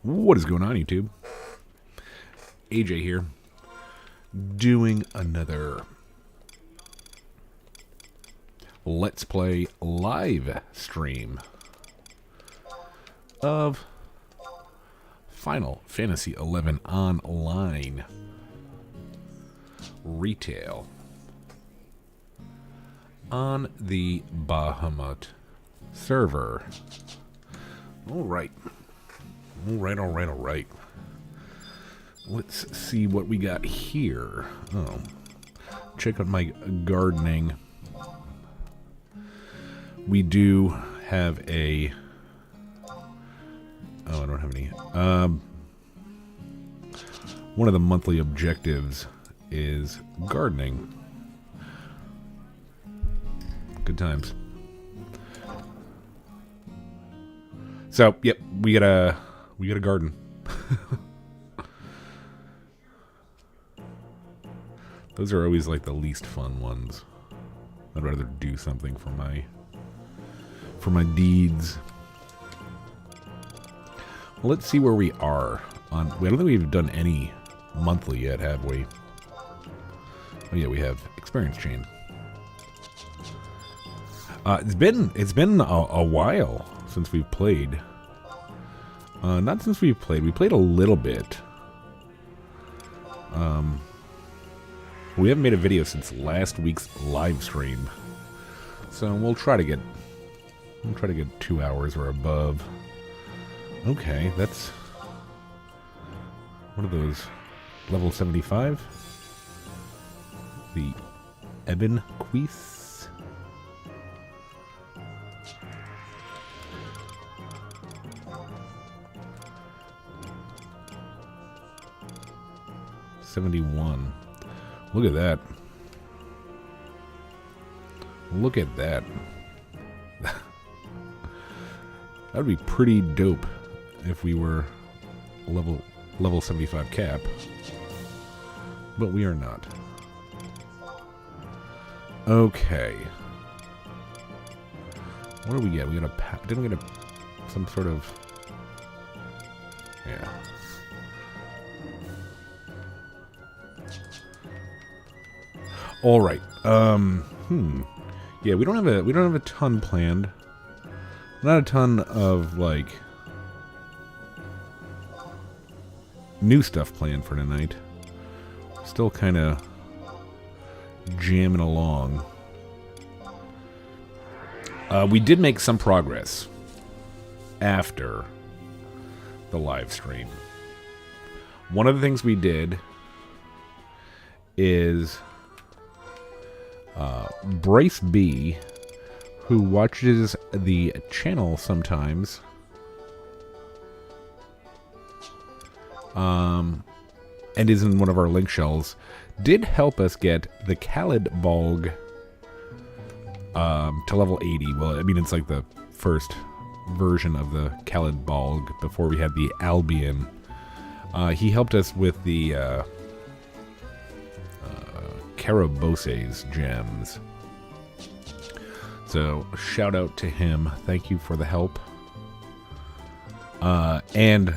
What is going on, YouTube? AJ here, doing another Let's Play live stream of Final Fantasy XI Online Retail on the Bahamut server. Alright. Alright. Let's see what we got here. Oh. Check out my gardening. We do have a... Oh, I don't have any. One of the monthly objectives is gardening. Good times. So, yep, we got a garden. Those are always like the least fun ones. I'd rather do something for my deeds. Well, let's see where we are on. I don't think we've done any monthly yet, have we? Oh yeah, we have experience chain. It's been a while since we've played. Not since we've played. We played a little bit. We haven't made a video since last week's live stream, so we'll try to get 2 hours or above. Okay, that's one of those level 75. The Ebon Queese. '71. Look at that. Look at that. That would be pretty dope if we were level 75 cap. But we are not. Okay. What do we get? We got a... Didn't we get some sort of... Yeah. All right. Yeah, we don't have a ton planned. Not a ton of like new stuff planned for tonight. Still kind of jamming along. We did make some progress after the live stream. One of the things we did is Bryce B, who watches the channel sometimes, and is in one of our link shells, did help us get the Khalid Balg to level 80. Well, I mean, it's like the first version of the Khalid Balg before we had the Albion. He helped us with the Carabose's gems. So, shout out to him. Thank you for the help. And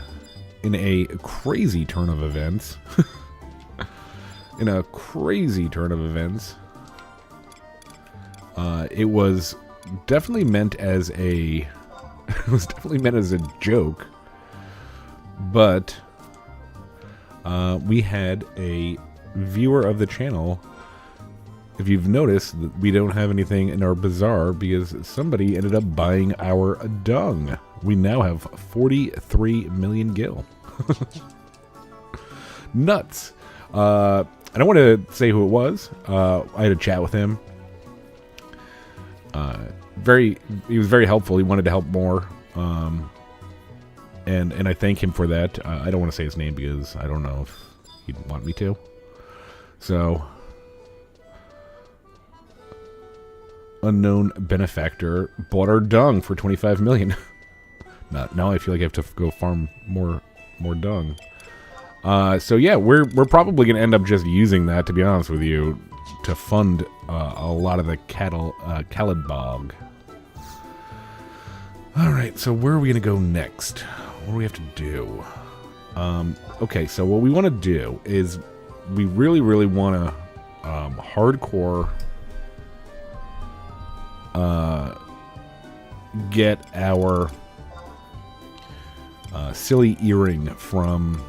in a crazy turn of events, it was definitely meant as a joke, but we had a viewer of the channel. If you've noticed, we don't have anything in our bazaar because somebody ended up buying our dung. We now have 43 million gil. Nuts. I don't want to say who it was. I had a chat with him. He was very helpful. He wanted to help more. And I thank him for that. I don't want to say his name because I don't know if he'd want me to. So, unknown benefactor bought our dung for 25 million. Now I feel like I have to go farm more dung. So yeah, we're probably gonna end up just using that, to be honest with you, to fund a lot of the Khalid Bog. Alright, so where are we going to go next? What do we have to do? Okay, so what we want to do is we really, really want to hardcore get our silly earring from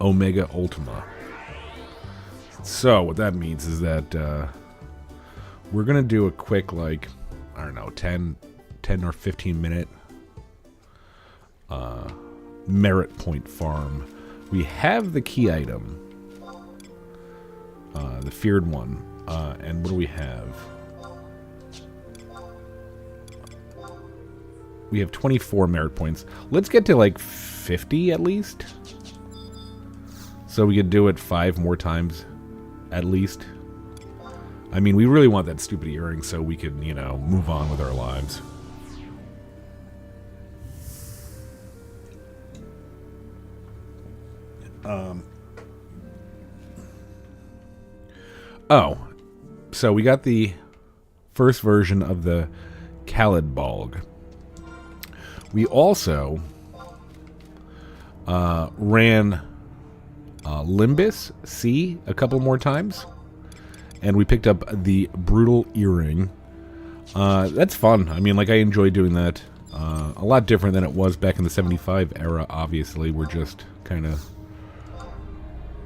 Omega Ultima. So what that means is that we're gonna do a quick, like, I don't know, 10 or 15 minute merit point farm. We have the key item, the feared one, and what do we have? We have 24 merit points. Let's get to like 50 at least, so we could do it 5 more times at least. I mean, we really want that stupid earring so we could, you know, move on with our lives. Oh, so we got the first version of the Khalid Balg. We also ran Limbus C a couple more times, and we picked up the Brutal Earring. That's fun. I mean, like, I enjoy doing that. A lot different than it was back in the 75 era, obviously. We're just kind of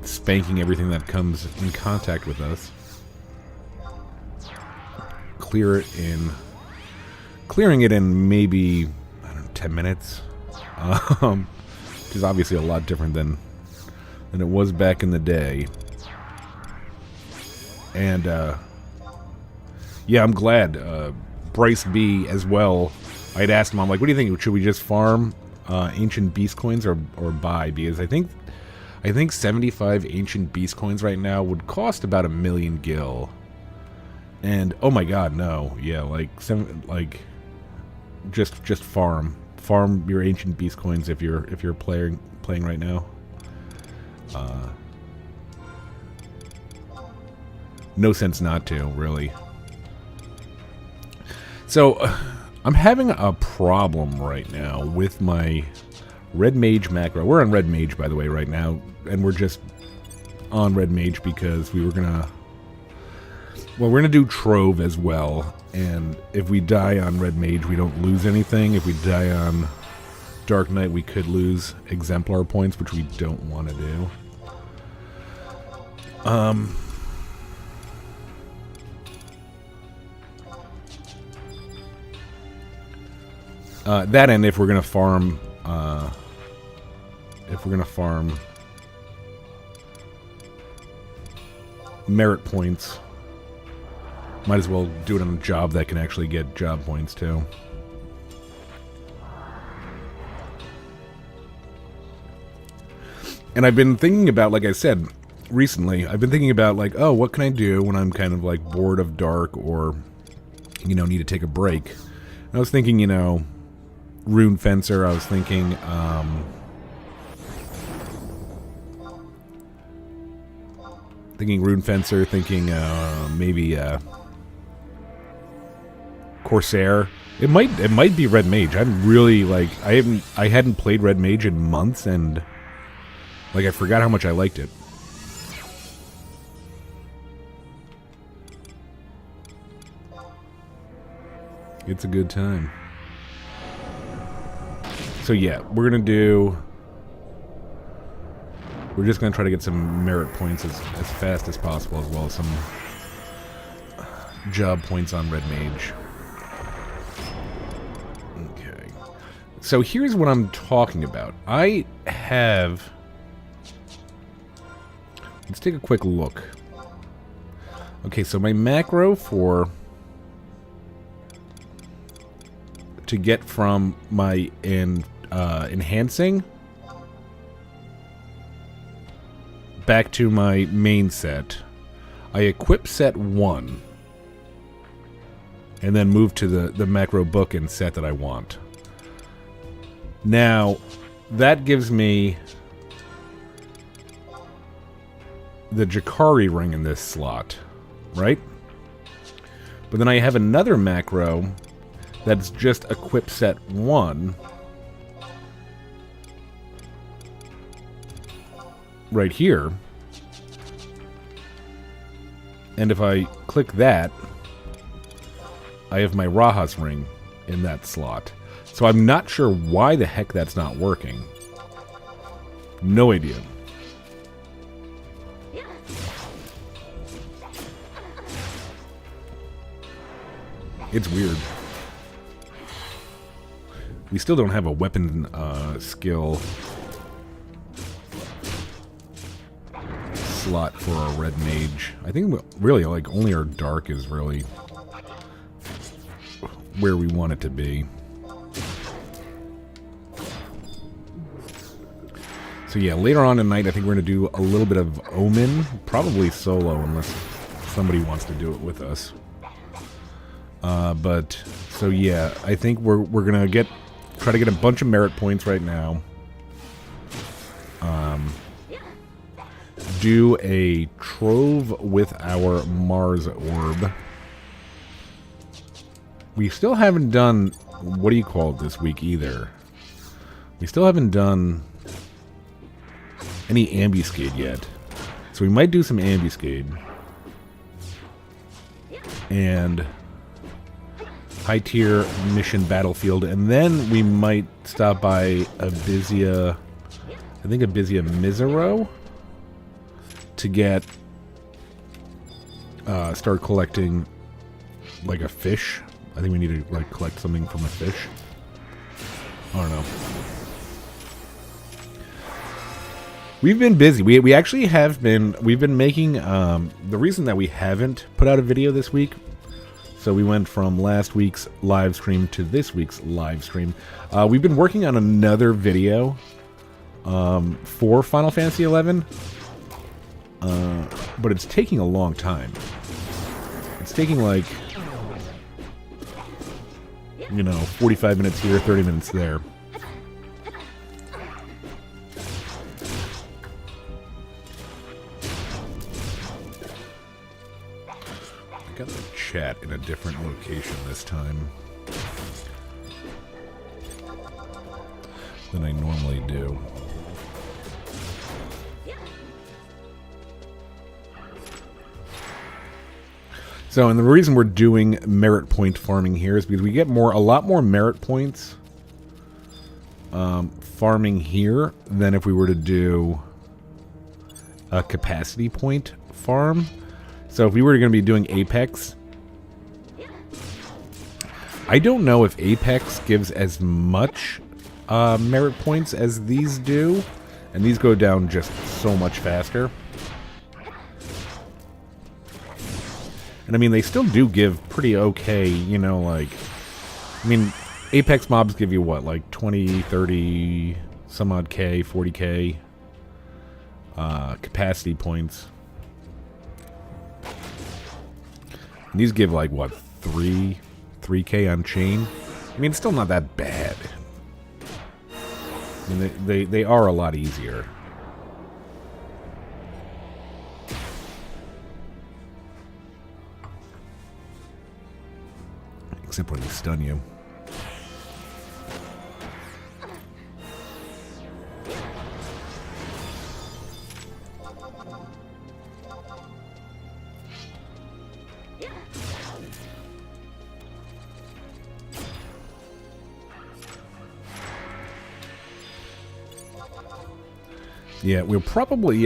spanking everything that comes in contact with us. Clearing it in maybe, I don't know, 10 minutes. Which is obviously a lot different than it was back in the day. And, yeah, I'm glad. Bryce B as well. I'd asked him, I'm like, what do you think? Should we just farm ancient beast coins or buy? Because I think 75 ancient beast coins right now would cost about 1 million gil. And oh my god, no. Yeah, just farm your ancient beast coins if you're playing right now. No sense not to, really. So I'm having a problem right now with my Red Mage macro. We're on Red Mage, by the way, right now, and we're just on Red Mage because we're gonna do Trove as well, and if we die on Red Mage, we don't lose anything. If we die on Dark Knight, we could lose Exemplar points, which we don't want to do. That, and if we're gonna farm, merit points, might as well do it on a job that can actually get job points too. And I've been thinking about, like I said, recently, I've been thinking about, like, oh, what can I do when I'm kind of, like, bored of Dark or, you know, need to take a break? And I was thinking, you know, Rune Fencer. I was thinking, Rune Fencer, maybe, Corsair. It might be Red Mage. I'm really, like, I hadn't played Red Mage in months, and, like, I forgot how much I liked it. It's a good time. So yeah, we're just gonna try to get some merit points as fast as possible, as well as some job points on Red Mage. Okay. So here's what I'm talking about. Let's take a quick look. Okay, so my macro to get from my enhancing back to my main set, I equip set 1 and then move to the macro book and set that I want. Now, that gives me the Jakari ring in this slot, right? But then I have another macro that's just equip set 1 right here. And if I click that, I have my Raha's ring in that slot. So I'm not sure why the heck that's not working. No idea. It's weird. We still don't have a weapon skill slot for our red mage. I think really like only our dark is really where we want it to be. So yeah, later on tonight I think we're going to do a little bit of Omen, probably solo unless somebody wants to do it with us. But so yeah, I think we're going to try to get a bunch of merit points right now. Do a trove with our Mars orb. We still haven't done, what do you call it this week either? We still haven't done any ambuscade yet. So we might do some ambuscade. And high tier mission battlefield. And then we might stop by Abyssea, I think Abyssea Misero, to get, start collecting like a fish. I think we need to like collect something from a fish. I don't know. We've been busy. We actually have been. We've been making. The reason that we haven't put out a video this week. So we went from last week's live stream to this week's live stream. We've been working on another video for Final Fantasy XI. But it's taking a long time. It's taking like, 45 minutes here, 30 minutes there. I got the chat in a different location this time than I normally do. So, and the reason we're doing merit point farming here is because we get a lot more merit points farming here than if we were to do a capacity point farm. So if we were going to be doing Apex, I don't know if Apex gives as much merit points as these do, and these go down just so much faster. And I mean, they still do give pretty okay, Apex mobs give you what, like 20, 30, some odd K, 40K capacity points. And these give like, what, 3K on chain? I mean, it's still not that bad. I mean, they are a lot easier. Except when they stun you. Yeah, we're probably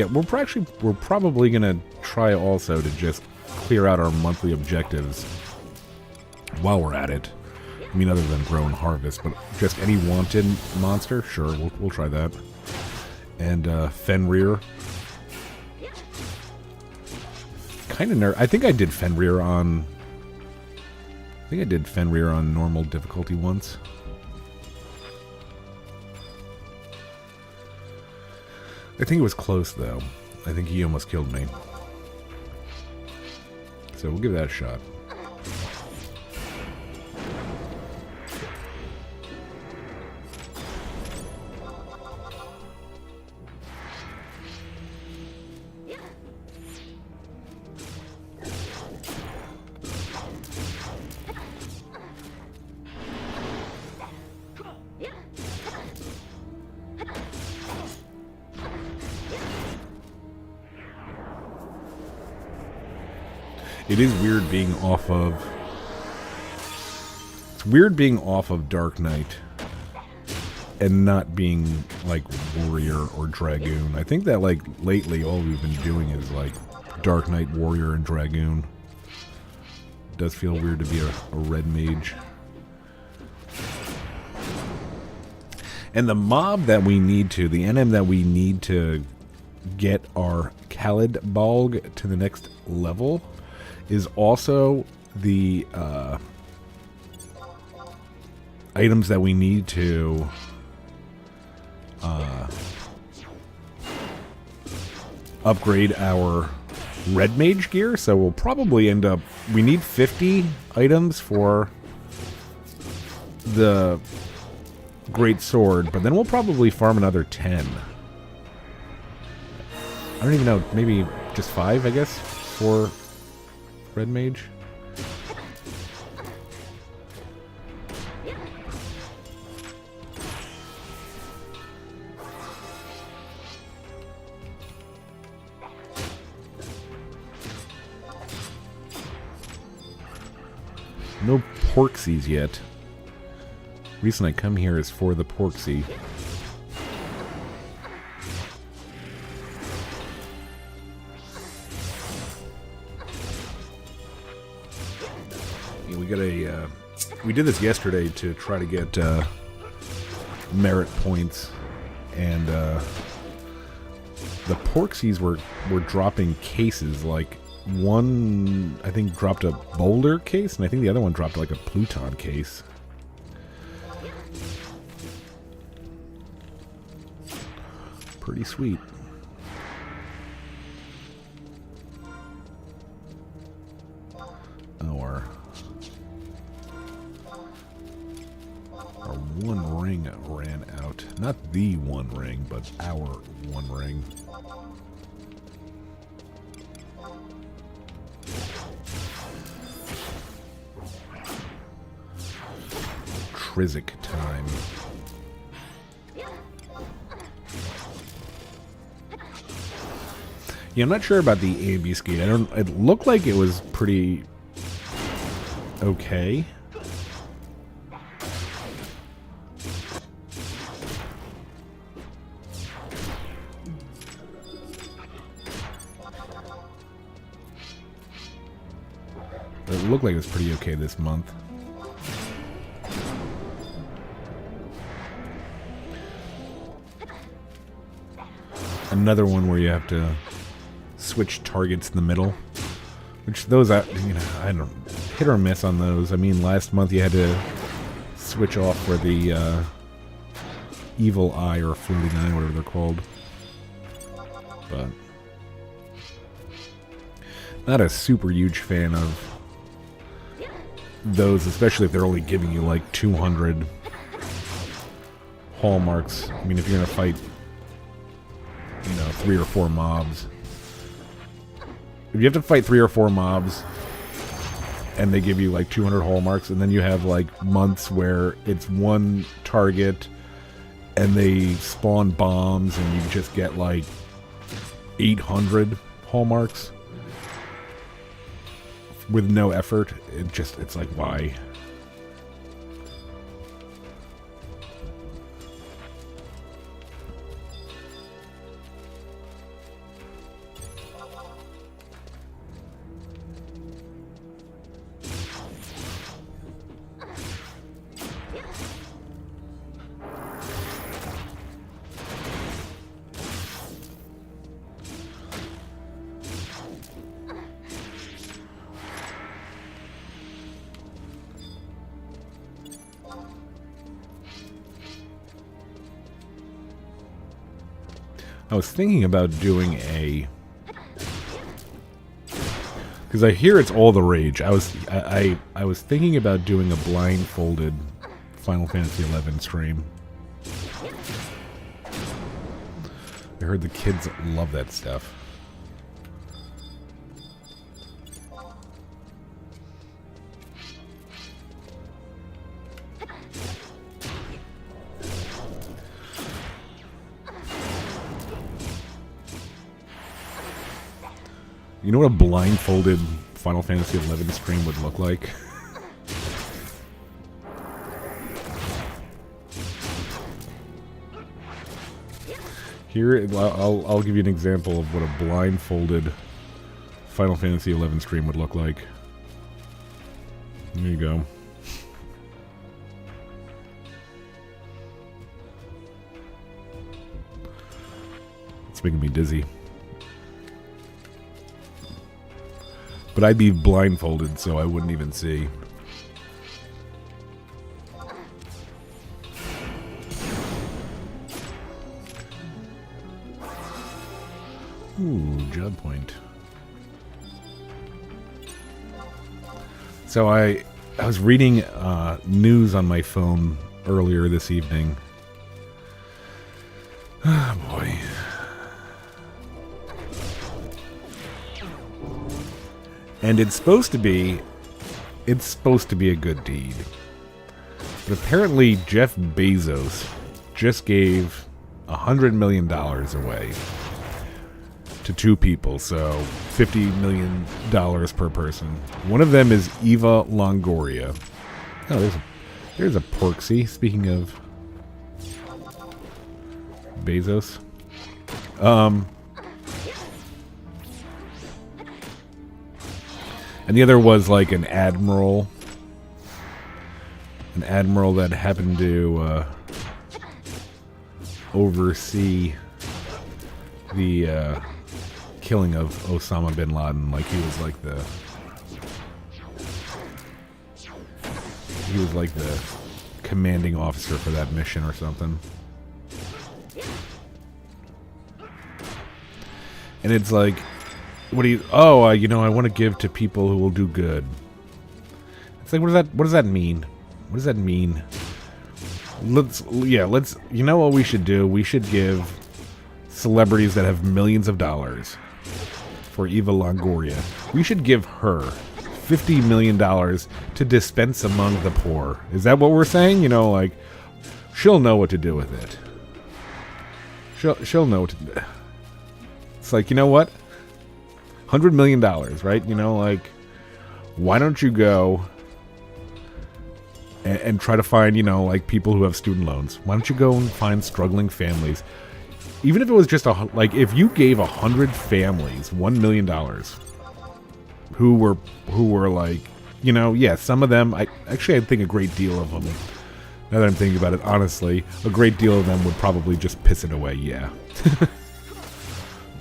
gonna try also to just clear out our monthly objectives while we're at it. I mean, other than grow and harvest, but just any wanted monster, sure, we'll try that. And Fenrir, kind of I think I did Fenrir on. I think I did Fenrir on normal difficulty once. I think it was close, though. I think he almost killed me. So we'll give that a shot. It is weird being off of... It's weird being off of Dark Knight and not being, like, Warrior or Dragoon. I think that, like, lately all we've been doing is, like, Dark Knight, Warrior, and Dragoon. It does feel weird to be a red mage. And the mob that we need to, the NM that we need to get our Khalid Balg to the next level is also the items that we need to upgrade our red mage gear. So we'll probably end up, we need 50 items for the great sword, but then we'll probably farm another 10. I don't even know, maybe just 5, I guess, for red mage. No porksies yet. Reason I come here is for the porksy. Yeah, we got a. We did this yesterday to try to get merit points, and the porksies were dropping cases. Like one, I think, dropped a boulder case, and I think the other one dropped like a Pluton case. Pretty sweet. Our one ring ran out. Not the one ring, but our one ring. Trizic time. Yeah, I'm not sure about the AMB skate. It looked like it was pretty okay. It looked like it was pretty okay this month. Another one where you have to switch targets in the middle, which those, you know, I don't, hit or miss on those. I mean, last month you had to switch off for the Evil Eye or Floating Eye, whatever they're called. But not a super huge fan of those, especially if they're only giving you like 200 hallmarks. I mean, if you're gonna fight, you know, 3 or 4 mobs. If you have to fight 3 or 4 mobs and they give you like 200 hallmarks, and then you have like months where it's one target and they spawn bombs and you just get like 800 hallmarks with no effort, it's like, why? I was thinking about doing a, because I hear it's all the rage. I was thinking about doing a blindfolded Final Fantasy XI stream. I heard the kids love that stuff. You know what a blindfolded Final Fantasy XI stream would look like. Here, I'll give you an example of what a blindfolded Final Fantasy XI stream would look like. There you go. It's making me dizzy. But I'd be blindfolded, so I wouldn't even see. Ooh, job point. So I was reading news on my phone earlier this evening. Oh boy. And it's supposed to be a good deed. But apparently Jeff Bezos just gave $100 million away to two people, so $50 million per person. One of them is Eva Longoria. Oh, there's a Porksy. Speaking of Bezos, and the other was like an admiral that happened to oversee the killing of Osama bin Laden. Like he was like the commanding officer for that mission or something. And it's like, what do you? Oh, I want to give to people who will do good. It's like, what does that mean? What does that mean? Let's. You know what we should do? We should give celebrities that have millions of dollars. For Eva Longoria, we should give her $50 million to dispense among the poor. Is that what we're saying? Like, she'll know what to do with it. She'll know what to do. It's like, you know what? $100 million, right? Like, why don't you go and try to find, like, people who have student loans? Why don't you go and find struggling families? Even if it was just if you gave 100 families $1 million, who were like, some of them, I think a great deal of them, now that I'm thinking about it, honestly, a great deal of them would probably just piss it away, yeah.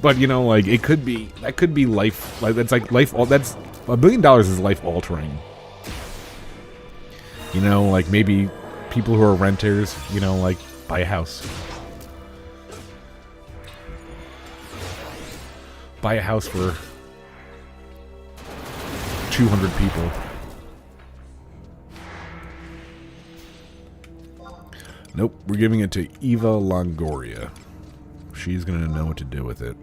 But, like, that could be life, like, that's like life, that's, $1 billion is life altering. Like, maybe people who are renters, like, buy a house. Buy a house for 200 people. Nope, we're giving it to Eva Longoria. She's gonna know what to do with it.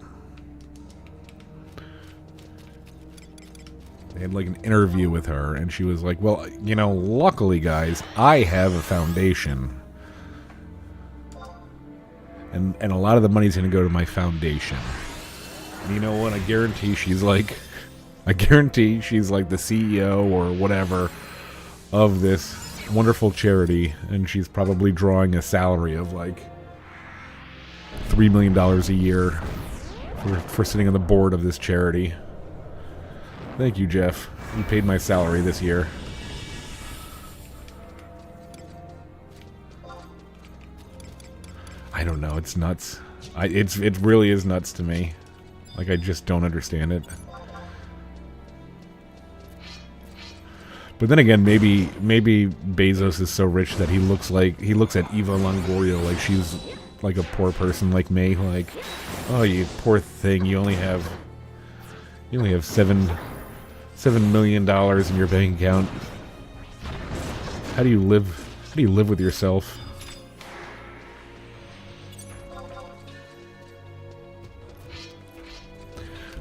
They had like an interview with her, and she was like, well, luckily, guys, I have a foundation. And a lot of the money's gonna go to my foundation. And you know what? I guarantee she's like the CEO or whatever of this wonderful charity, and she's probably drawing a salary of like $3 million a year for sitting on the board of this charity. Thank you, Jeff. You paid my salary this year. I don't know. It's nuts. It really is nuts to me. Like, I just don't understand it. But then again, maybe Bezos is so rich that he looks at Eva Longoria like she's like a poor person like me. Like, oh, you poor thing, you only have $7 million in your bank account. How do you live with yourself?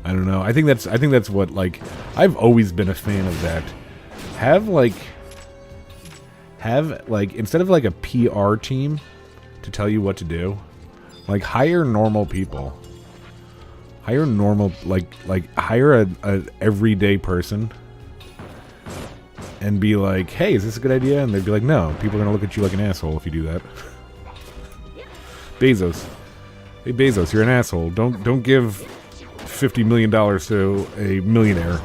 I don't know. I think that's what, like, I've always been a fan of that. Have instead of like a PR team to tell you what to do, like, hire normal people. Hire normal, like hire a everyday person and be like, hey, is this a good idea? And they'd be like, no, people are going to look at you like an asshole if you do that. Bezos. Hey, Bezos, you're an asshole. Don't give $50 million to a millionaire.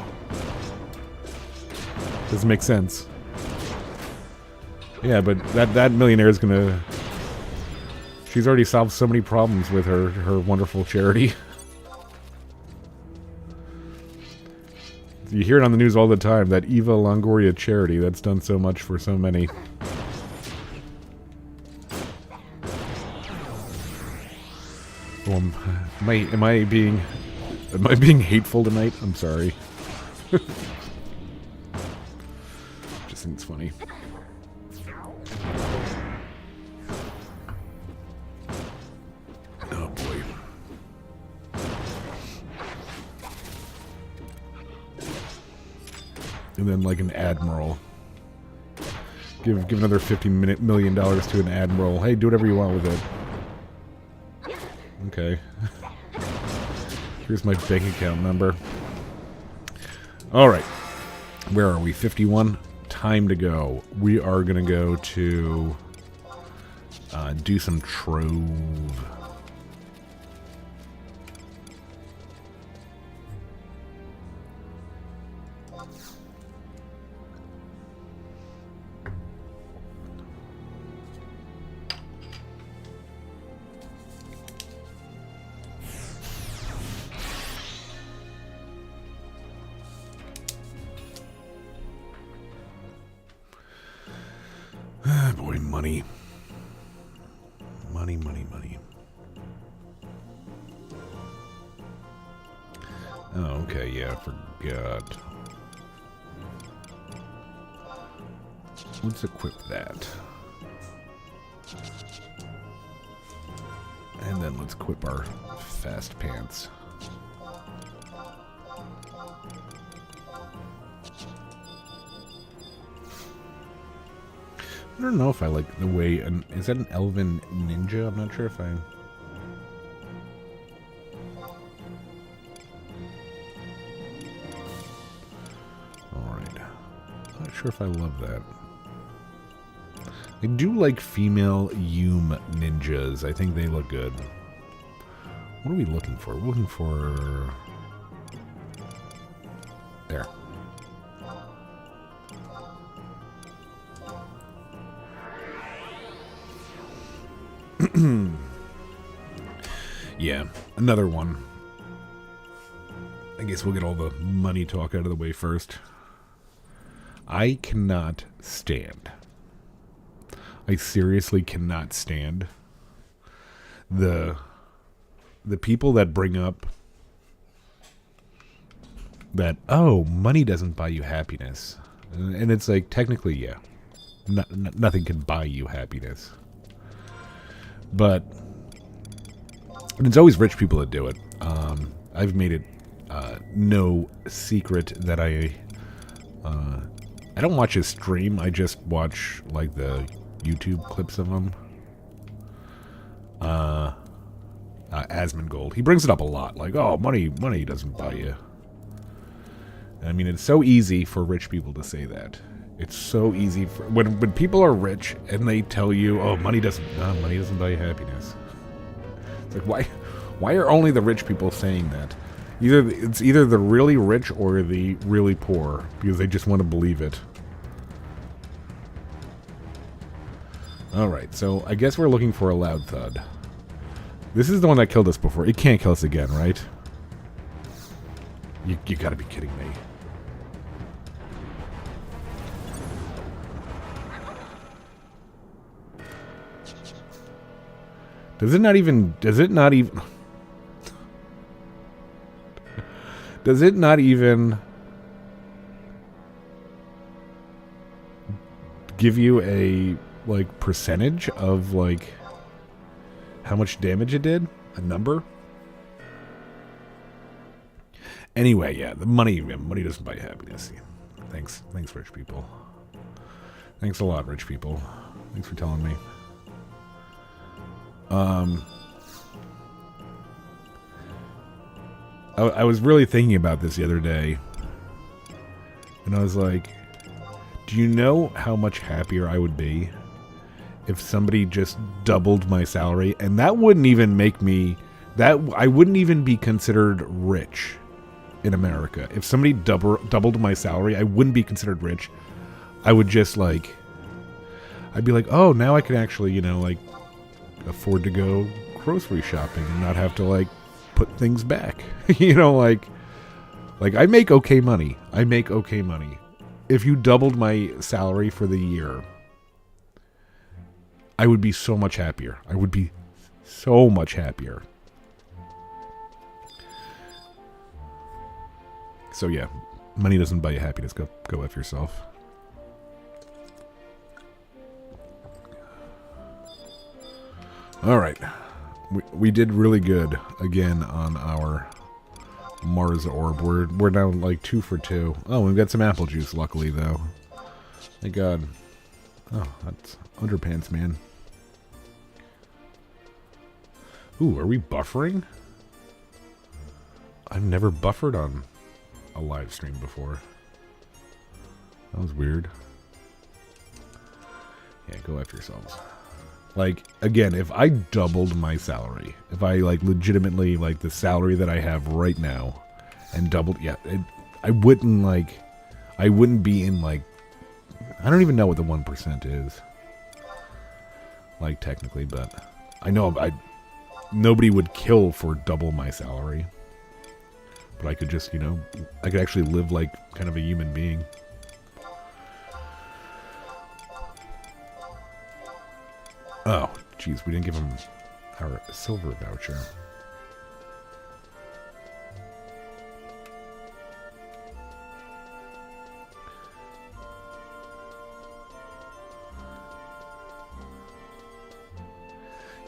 Doesn't make sense. Yeah, but that millionaire is going to... She's already solved so many problems with her wonderful charity. You hear it on the news all the time, that Eva Longoria charity that's done so much for so many. Oh, am I being hateful tonight? I'm sorry. Just think it's funny. Oh boy. And then like an admiral. Give another $50 million to an admiral. Hey, do whatever you want with it. Okay. Here's my bank account number. Alright. Where are we? 51. Time to go. We are going to go to do some TROVE. Ah, boy, money. Money, money, money. Oh, okay, yeah, I forgot. Let's equip that. And then let's equip our fast pants. I don't know if I like the way... is that an elven ninja? I'm not sure if I... Alright. I'm not sure if I love that. I do like female Yume ninjas. I think they look good. What are we looking for? We're looking for... There. Yeah, another one. I guess we'll get all the money talk out of the way first. I cannot stand. I seriously cannot stand the people that bring up that, oh, money doesn't buy you happiness. And it's like, technically, yeah. Nothing can buy you happiness. But it's always rich people that do it. I've made it no secret that I don't watch his stream. I just watch like the YouTube clips of him. Asmongold. He brings it up a lot. Like, oh, money doesn't buy you. I mean, it's so easy for rich people to say that. It's so easy for when people are rich and they tell you, "Oh, money doesn't buy you happiness." It's like, why are only the rich people saying that? It's either the really rich or the really poor because they just want to believe it. All right, so I guess we're looking for a loud thud. This is the one that killed us before. It can't kill us again, right? You got to be kidding me. Does it not even give you a like percentage of like how much damage it did? A number? Anyway, yeah, the money doesn't buy happiness. Thanks rich people. Thanks a lot, rich people. Thanks for telling me. I was really thinking about this the other day. And I was like, do you know how much happier I would be if somebody just doubled my salary? And that wouldn't even make me... I wouldn't even be considered rich in America. If somebody doubled my salary, I wouldn't be considered rich. I would just, like... I'd be like, oh, now I can actually, you know, like, afford to go grocery shopping and not have to, like, put things back. You know, like I make okay money. I make okay money. If you doubled my salary for the year, I would be so much happier. I would be so much happier. So yeah, money doesn't buy you happiness. Go F yourself. All right. We did really good again on our Mars orb. We're down like 2 for 2. Oh, we've got some apple juice, luckily, though. Thank God. Oh, that's underpants, man. Ooh, are we buffering? I've never buffered on a live stream before. That was weird. Yeah, go after yourselves. Like, again, if I doubled my salary, if I, like, legitimately, like, the salary that I have right now, and doubled, yeah, I wouldn't, like, I wouldn't be in, like, I don't even know what the 1% is. Like, technically, but I know nobody would kill for double my salary. But I could just, you know, I could actually live like kind of a human being. Oh, jeez, we didn't give him our silver voucher.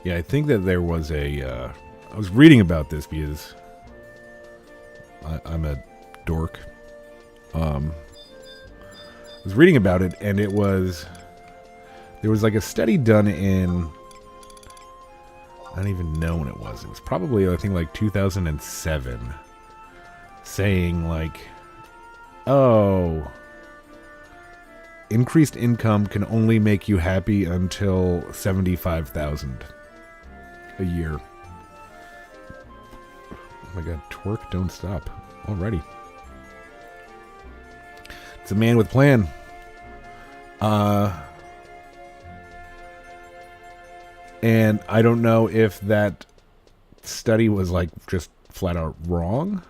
Yeah, I think that there was a... I was reading about this because I'm a dork. I was reading about it, and it was... There was like a study done in... I don't even know when it was. It was probably, I think, like 2007. Saying, like... Oh... Increased income can only make you happy until $75,000 a year. Oh my god, twerk, don't stop. Alrighty. It's a man with plan. And I don't know if that study was like just flat out wrong.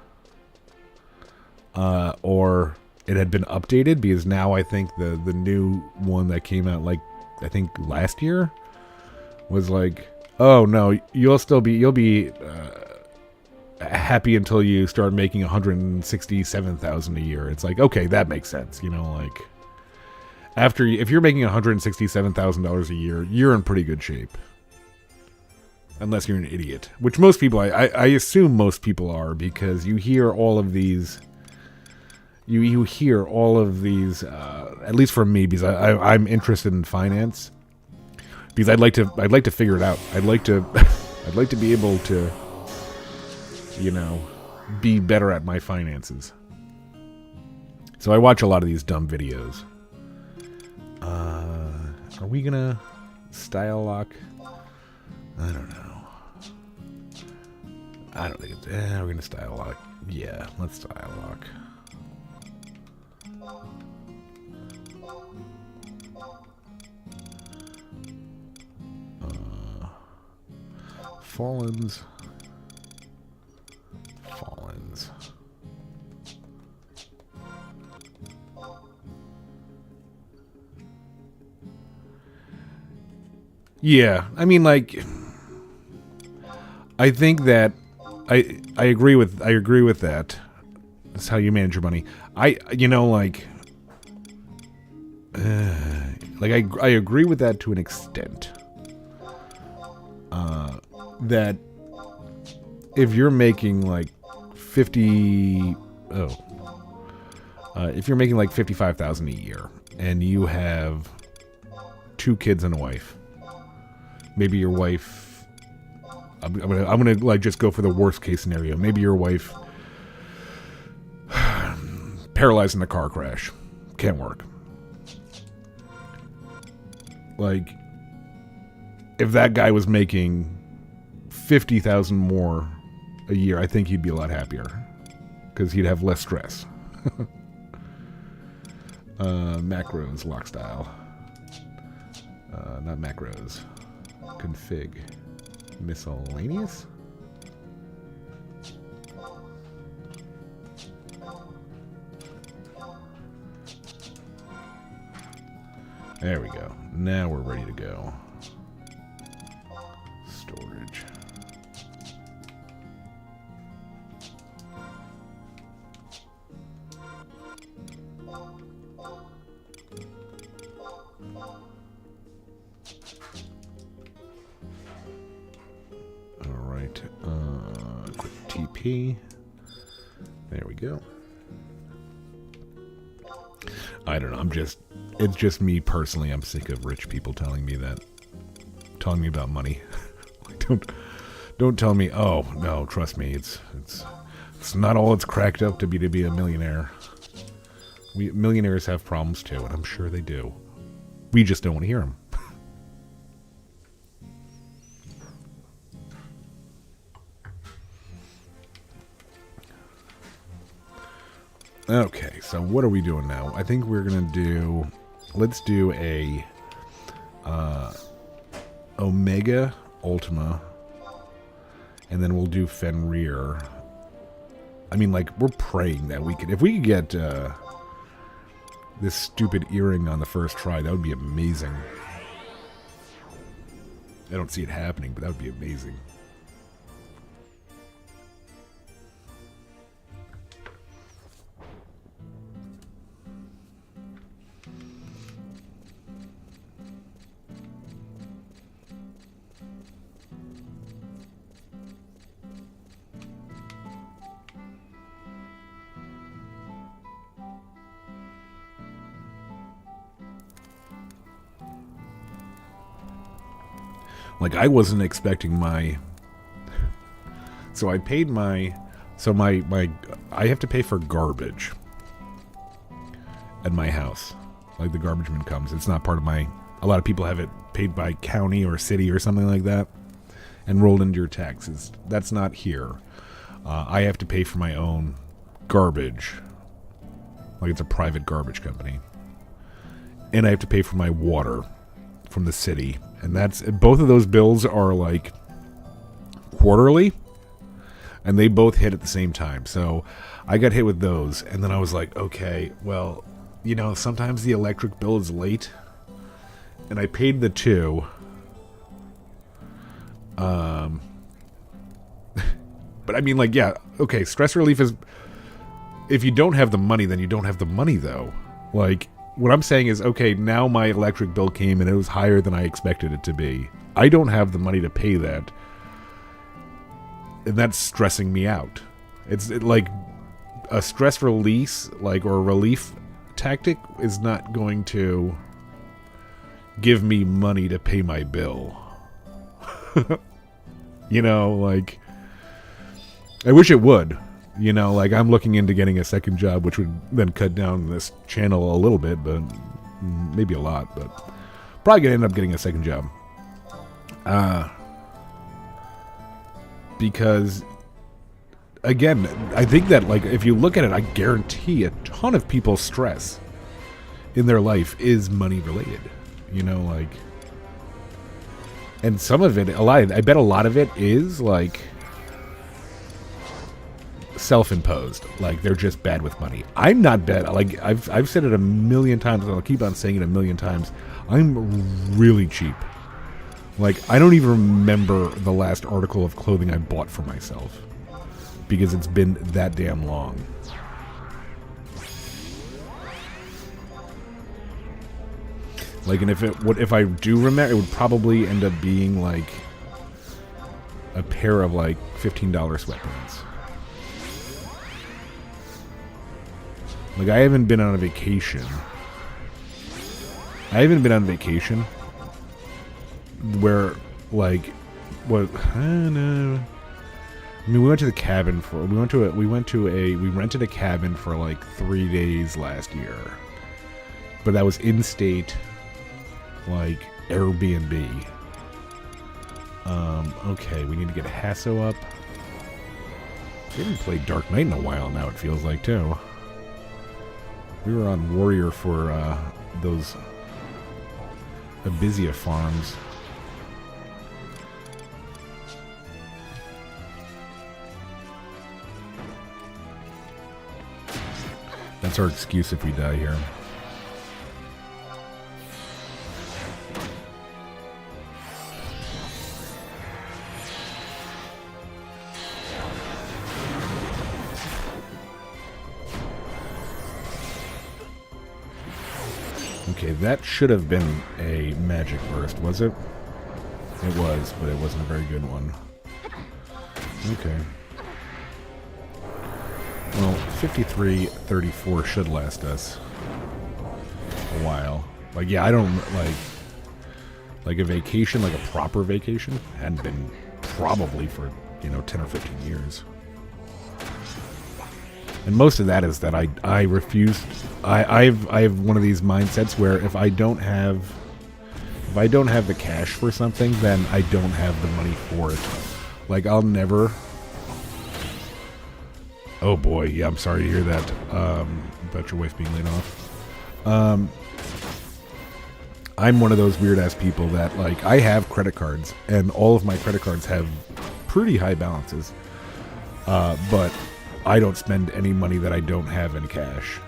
Or it had been updated, because now I think the new one that came out, like, I think last year was like, oh no, you'll be happy until you start making $167,000 a year. It's like, okay, that makes sense, you know, like if you're making $167,000 a year, you're in pretty good shape. Unless you're an idiot, which most people, I assume most people are, because you hear all of these. You hear all of these, at least from me, because I'm interested in finance. Because I'd like to figure it out. I'd like to be able to, you know, be better at my finances. So I watch a lot of these dumb videos. Are we gonna style lock? I don't know. I don't think it's... we're gonna style lock. Yeah, let's style lock. Fallens. Yeah, I mean, like, I think that I agree with that. That's how you manage your money. I agree with that to an extent. That if you're making like if you're making like $55,000 a year and you have 2 kids and a wife, maybe your wife, I'm gonna like just go for the worst case scenario. Maybe your wife paralyzed in a car crash. Can't work. Like, if that guy was making 50,000 more a year, I think he'd be a lot happier because he'd have less stress. Macros, lock style. Not macros. Config. Miscellaneous? There we go. Now we're ready to go. Storage. Alright. Quick TP. There we go. I don't know. It's just me personally. I'm sick of rich people telling me about money. Don't tell me. Oh no, trust me. It's not all it's cracked up to be a millionaire. Millionaires have problems too, and I'm sure they do. We just don't want to hear them. Okay, so what are we doing now? I think we're gonna do. Let's do a Omega Ultima, and then we'll do Fenrir. I mean, like, we're praying that we could. If we could get this stupid earring on the first try, that would be amazing. I don't see it happening, but that would be amazing. Like, I wasn't expecting my... So I paid my... So my I have to pay for garbage at my house. Like, the garbage man comes. It's not part of my... A lot of people have it paid by county or city or something like that and rolled into your taxes. That's not here. I have to pay for my own garbage. Like, it's a private garbage company. And I have to pay for my water from the city. And that's... Both of those bills are, like, quarterly. And they both hit at the same time. So I got hit with those. And then I was like, okay, well, you know, sometimes the electric bill is late. And I paid the two. But I mean, like, yeah, okay, stress relief is... If you don't have the money, then you don't have the money, though. Like, what I'm saying is, okay, now my electric bill came and it was higher than I expected it to be. I don't have the money to pay that. And that's stressing me out. It's like a stress release, like, or a relief tactic is not going to give me money to pay my bill. You know, like, I wish it would. You know, like, I'm looking into getting a second job, which would then cut down this channel a little bit, but maybe a lot, but probably gonna end up getting a second job. Because, again, I think that, like, if you look at it, I guarantee a ton of people's stress in their life is money related. You know, like, and some of it, I bet a lot of it is, like, self-imposed. Like, they're just bad with money. I'm not bad. Like, I've said it a million times, and I'll keep on saying it a million times. I'm really cheap. Like, I don't even remember the last article of clothing I bought for myself. Because it's been that damn long. Like, and if I do remember, it would probably end up being, like, a pair of, like, $15 sweatpants. Like, I haven't been on a vacation. Where, like, what, I don't know. I mean, we went to the cabin for we rented a cabin for like 3 days last year, but that was in-state, like Airbnb. Okay, we need to get Hasso up. We haven't played Dark Knight in a while now, it feels like, too. We were on Warrior for those Abyssea farms. That's our excuse if we die here. Okay, that should have been a magic burst, was it? It was, but it wasn't a very good one. Okay. Well, 53-34 should last us a while. Like, yeah, I don't, like a vacation, like a proper vacation, hadn't been probably for, 10 or 15 years. And most of that is that I refuse. I have one of these mindsets where if I don't have the cash for something, then I don't have the money for it. Like, I'll never. Oh boy, yeah, I'm sorry to hear that. About your wife being laid off. I'm one of those weird ass people that, like, I have credit cards, and all of my credit cards have pretty high balances. But I don't spend any money that I don't have in cash.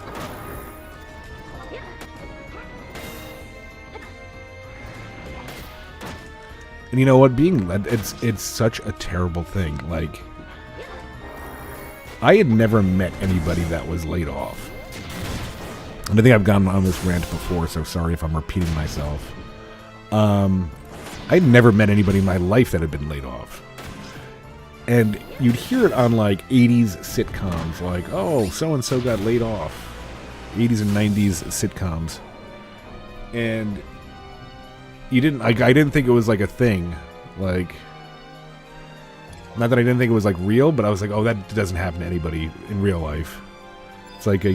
And you know what? It's such a terrible thing. Like, I had never met anybody that was laid off. And I think I've gone on this rant before, so sorry if I'm repeating myself. I'd never met anybody in my life that had been laid off. And you'd hear it on, like, 80s sitcoms, like, oh, so-and-so got laid off. 80s and 90s sitcoms. And I didn't think it was, like, a thing. Like, not that I didn't think it was, like, real, but I was like, oh, that doesn't happen to anybody in real life. It's like a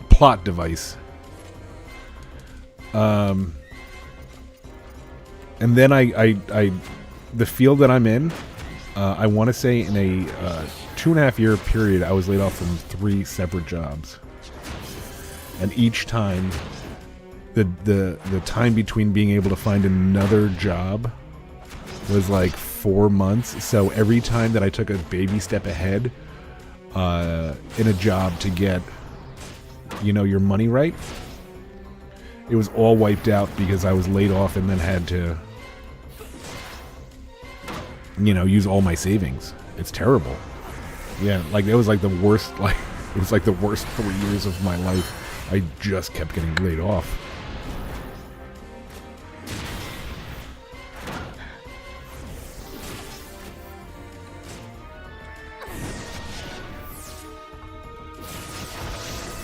plot device. And then the field that I'm in, I want to say in a 2.5-year period, I was laid off from 3 separate jobs. And each time, the time between being able to find another job was like 4 months. So every time that I took a baby step ahead in a job to get, your money right, it was all wiped out because I was laid off and then had to use all my savings. It's terrible. Yeah, like it was like the worst. Like it was like the worst 3 years of my life. I just kept getting laid off.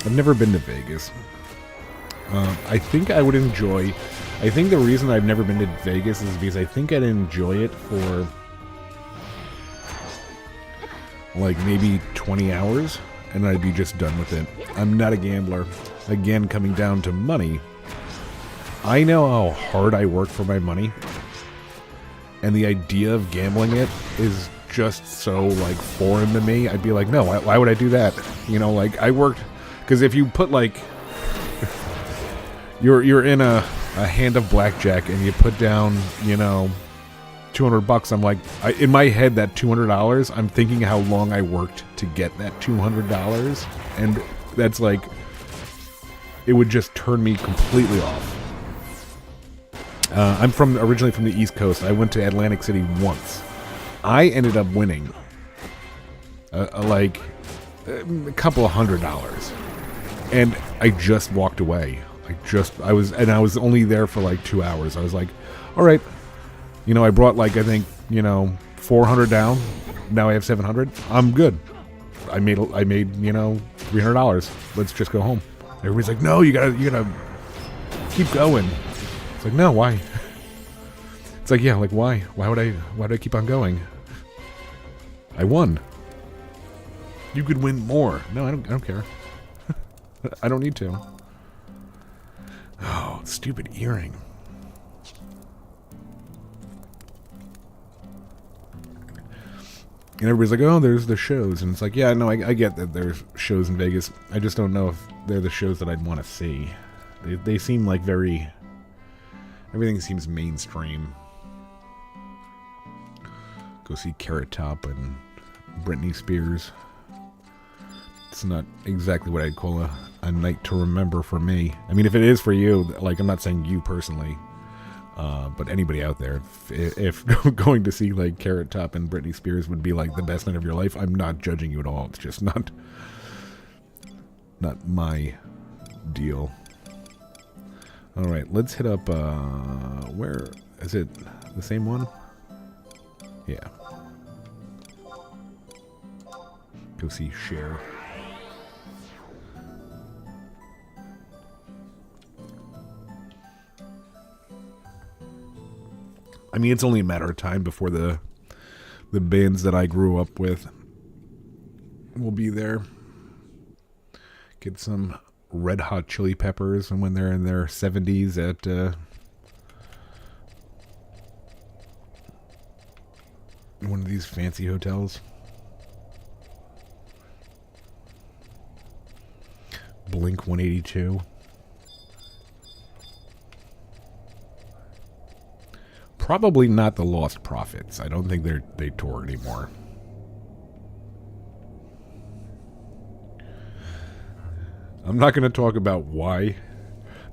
I've never been to Vegas. I think I would enjoy. I think the reason I've never been to Vegas is because I think I'd enjoy it for like maybe 20 hours and I'd be just done with it. I'm not a gambler. Again, coming down to money, I know how hard I work for my money, and the idea of gambling it is just so like foreign to me. I'd be like, no, why would I do that? Like I worked, because if you put like you're in a hand of blackjack and you put down, $200. I'm like, in my head, that $200, I'm thinking how long I worked to get that $200, and that's like, it would just turn me completely off. I'm originally from the East Coast. I went to Atlantic City once. I ended up winning like a couple of $100, and I just walked away. I was only there for like 2 hours. I was like, all right, I brought like, I think, 400 down. Now I have 700. I'm good. I made $300. Let's just go home. Everybody's like, no, you gotta keep going. It's like, no, why? It's like, yeah, like why? Why would I keep on going? I won. You could win more. No, I don't care. I don't need to. Oh, stupid earring. And everybody's like, oh, there's the shows. And it's like, yeah, no, I get that there's shows in Vegas. I just don't know if they're the shows that I'd want to see. They seem like very... Everything seems mainstream. Go see Carrot Top and Britney Spears. It's not exactly what I'd call a night to remember for me. I mean, if it is for you, like, I'm not saying you personally, but anybody out there, if going to see, like, Carrot Top and Britney Spears would be, like, the best night of your life, I'm not judging you at all. It's just not my deal. All right, let's hit up, where, is it the same one? Yeah. Go see Cher. I mean, it's only a matter of time before the bands that I grew up with will be there. Get some Red Hot Chili Peppers, and when they're in their 70s at one of these fancy hotels. Blink 182. Probably not the Lost Prophets. I don't think they tour anymore. I'm not going to talk about why.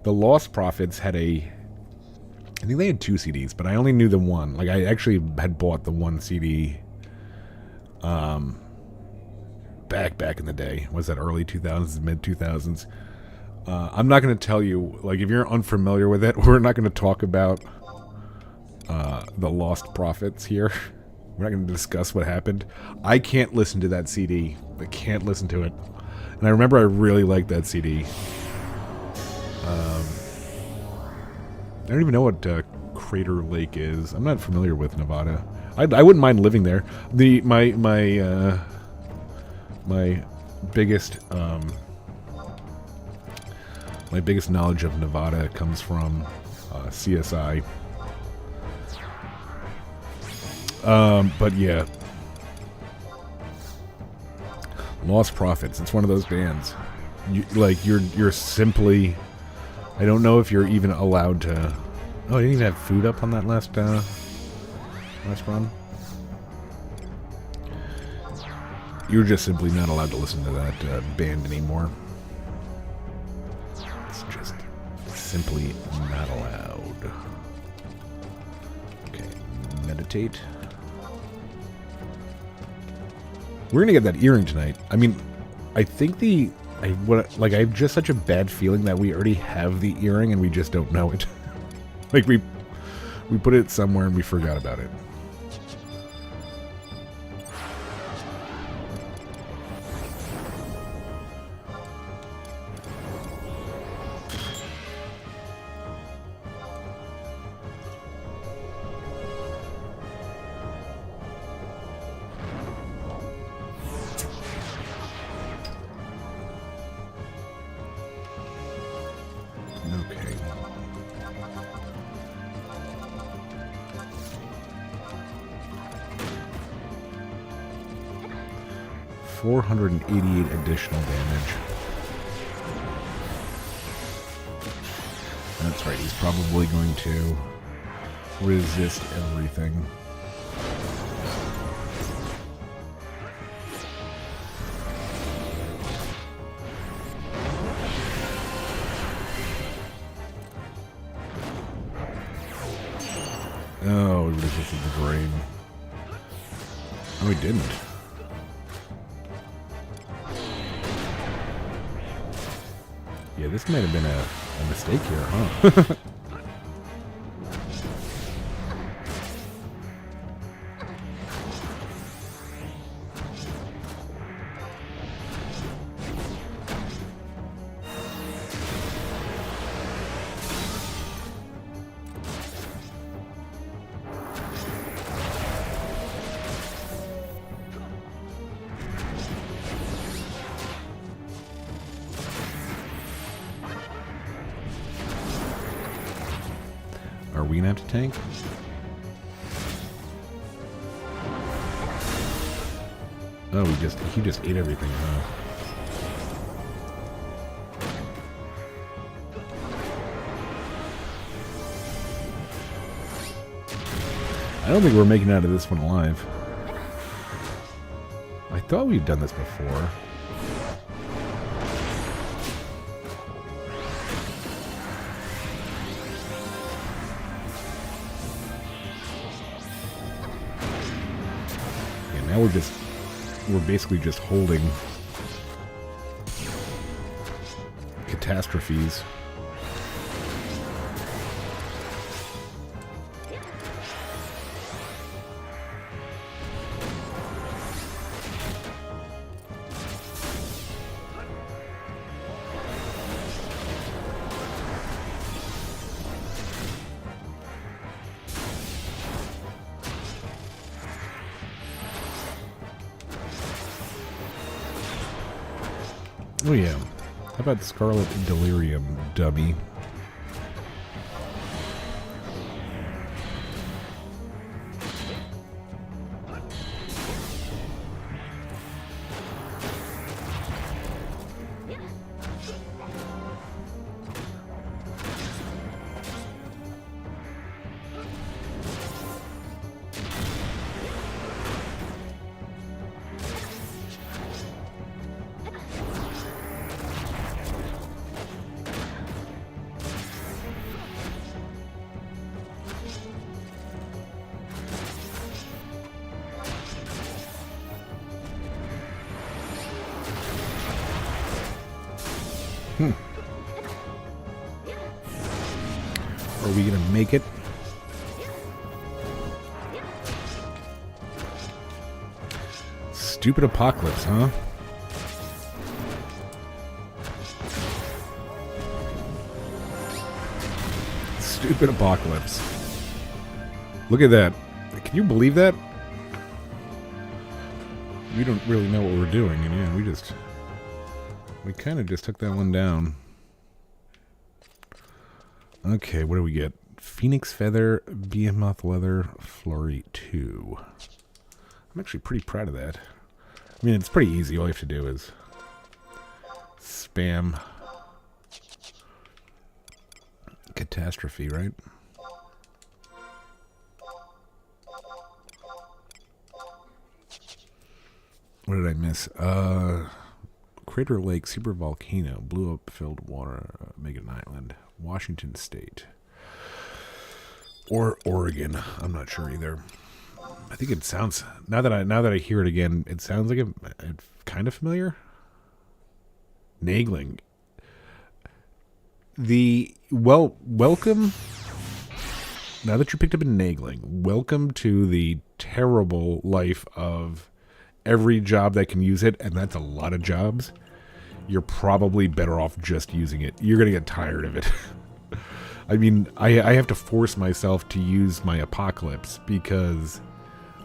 The Lost Prophets had I think they had 2 CDs, but I only knew the one. Like, I actually had bought the one CD back in the day. Was that early 2000s, mid 2000s? I'm not going to tell you, like, if you're unfamiliar with it, we're not going to talk about the Lost Prophets here. We're not going to discuss what happened. I can't listen to that CD. I can't listen to it. And I remember I really liked that CD. I don't even know what Crater Lake is. I'm not familiar with Nevada. I wouldn't mind living there. My biggest knowledge of Nevada comes from CSI. But yeah, Lost Prophets. It's one of those bands. You're simply. I don't know if you're even allowed to. Oh, I didn't even have food up on that last run. You're just simply not allowed to listen to that band anymore. It's just simply not allowed. Okay, meditate. We're gonna get that earring tonight. I mean, I think I have just such a bad feeling that we already have the earring and we just don't know it. Like we put it somewhere and we forgot about it. Okay. $488 additional damage. That's right, he's probably going to resist everything. Oh, he resisted the grain. Oh, he didn't. Yeah, this might have been a mistake here, huh? we gonna have to tank? Oh, he just ate everything, huh? I don't think we're making it out of this one alive. I thought we'd done this before. Yeah, now we're basically just holding catastrophes. Oh yeah. How about Scarlet Delirium, dummy? Are we gonna make it? Stupid apocalypse, huh? Stupid apocalypse. Look at that. Can you believe that? We don't really know what we're doing, and yeah, we kind of just took that one down. Okay, what do we get? Phoenix Feather, Behemoth Leather, Flurry 2. I'm actually pretty proud of that. I mean, it's pretty easy. All you have to do is spam catastrophe, right? What did I miss? Crater Lake, Super Volcano, blew up, filled water, make it an island. Washington State. Or Oregon. I'm not sure either. I think it sounds, now that I hear it again, it sounds like it's kind of familiar. Nagling. Welcome. Now that you picked up in Nagling, welcome to the terrible life of every job that can use it, and that's a lot of jobs. You're probably better off just using it. You're going to get tired of it. I mean, I have to force myself to use my Apocalypse because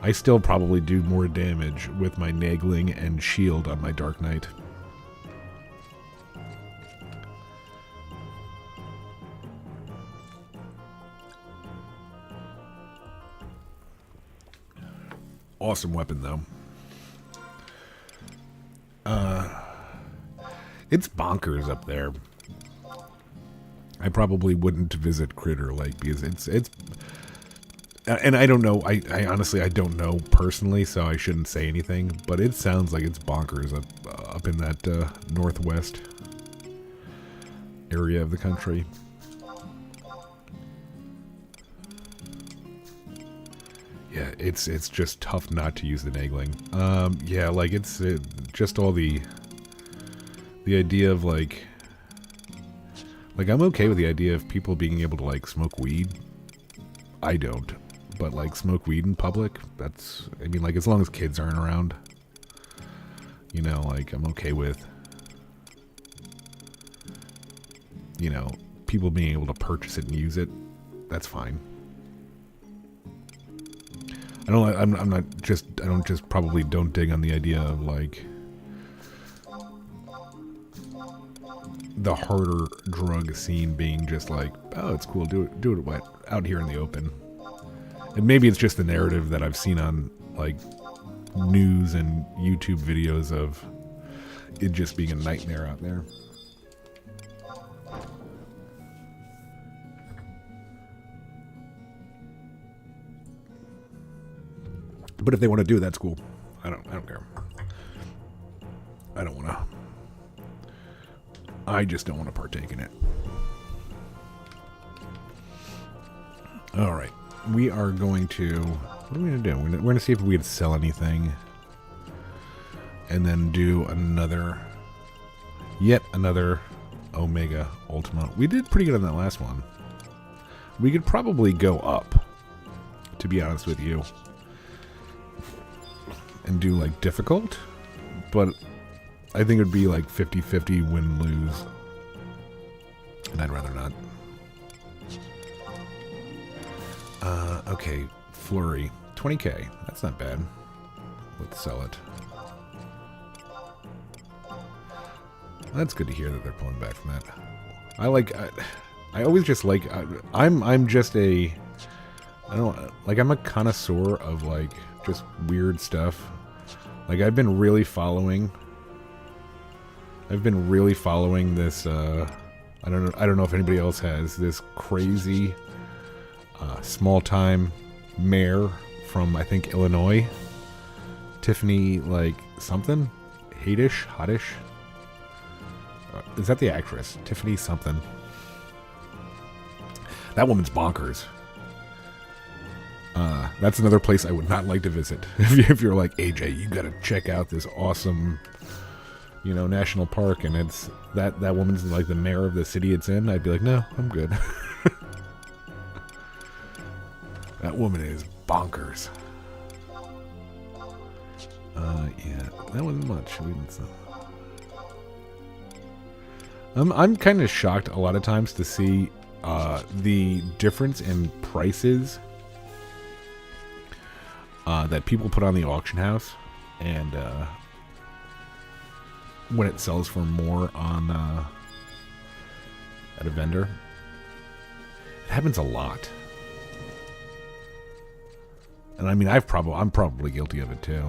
I still probably do more damage with my Nagling and Shield on my Dark Knight. Awesome weapon, though. It's bonkers up there. I probably wouldn't visit Crater Lake because it's and I don't know, I honestly, I don't know personally, so I shouldn't say anything, but it sounds like it's bonkers up in that northwest area of the country. Yeah, it's just tough not to use the Nagling. Yeah, like it's just all the idea of like I'm okay with the idea of people being able to like smoke weed. I don't, but like smoke weed in public, that's, I mean, like as long as kids aren't around, you know, like I'm okay with, you know, people being able to purchase it and use it. That's fine. I don't dig on the idea of like, the harder drug scene being just like, oh, it's cool, do it out here in the open. And maybe it's just the narrative that I've seen on like news and YouTube videos of it just being a nightmare out there. But if they want to do it, that's cool. I don't care. I don't want to. I just don't want to partake in it. All right. We are going to... What are we going to do? We're going to see if we can sell anything. And then do another... Yet another Omega Ultima. We did pretty good on that last one. We could probably go up, to be honest with you. And do, like, difficult. But I think it would be, like, 50-50 win-lose. And I'd rather not. Okay, Flurry. 20k. That's not bad. Let's sell it. That's good to hear that they're pulling back from that. I always just like... I'm just a... I don't... Like, I'm a connoisseur of, like, just weird stuff. Like, I've been really following this, I don't know if anybody else has, this crazy, small-time mayor from, I think, Illinois. Tiffany, like, something? Hottish? Is that the actress? Tiffany something. That woman's bonkers. That's another place I would not like to visit. If you're like, AJ, you gotta check out this awesome, you know, national park, and it's that woman's like the mayor of the city it's in, I'd be like, no, I'm good. That woman is bonkers. Yeah, that wasn't much. I'm kind of shocked a lot of times to see the difference in prices that people put on the auction house, and when it sells for more on at a vendor. It happens a lot, and I mean, I'm probably guilty of it too.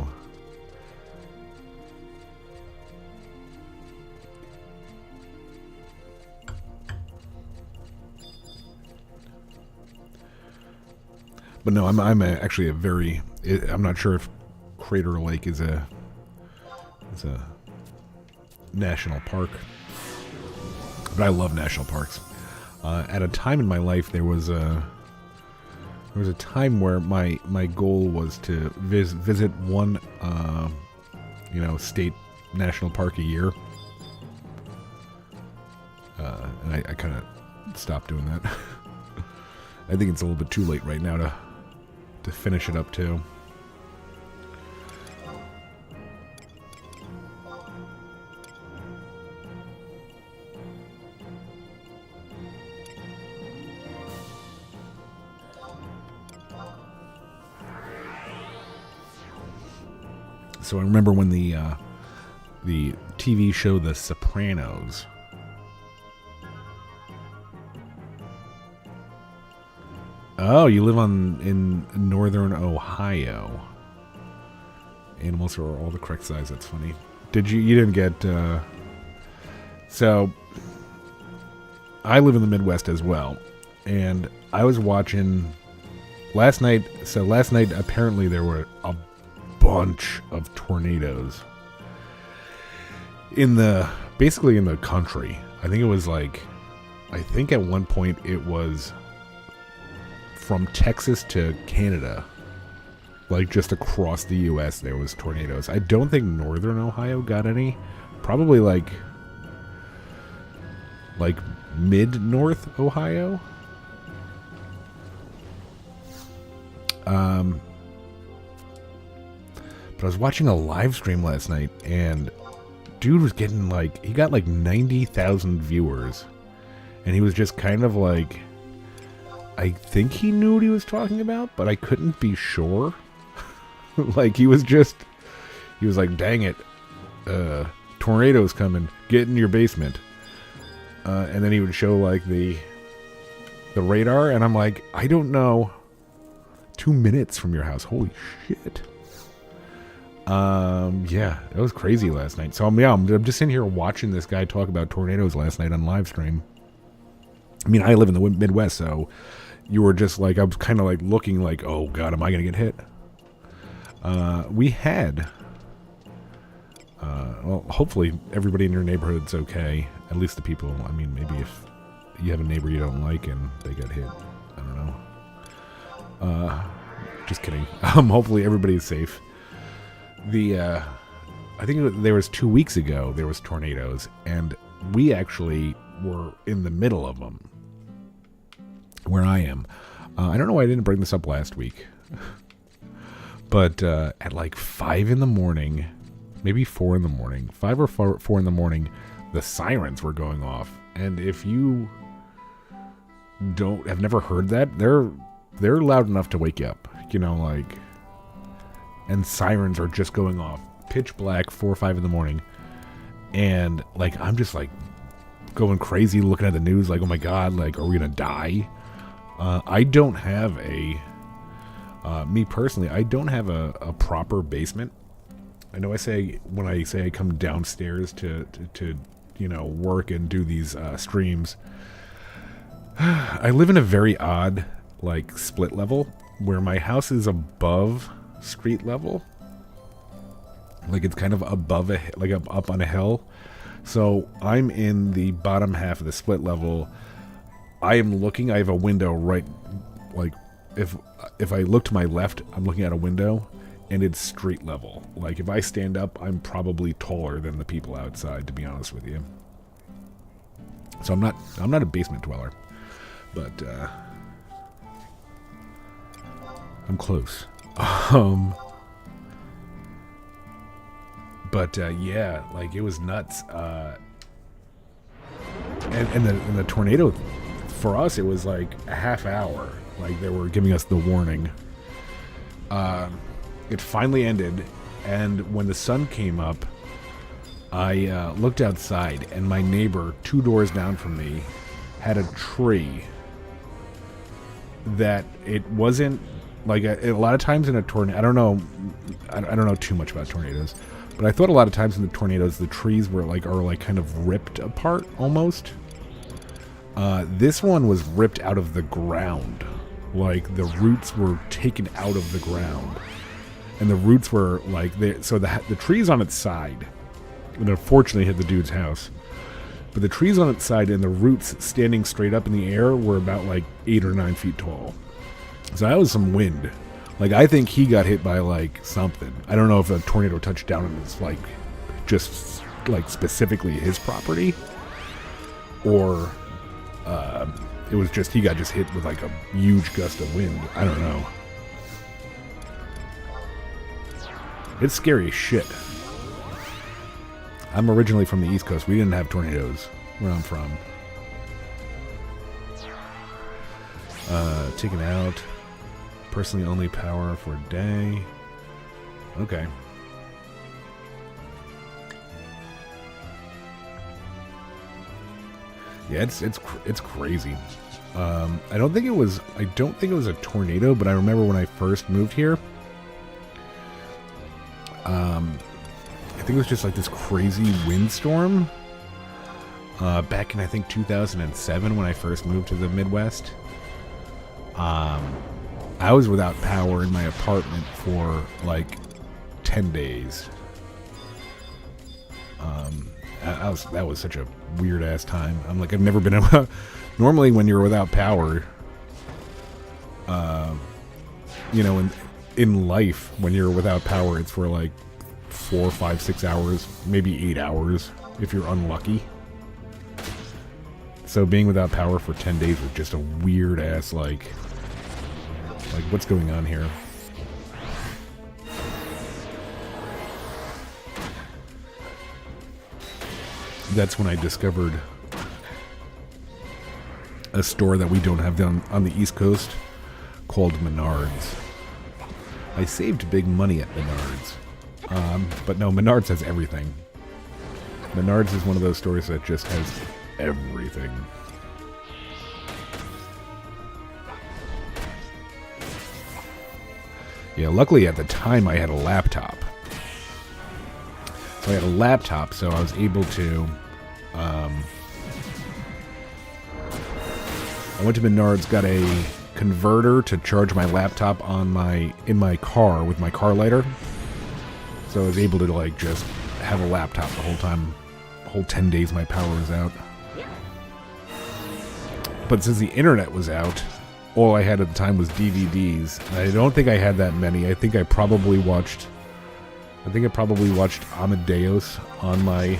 But no, I'm actually a very... I'm not sure if Crater Lake is a national park, but I love national parks. At a time in my life, there was a time where my goal was to visit one state national park a year, and I kind of stopped doing that. I think it's a little bit too late right now to finish it up too. So I remember when the TV show The Sopranos. Oh, you live in northern Ohio. Animals are all the correct size. That's funny. You didn't get... So, I live in the Midwest as well. And I was watching... Last night, apparently there were a bunch of tornadoes. Basically in the country. I think at one point it was... from Texas to Canada, like just across the U.S. there was tornadoes. I don't think northern Ohio got any. Probably like mid-north Ohio. But I was watching a live stream last night, and dude was getting he got 90,000 viewers, and he was just kind of like... I think he knew what he was talking about, but I couldn't be sure. He was like, dang it, tornadoes coming, get in your basement. and then he would show like the radar, and I'm like, I don't know. 2 minutes from your house. Holy shit. Yeah, it was crazy last night. So yeah, I'm just sitting here watching this guy talk about tornadoes last night on Livestream. I mean, I live in the Midwest, so you were just like, I was kind of like looking like, oh god, am I gonna get hit? We had, well, hopefully everybody in your neighborhood's okay. At least the people. I mean, maybe if you have a neighbor you don't like and they got hit, I don't know. Just kidding. Hopefully everybody's safe. I think there was 2 weeks ago, there was tornadoes, and we actually were in the middle of them, where I am. I don't know why I didn't bring this up last week, but at like 5 in the morning, maybe 4 in the morning, 5 or 4 in the morning, the sirens were going off. And if you have never heard that, they're loud enough to wake you up, you know, like, and sirens are just going off, pitch black, 4 or 5 in the morning, and like I'm just like going crazy looking at the news, like, oh my god, like, are we gonna die? I don't have me personally, I don't have a proper basement. I know when I say I come downstairs to you know, work and do these streams, I live in a very odd like split level where my house is above street level, like it's kind of above like up on a hill. So I'm in the bottom half of the split level. I have a window right, like if I look to my left, I'm looking at a window and it's street level. Like if I stand up, I'm probably taller than the people outside, to be honest with you. So I'm not a basement dweller, but I'm close. But yeah, like it was nuts. And the tornado, for us, it was like a half hour. Like they were giving us the warning. It finally ended, and when the sun came up, I looked outside, and my neighbor 2 doors down from me had a tree that it wasn't like a lot of times in a tornado. I don't know too much about tornadoes, but I thought a lot of times in the tornadoes the trees are kind of ripped apart almost. This one was ripped out of the ground, like the roots were taken out of the ground, and the roots were like the trees on its side, and unfortunately hit the dude's house. But the trees on its side and the roots standing straight up in the air were about like 8 or 9 feet tall. So that was some wind. Like I think he got hit by like something. I don't know if a tornado touched down and it's like just like specifically his property, or it was just he got just hit with like a huge gust of wind. I don't know. It's scary as shit. I'm originally from the East Coast. We didn't have tornadoes where I'm from. Taken out. Personally only power for a day. Okay. Yeah, it's crazy. I don't think it was a tornado, but I remember when I first moved here. I think it was just like this crazy windstorm. Back in I think 2007 when I first moved to the Midwest. I was without power in my apartment for like 10 days. That was such a weird ass time. I'm like, I've never been able. Normally, when you're without power, you know, in life, when you're without power, it's for like 4, 5, 6 hours, maybe 8 hours if you're unlucky. So being without power for 10 days was just a weird ass like what's going on here? That's when I discovered a store that we don't have down on the East Coast called Menards. I saved big money at Menards. But no, Menards has everything. Menards is one of those stores that just has everything. Yeah, luckily at the time I had a laptop. So I had a laptop, so I was able to... I went to Menards, got a converter to charge my laptop on in my car with my car lighter. So I was able to like just have a laptop the whole time, the whole 10 days my power was out. But since the internet was out, all I had at the time was DVDs. And I don't think I had that many. I think I probably watched Amadeus on my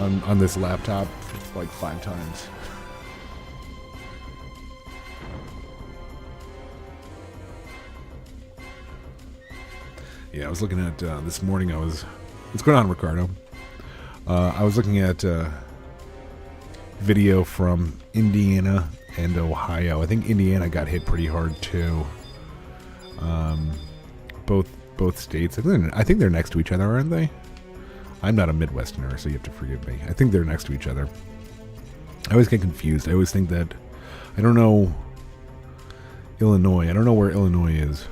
on this laptop like 5 times. Yeah, I was looking at this morning. What's going on, Ricardo? I was looking at video from Indiana and Ohio. I think Indiana got hit pretty hard too. Both states. I think they're next to each other, aren't they? I'm not a Midwesterner, so you have to forgive me. I think they're next to each other. I always get confused. I always think that I don't know Illinois. I don't know where Illinois is.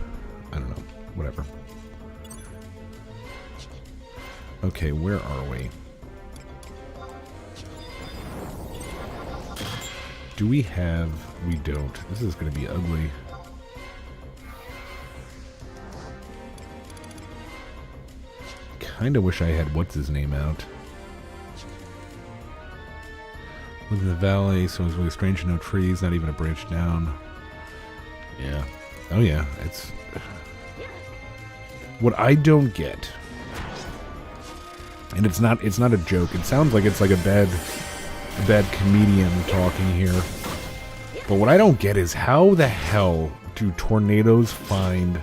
I don't know. Whatever. Okay, where are we? Do we have... We don't. This is going to be ugly. Kind of wish I had what's-his-name out. Live in the valley, so it's really strange, no trees, not even a branch down. Yeah. Oh yeah, it's... What I don't get... And it's not a joke. It sounds like it's like a bad comedian talking here. But what I don't get is how the hell do tornadoes find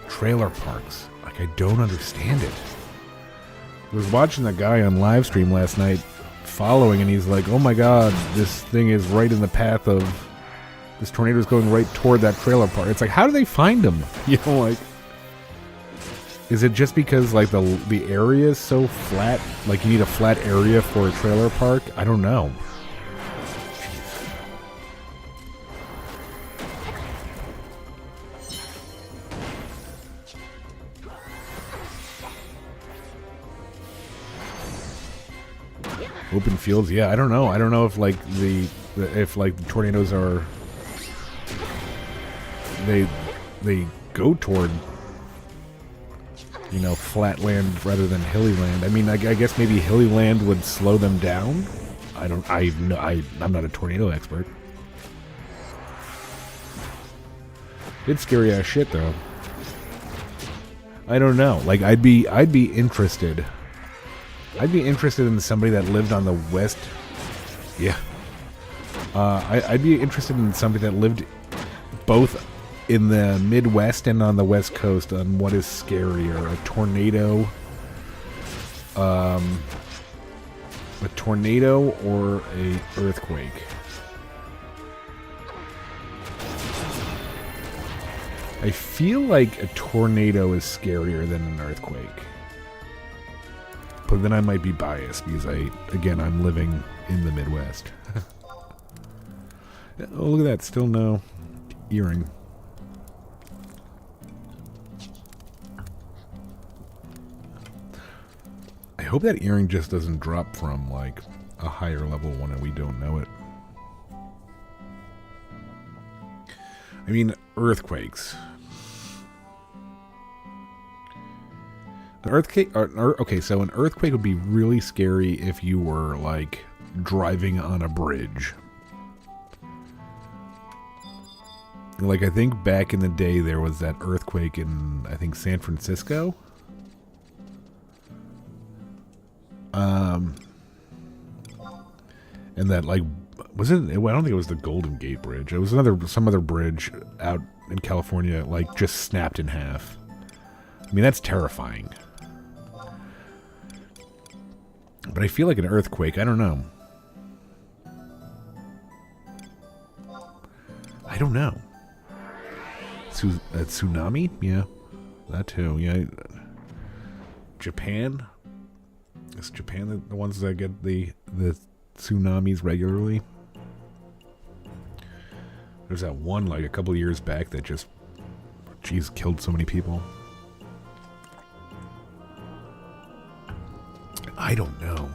trailer parks? Like, I don't understand it. I was watching that guy on Livestream last night following, and he's like, oh my god, this thing is right in the path of... This tornado's going right toward that trailer park. It's like, how do they find them? You know, like... Is it just because, like, the area is so flat? Like, you need a flat area for a trailer park? I don't know. Jeez. Open fields? Yeah, I don't know. I don't know if, like, the tornadoes are... They go toward... You know, flat land rather than hilly land. I mean, I guess maybe hilly land would slow them down. I'm not a tornado expert. It's scary ass shit, though. I don't know. Like, I'd be interested. I'd be interested in somebody that lived on the west. Yeah. I'd be interested in somebody that lived both in the Midwest and on the West Coast on what is scarier, a tornado or a earthquake. I feel like a tornado is scarier than an earthquake. But then I might be biased because I'm living in the Midwest. Oh, look at that, still no earring. I hope that earring just doesn't drop from, like, a higher level one and we don't know it. I mean, earthquakes. Okay, so an earthquake would be really scary if you were, like, driving on a bridge. Like, I think back in the day there was that earthquake in, I think, San Francisco. And that, like, was it? I don't think it was the Golden Gate Bridge. It was some other bridge out in California, like, just snapped in half. I mean, that's terrifying. But I feel like an earthquake, I don't know. I don't know. A tsunami? Yeah. That too. Yeah. Japan? Is Japan the ones that get the tsunamis regularly? There's that one like a couple years back that just, geez, killed so many people. I don't know.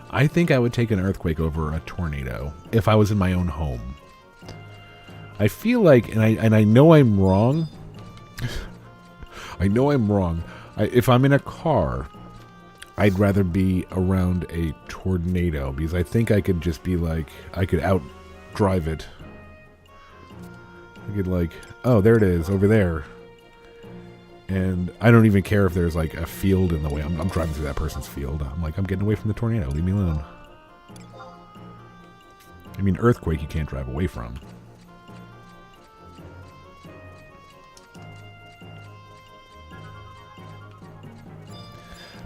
I think I would take an earthquake over a tornado if I was in my own home. I feel like, and I know I'm wrong. I know I'm wrong. If I'm in a car, I'd rather be around a tornado because I think I could just be like, I could outdrive it. I could like, oh, there it is over there. And I don't even care if there's like a field in the way. I'm driving through that person's field. I'm like, I'm getting away from the tornado. Leave me alone. I mean, earthquake you can't drive away from.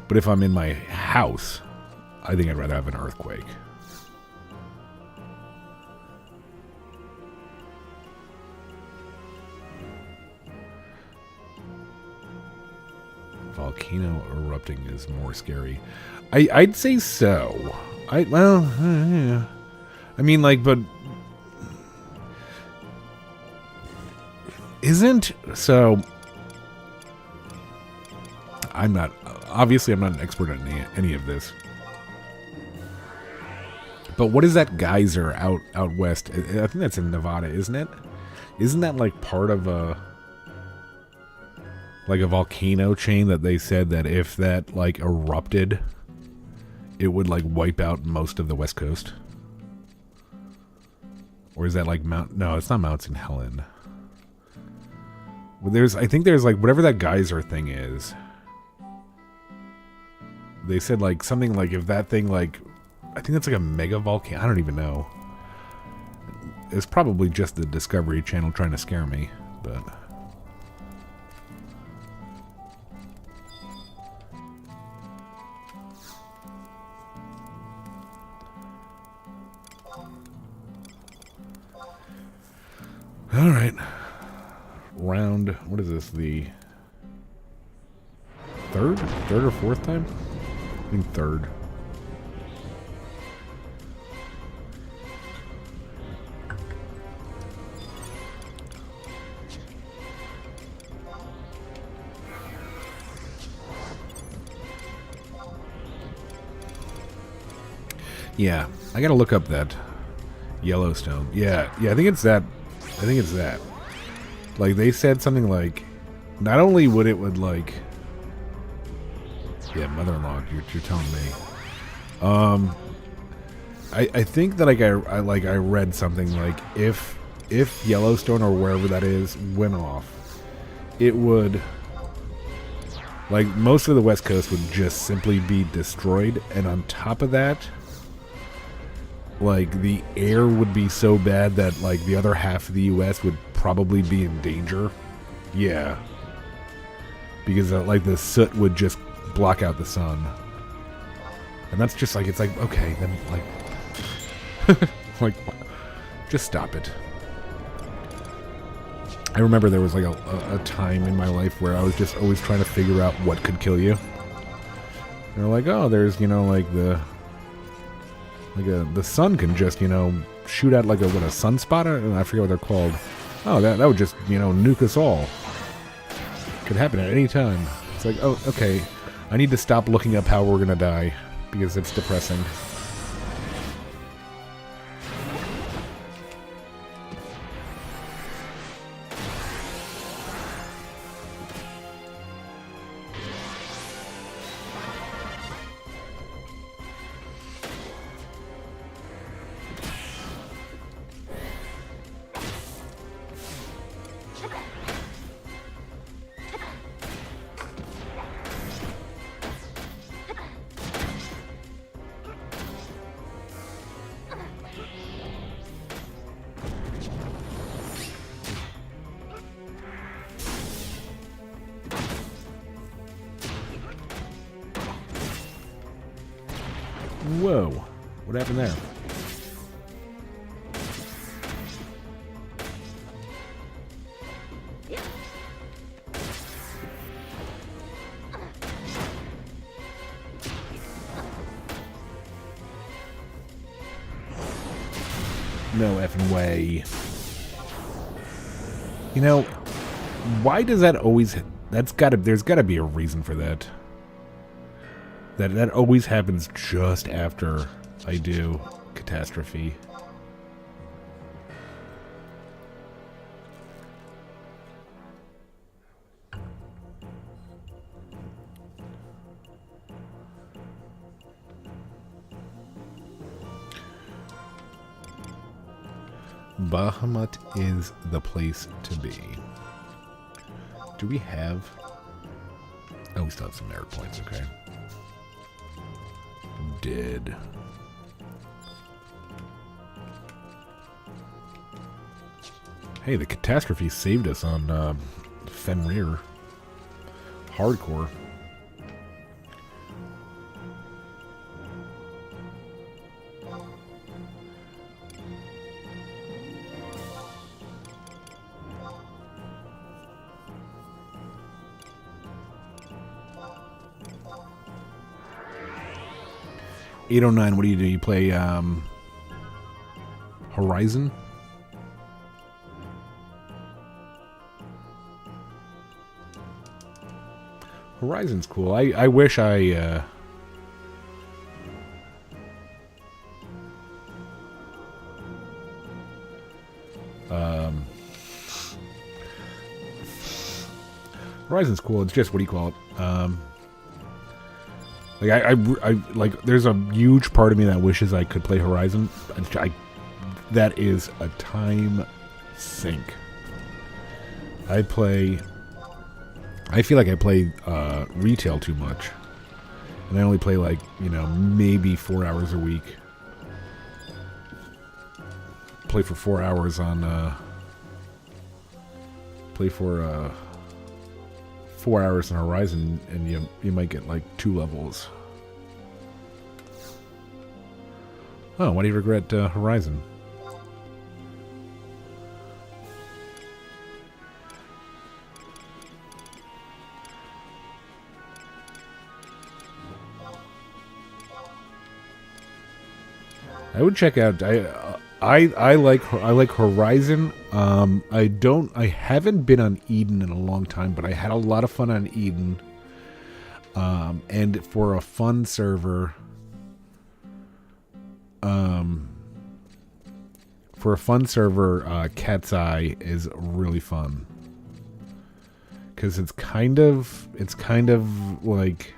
But if I'm in my house, I think I'd rather have an earthquake. Volcano erupting is more scary. I'd say so. Well, yeah. I mean, like, but isn't so. I'm not an expert on any of this. But what is that geyser out west? I think that's in Nevada, isn't it? Isn't that like part of a volcano chain that they said that if that like erupted, it would like wipe out most of the West Coast? Or is that like Mount? No, it's not Mount St. Helen. Well, I think there's like whatever that geyser thing is. They said like something like if that thing like, I think that's like a mega volcano. I don't even know. It's probably just the Discovery Channel trying to scare me, but. All right. Round, what is this? The third or fourth time? I think third. Yeah, I gotta look up that Yellowstone. Yeah, I think it's that. Like, they said something like, not only would like, yeah, mother-in-law, you're telling me. I think that I read something like if Yellowstone or wherever that is went off, it would, like, most of the West Coast would just simply be destroyed, and on top of that, like, the air would be so bad that, like, the other half of the U.S. would probably be in danger. Yeah. Because, like, the soot would just block out the sun. And that's just, like, it's like, okay, then, like... like, just stop it. I remember there was, like, a time in my life where I was just always trying to figure out what could kill you. And they're like, oh, there's, you know, like, the sun can just, you know, shoot out like a sunspotter? I forget what they're called. Oh, that would just, you know, nuke us all. Could happen at any time. It's like, oh, okay. I need to stop looking up how we're gonna die because it's depressing. Whoa. What happened there? no effing way. You know, why does that always... There's gotta be a reason for that. That always happens just after I do Catastrophe. Bahamut is the place to be. Do we have... Oh, we still have some merit points, okay. Did. Hey, the Catastrophe saved us on Fenrir. Hardcore. $809, what do? You play Horizon? Horizon's cool. I wish I Horizon's cool. It's just, what do you call it? Like I like. There's a huge part of me that wishes I could play Horizon. That is a time sink. I feel like I play retail too much, and I only play like, you know, maybe 4 hours a week. Play for 4 hours on. Play for 4 hours in Horizon, and you might get like 2 levels. Oh, why do you regret Horizon? I would check out. I like Horizon. I haven't been on Eden in a long time, but I had a lot of fun on Eden. And for a fun server, Cat's Eye is really fun. Cause it's kind of like,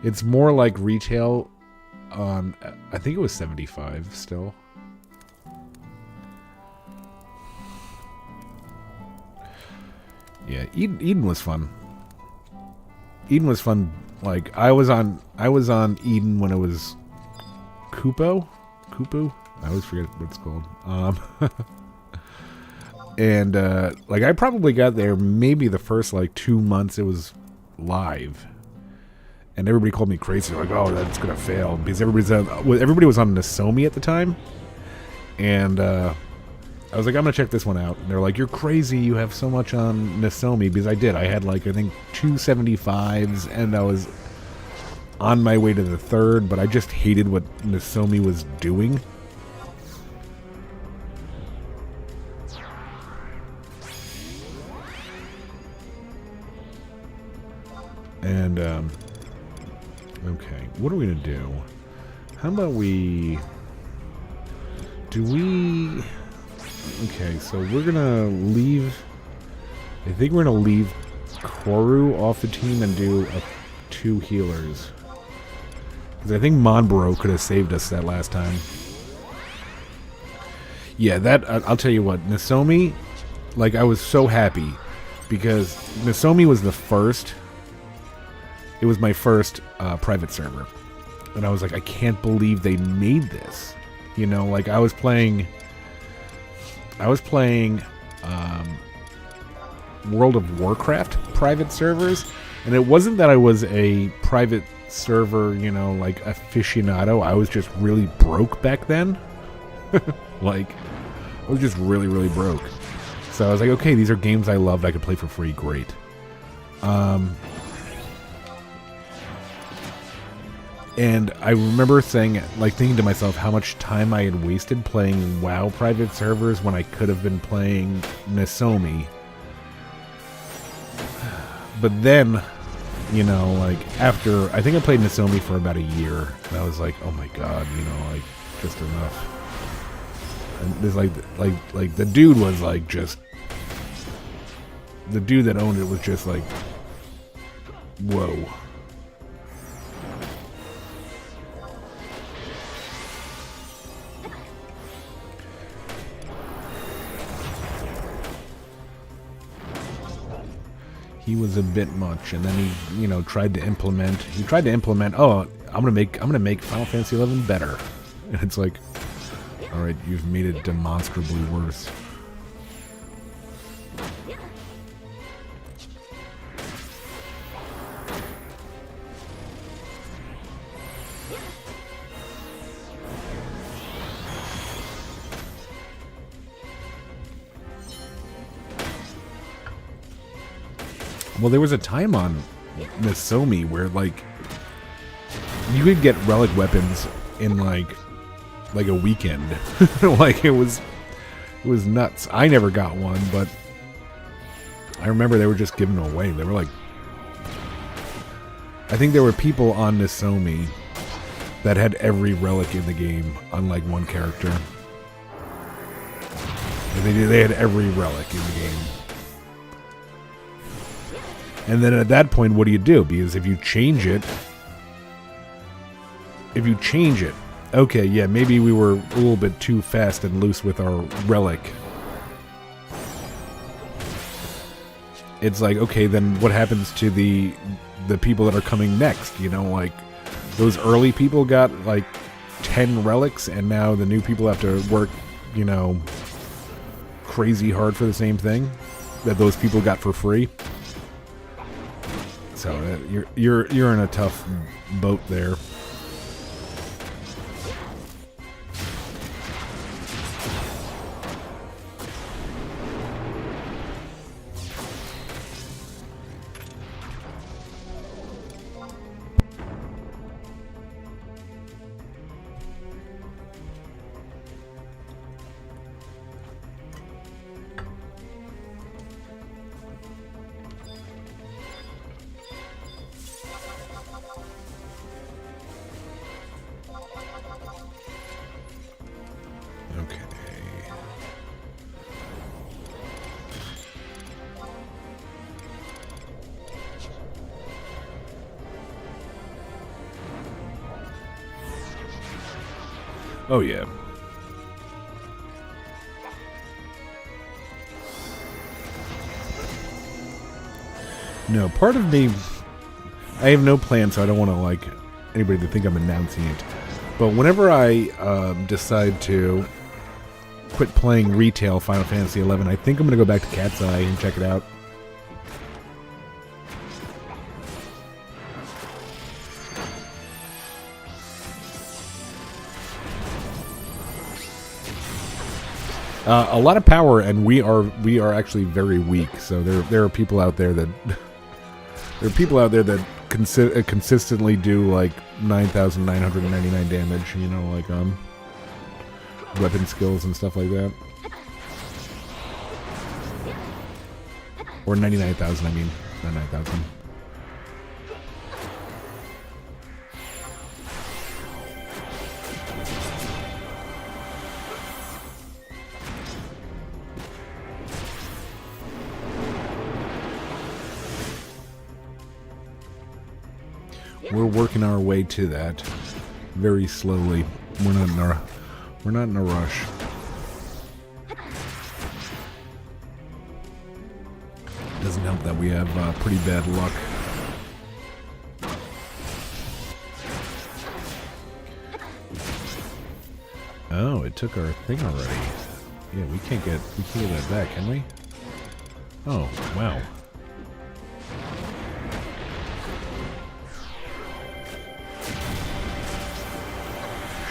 it's more like retail on, I think it was 75 still. Yeah, Eden was fun. Eden was fun. Like I was on Eden when it was Kupo. I always forget what it's called. And like I probably got there maybe the first like 2 months it was live, and everybody called me crazy. Like, oh, that's gonna fail because everybody was on Nozomi at the time, and I was like, I'm gonna check this one out. And they're like, you're crazy, you have so much on Nozomi. Because I did. I had like, I think 275s, and I was on my way to the 3rd, but I just hated what Nozomi was doing. And okay, what are we gonna do? How about we okay, so we're gonna leave. I think we're gonna leave Koru off the team and do 2 healers, because I think Monbro could have saved us that last time. Yeah, that I'll tell you what, Nozomi, like I was so happy because Nozomi was the first. It was my first private server, and I was like, I can't believe they made this. You know, like I was playing World of Warcraft private servers, and it wasn't that I was a private server, you know, like aficionado. I was just really broke back then. Like, I was just really, really broke. So I was like, okay, these are games I loved. I could play for free. Great. And I remember saying, like, thinking to myself how much time I had wasted playing WoW private servers when I could have been playing Nozomi. But then, you know, like, after, I think I played Nozomi for about a year, and I was like, oh my god, you know, like, just enough. And there's like, the dude was like, just, the dude that owned it was just like, whoa. He was a bit much, and then he, you know, tried to implement. Oh, I'm gonna make Final Fantasy XI better, and it's like, all right, you've made it demonstrably worse. Well, there was a time on Nozomi where, like, you could get relic weapons in like a weekend. Like, it was nuts. I never got one, but I remember they were just giving them away. They were like, I think there were people on Nozomi that had every relic in the game, unlike one character. They had every relic in the game. And then at that point, what do you do? Because if you change it, okay, yeah, maybe we were a little bit too fast and loose with our relic. It's like, okay, then what happens to the people that are coming next? You know, like, those early people got like 10 relics, and now the new people have to work, you know, crazy hard for the same thing that those people got for free. So you're in a tough boat there. Oh, yeah. No, part of me, I have no plan, so I don't want to, like, anybody to think I'm announcing it. But whenever I decide to quit playing retail Final Fantasy XI, I think I'm going to go back to Cat's Eye and check it out. A lot of power, and we are actually very weak. So there are people out there that consistently do like 9,999 damage. You know, like weapon skills and stuff like that, or 99,000. I mean, not 9,000. We're working our way to that very slowly. We're not in a rush. Doesn't help that we have pretty bad luck. Oh, it took our thing already. Yeah, we can't get that back, can we? Oh, wow.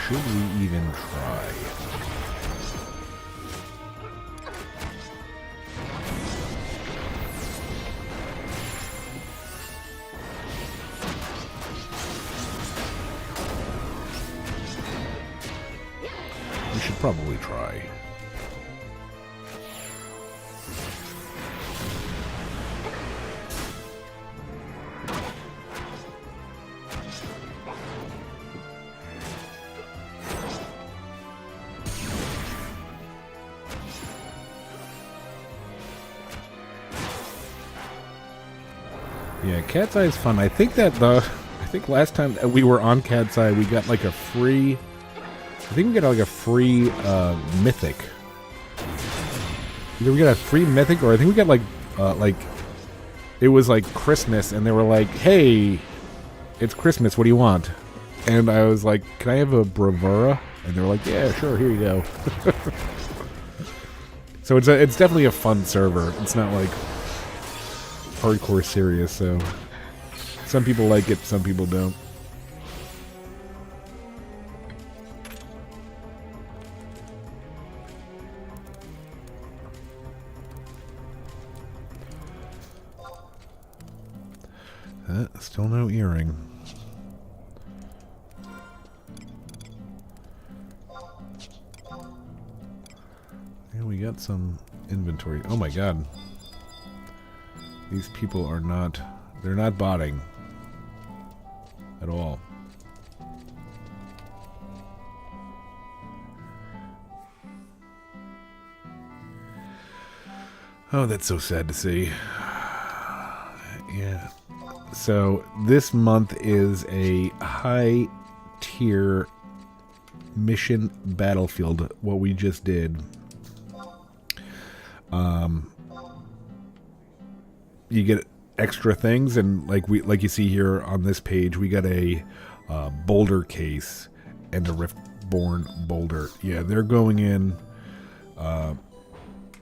Should we even try? probably try. Yeah, Cat's Eye is fun. I think that I think last time that we were on Cat's Eye, we got like a free. I think we got like a free mythic. Either we got a free mythic, or I think we got like it was like Christmas, and they were like, "Hey, it's Christmas. What do you want?" And I was like, "Can I have a Bravura?" And they were like, "Yeah, sure. Here you go." So it's definitely a fun server. It's not like hardcore serious, so some people like it, some people don't. Still no earring. Yeah, we got some inventory. Oh my god. These people are not, they're not botting at all. Oh, that's so sad to see. Yeah. So this month is a high tier mission battlefield, what we just did. You get extra things, and like you see here on this page, we got a boulder case and a Riftborn boulder. Yeah, they're going in.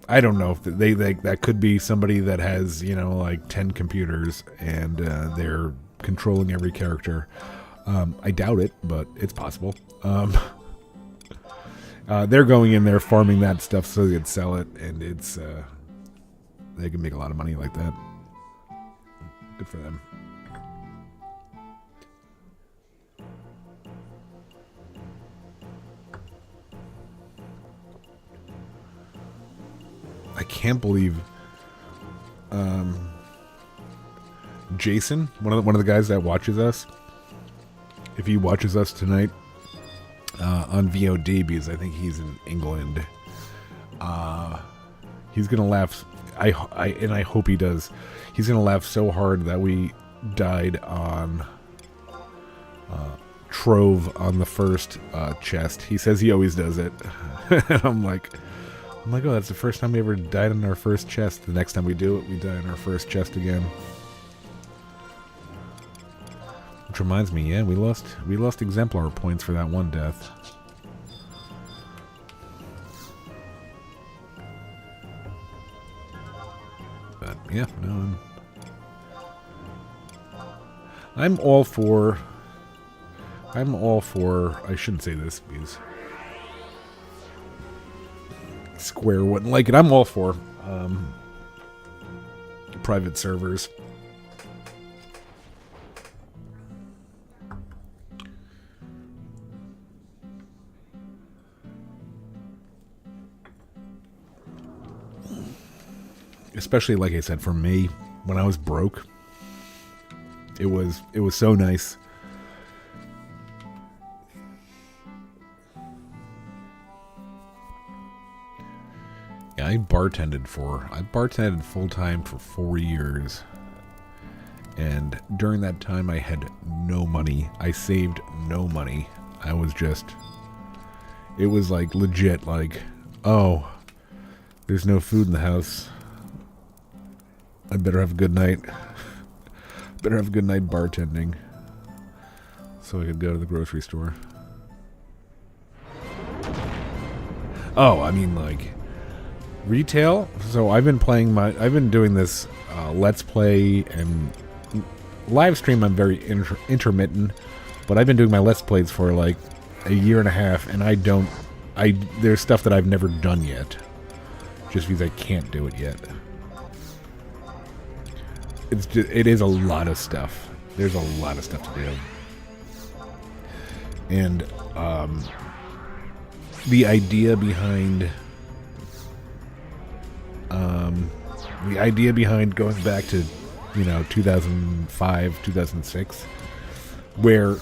I don't know if they that could be somebody that has, you know, like 10 computers and they're controlling every character. I doubt it, but it's possible. They're going in there farming that stuff so they can sell it, and it's they can make a lot of money like that. Good for them. I can't believe Jason, one of the guys that watches us, if he watches us tonight on VOD, because I think he's in England, he's gonna laugh. I hope he does. He's gonna laugh so hard that we died on Trove on the first chest. He says he always does it. And I'm like, oh, that's the first time we ever died on our first chest. The next time we do it, we die on our first chest again. Which reminds me, yeah, we lost exemplar points for that one death. But yeah, no, I'm all for. I shouldn't say this because Square wouldn't like it. I'm all for private servers. Especially, like I said, for me, when I was broke, it was so nice. Yeah, I bartended full time for 4 years, and during that time I had no money. I saved no money. I was just, it was like legit, like, oh, there's no food in the house. I better have a good night. Better have a good night bartending, so I could go to the grocery store. Oh, I mean, like, retail. So I've been doing this Let's Play and live stream. I'm very intermittent, but I've been doing my Let's Plays for like a year and a half, and there's stuff that I've never done yet, just because I can't do it yet. It is a lot of stuff. There's a lot of stuff to do. And the idea behind going back to 2005, 2006, where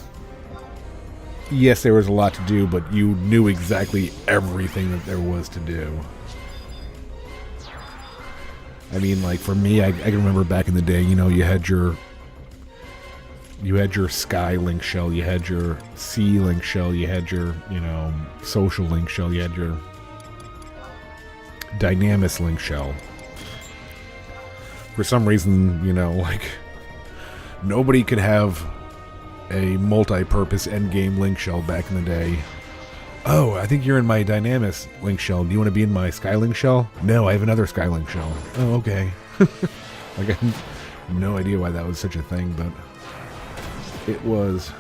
yes, there was a lot to do, but you knew exactly everything that there was to do. I mean, like, for me, I can remember back in the day, you had your Sky link shell, you had your C link shell, you had your, social link shell, you had your Dynamis link shell. For some reason, like, nobody could have a multi-purpose endgame link shell back in the day. Oh, I think you're in my Dynamis link shell. Do you want to be in my Sky link shell? No, I have another Sky link shell. Oh, okay. Like, I have no idea why that was such a thing, but it was.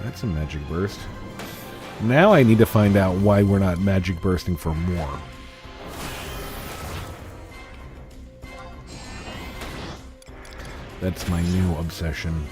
That's a magic burst. Now I need to find out why we're not magic bursting for more. That's my new obsession.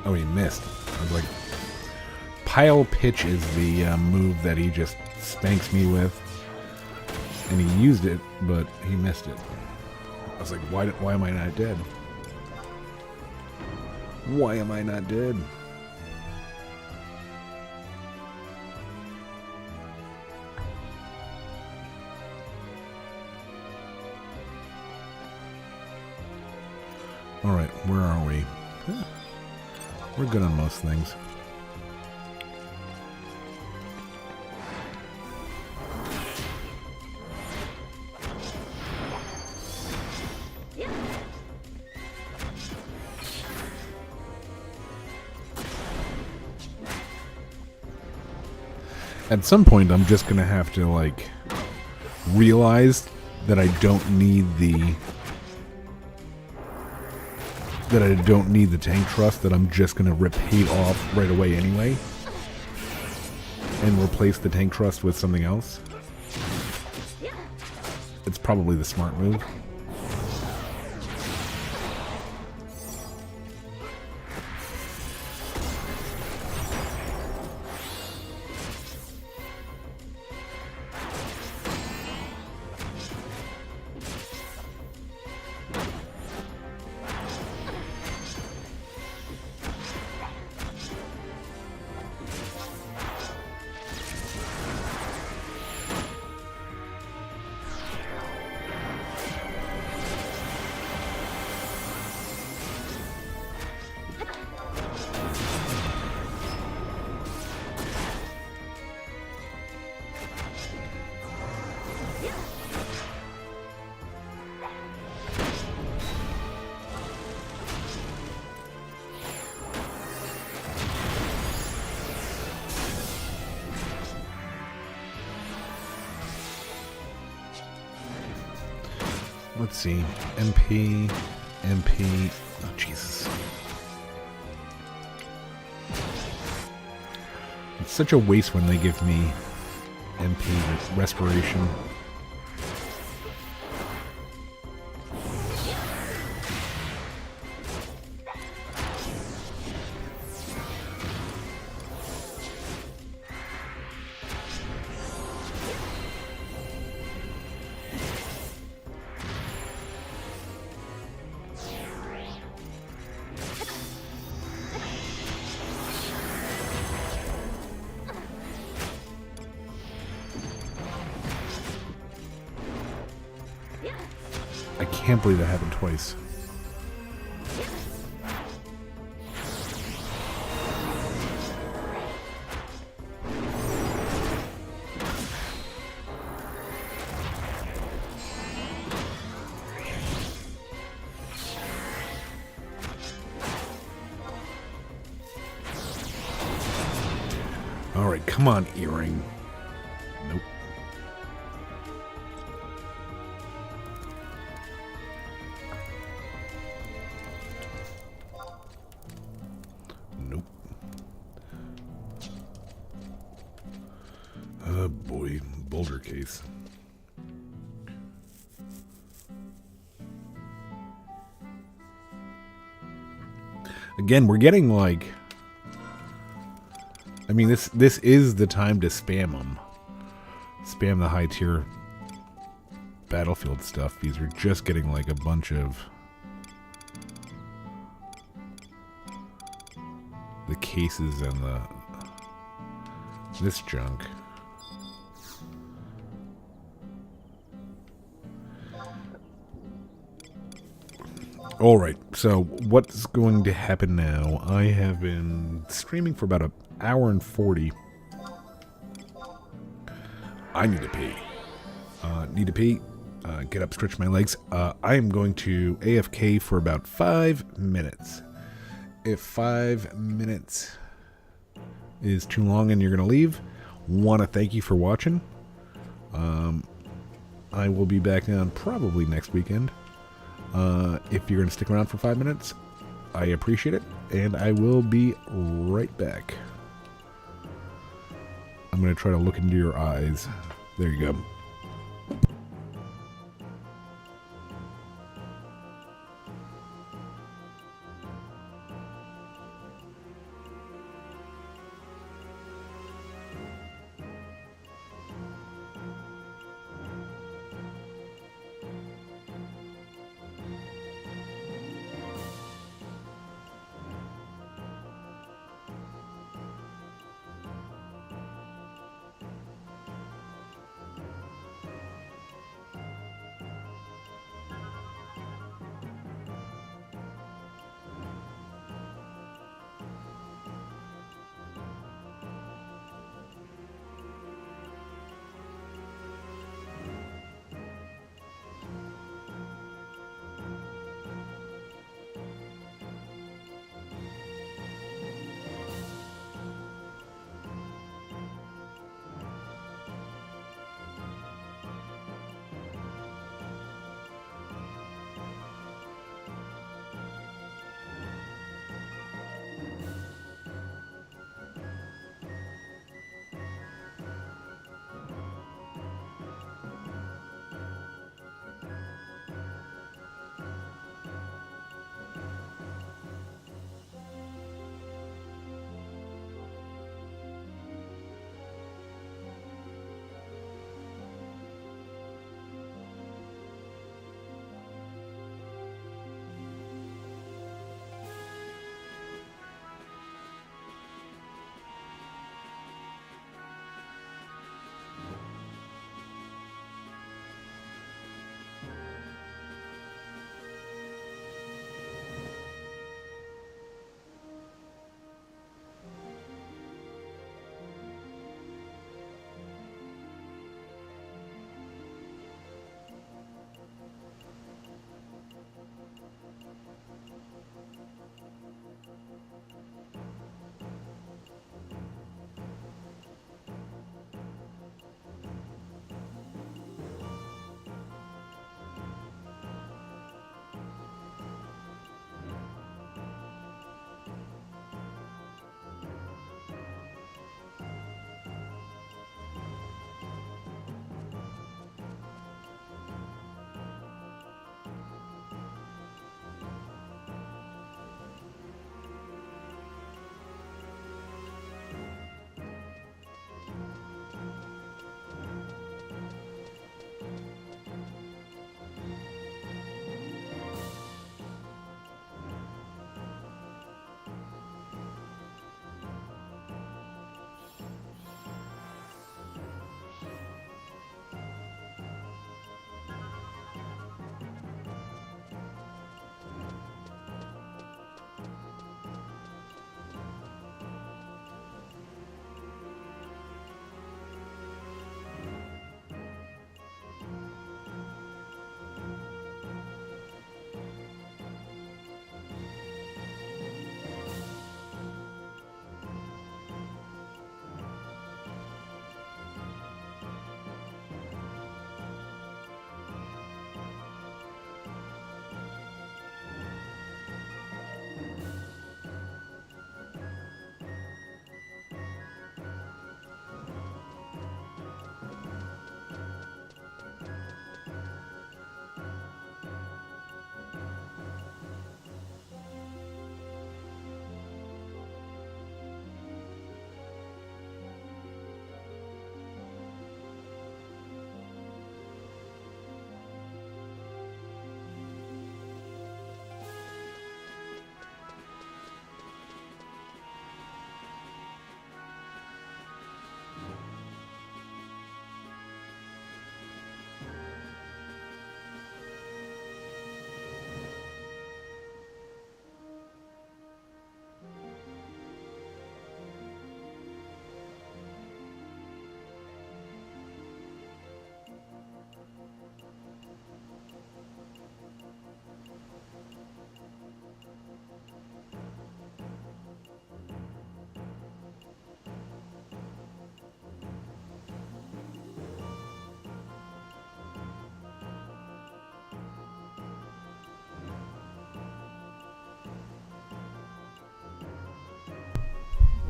Oh, he missed. I was like, Pile Pitch is the move that he just spanks me with. And he used it, but he missed it. I was like, why am I not dead? Why am I not dead? Alright, where are we? We're good on most things. At some point, I'm just gonna have to, like, realize that I don't need the tank trust, that I'm just going to rip hate off right away anyway and replace the tank trust with something else. It's probably the smart move. Let's see. MP. Oh, Jesus. It's such a waste when they give me MP respiration. I can't believe that happened twice. Alright, come on, earring. Nope. Nope. Oh boy, boulder case. Again, we're getting like... I mean, this is the time to spam them. Spam the high tier Battlefield stuff. These are just getting like a bunch of the cases and this junk. Alright, so what's going to happen now? I have been streaming for about an hour and 40. I need to pee. Get up, stretch my legs. I am going to AFK for about 5 minutes. If 5 minutes is too long and you're going to leave, want to thank you for watching. I will be back on probably next weekend. If you're going to stick around for 5 minutes, I appreciate it, and I will be right back. I'm going to try to look into your eyes. There you go.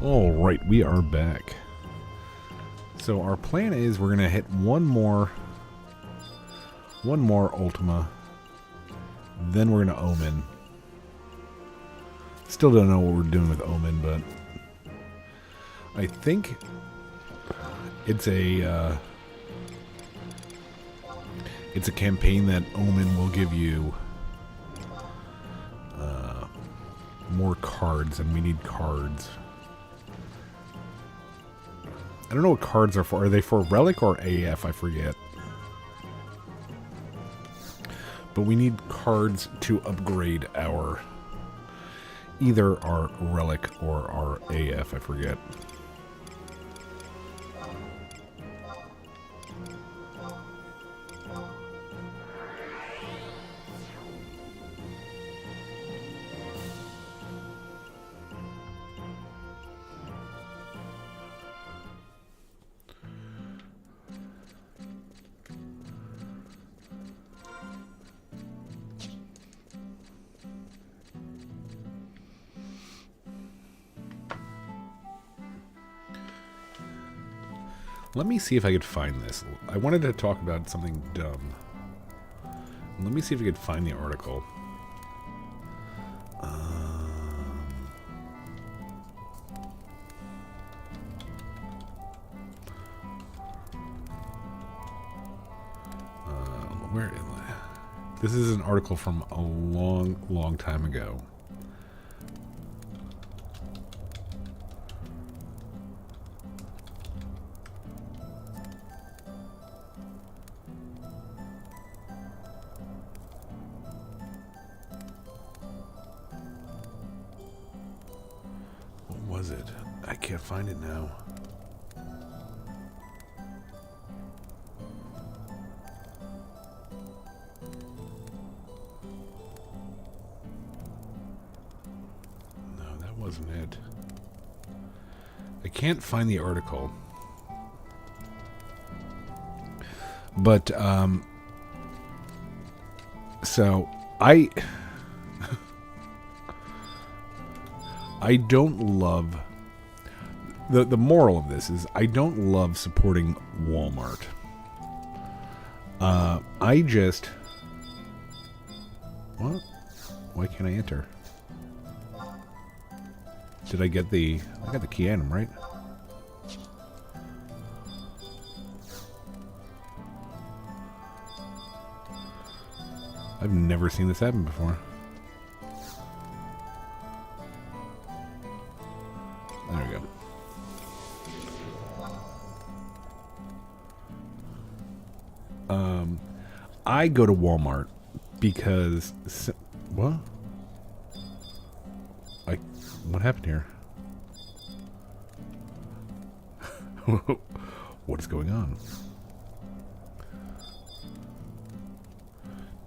Alright, we are back. So our plan is we're gonna hit one more Ultima, then we're gonna Omen. Still don't know what we're doing with Omen, but I think it's a campaign that Omen will give you more cards, and we need cards. I don't know what cards are for. Are they for Relic or AF? I forget. But we need cards to upgrade either our Relic or our AF, I forget. Let me see if I could find this. I wanted to talk about something dumb. Let me see if I could find the article. Where? This is an article from a long time ago. Was it? I can't find it now. No, that wasn't it. I can't find the article. But, so, I don't love... The moral of this is I don't love supporting Walmart. I just... What? Why can't I enter? Did I get the... I got the key item, right? I've never seen this happen before. There we go. I go to Walmart because... What? What happened here? What is going on?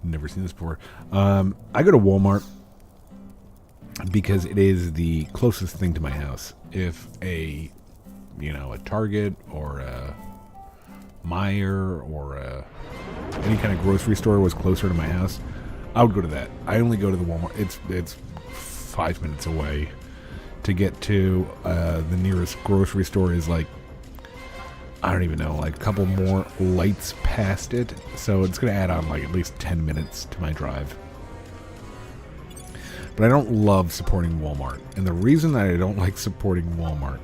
Never seen this before. I go to Walmart because it is the closest thing to my house. If a Target or a Meijer or any kind of grocery store was closer to my house, I would go to that. I only go to the Walmart. It's 5 minutes away. To get to the nearest grocery store is like, I don't even know, like a couple more lights past it. So it's going to add on like at least 10 minutes to my drive. But I don't love supporting Walmart. And the reason that I don't like supporting Walmart,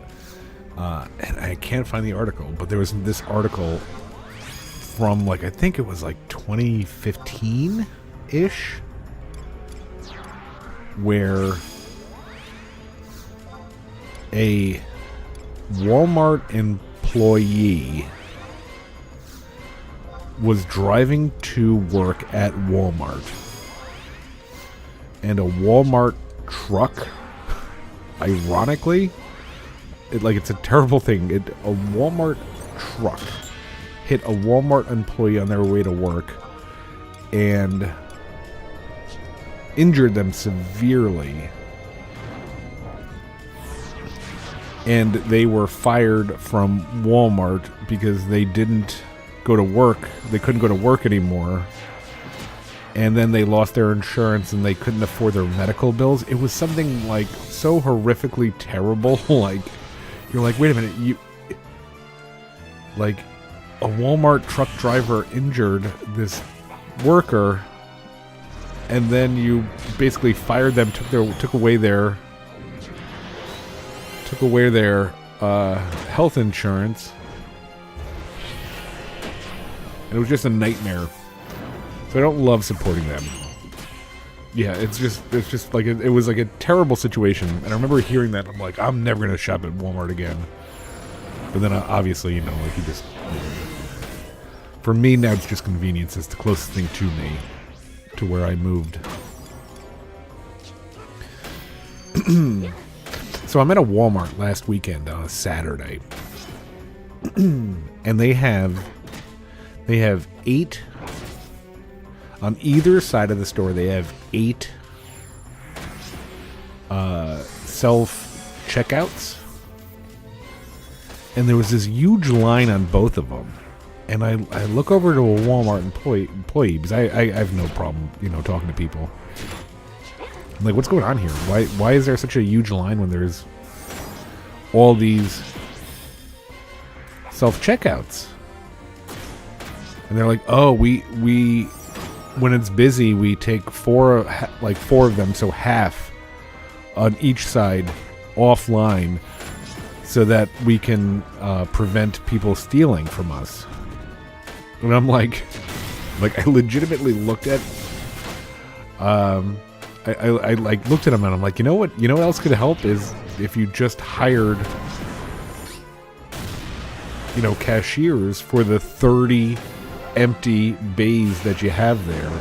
and I can't find the article, but there was this article from like, I think it was like 2015-ish, where a Walmart employee was driving to work at Walmart, and a Walmart truck, ironically, it's a terrible thing, a Walmart truck hit a Walmart employee on their way to work and injured them severely. And they were fired from Walmart because they didn't go to work. They couldn't go to work anymore. And then they lost their insurance and they couldn't afford their medical bills. It was something like so horrifically terrible. Like, You're like, wait a minute, like, a Walmart truck driver injured this worker, and then you basically fired them, took away their health insurance, and it was just a nightmare. So I don't love supporting them. Yeah, it's just like it was like a terrible situation, and I remember hearing that. I'm like, I'm never gonna shop at Walmart again. But then obviously, you know, like you just. For me now, it's just convenience. It's the closest thing to me, to where I moved. So I'm at a Walmart last weekend on a Saturday, and they have 8 on either side of the store. They have 8 self checkouts, and there was this huge line on both of them. And I look over to a Walmart employee because I have no problem, you know, talking to people. I'm like, what's going on here? Why is there such a huge line when there's all these self-checkouts? And they're like, oh, we when it's busy, we take 4 of them, so half on each side offline, so that we can prevent people stealing from us. And I'm like I legitimately looked at, I like looked at him and I'm like, you know what else could help is if you just hired, you know, cashiers for the 30 empty bays that you have there.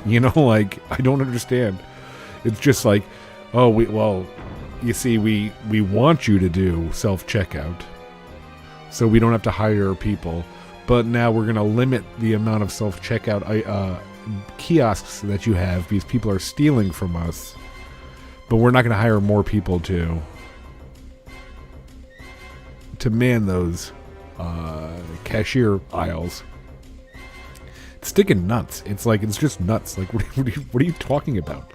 You know, like, I don't understand. It's just like, oh, you see, we want you to do self-checkout, so we don't have to hire people. But now we're going to limit the amount of self-checkout kiosks that you have because people are stealing from us. But we're not going to hire more people to man those cashier aisles. It's sticking nuts. It's like, it's just nuts. Like, what are you talking about?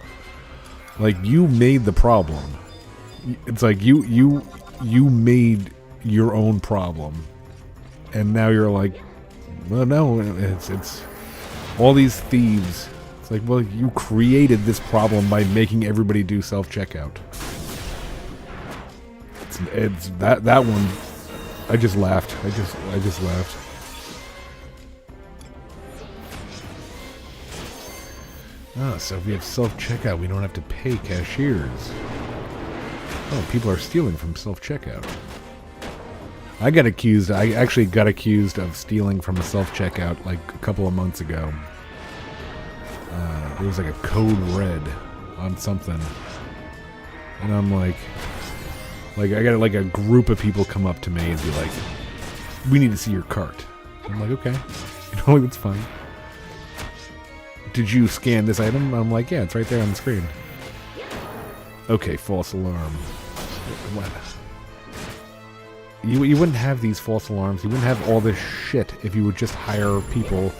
Like, you made the problem. It's like you made your own problem. And now you're like, well, no, it's all these thieves. It's like, well, you created this problem by making everybody do self-checkout. It's that one. I just laughed. I just laughed. Oh, so if we have self-checkout, we don't have to pay cashiers. Oh, people are stealing from self-checkout. I actually got accused of stealing from a self-checkout like a couple of months ago. There was like a code red on something. And I'm like I got like a group of people come up to me and be like, we need to see your cart. I'm like, okay. You know, it's fine. Did you scan this item? I'm like, yeah, it's right there on the screen. Okay, false alarm. What? You wouldn't have these false alarms. You wouldn't have all this shit if you would just hire people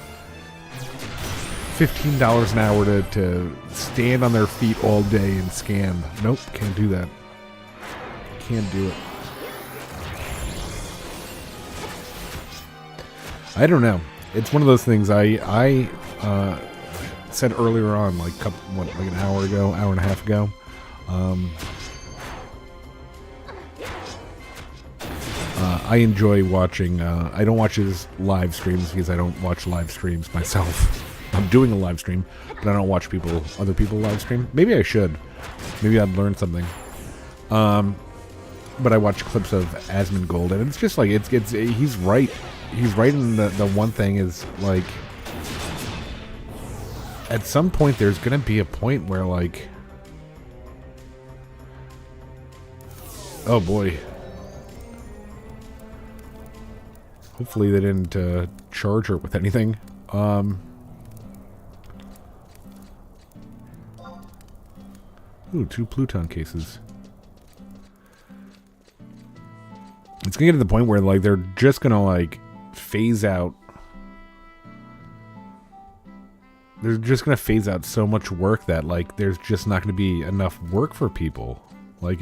$15 an hour to stand on their feet all day and scan. Nope, can't do that. Can't do it. I don't know. It's one of those things I said earlier on, like an hour and a half ago. I enjoy watching. I don't watch his live streams because I don't watch live streams myself. I'm doing a live stream, but I don't watch other people live stream. Maybe I should. Maybe I'd learn something. But I watch clips of Asmongold, and it's just like he's right. He's right in the one thing is like, at some point there's gonna be a point where like, oh boy. Hopefully they didn't charge her with anything. Ooh, 2 Pluton cases. It's gonna get to the point where like they're just gonna like phase out. They're just gonna phase out so much work that like there's just not gonna be enough work for people. Like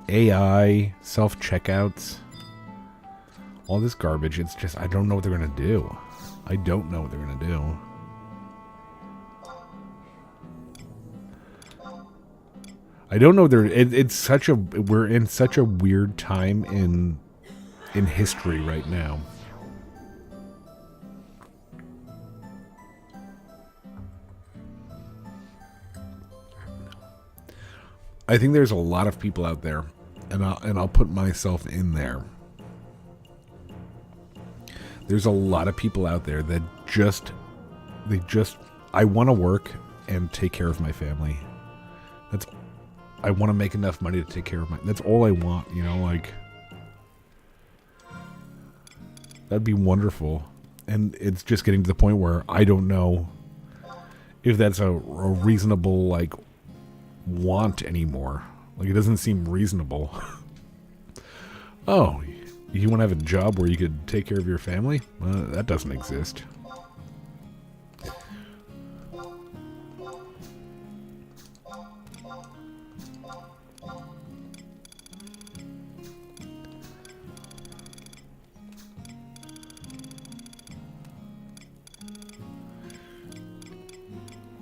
AI, self-checkouts, all this garbage. It's just, I don't know what they're going to do. I don't know what they're going to do. I don't know. It's such a, we're in such a weird time in history right now. I think there's a lot of people out there, and I'll put myself in there. There's a lot of people out there that I want to work and take care of my family. I want to make enough money to take care of that's all I want, you know, like, that'd be wonderful. And it's just getting to the point where I don't know if that's a reasonable, like, want anymore. Like, it doesn't seem reasonable. Oh, you want to have a job where you could take care of your family? That doesn't exist.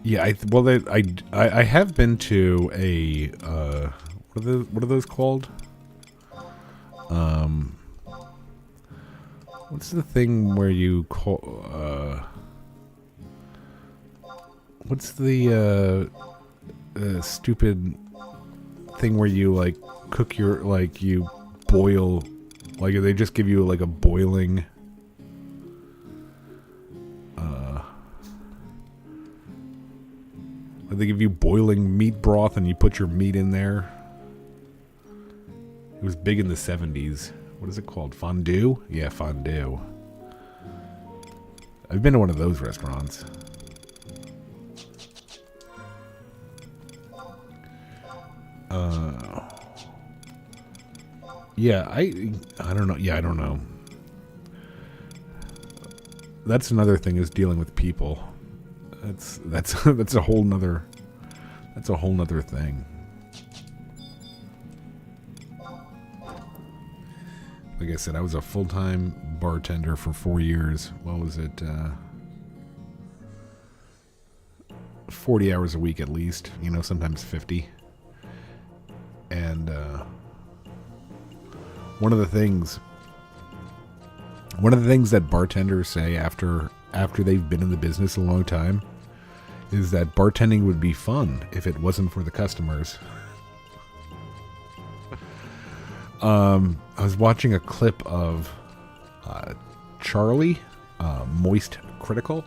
Yeah, I have been to a what are those called? What's the thing where you call what's the stupid thing where you like cook your, like, you boil, like they just give you like a boiling they give you boiling meat broth and you put your meat in there. It was big in the 70s. What is it called? Fondue? Yeah, fondue. I've been to one of those restaurants. Yeah, I don't know. Yeah, I don't know. That's another thing, is dealing with people. That's a whole nother thing. Like I said, I was a full-time bartender for 4 years. What was it? 40 hours a week at least, you know, sometimes 50. And one of the things that bartenders say after they've been in the business a long time is that bartending would be fun if it wasn't for the customers. I was watching a clip of Charlie, Moist Critical,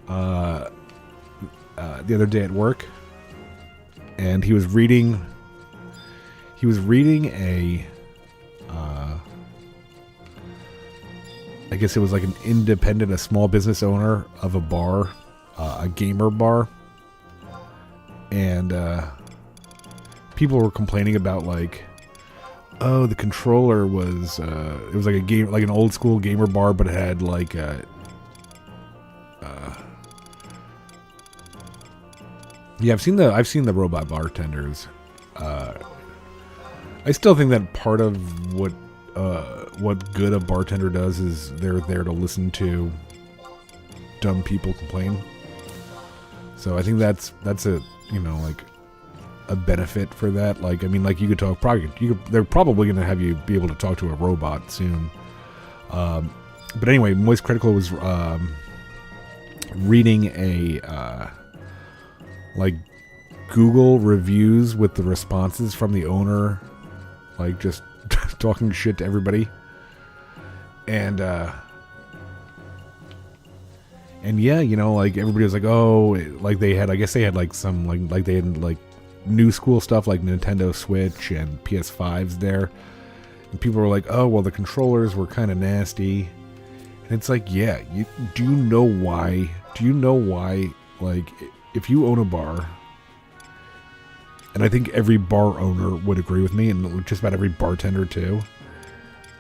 the other day at work, and he was reading a I guess it was like an independent, a small business owner of a bar, a gamer bar, and people were complaining about, like, oh, the controller was it was like a game, like an old school gamer bar, but it had like yeah, I've seen the robot bartenders. I still think that part of what good a bartender does is they're there to listen to dumb people complain. So I think that's a, you know, like a benefit for that. Like, I mean, like, you could talk, they're probably going to have you be able to talk to a robot soon. But anyway, Moist Critical was reading a like Google reviews with the responses from the owner, like just talking shit to everybody. And yeah, you know, like, everybody was like, oh, like they had, I guess they had like some, like they had like new school stuff like Nintendo Switch and PS5s there. And people were like, oh, well, the controllers were kind of nasty. And it's like, yeah, do you know why, like, if you own a bar, and I think every bar owner would agree with me, and just about every bartender too,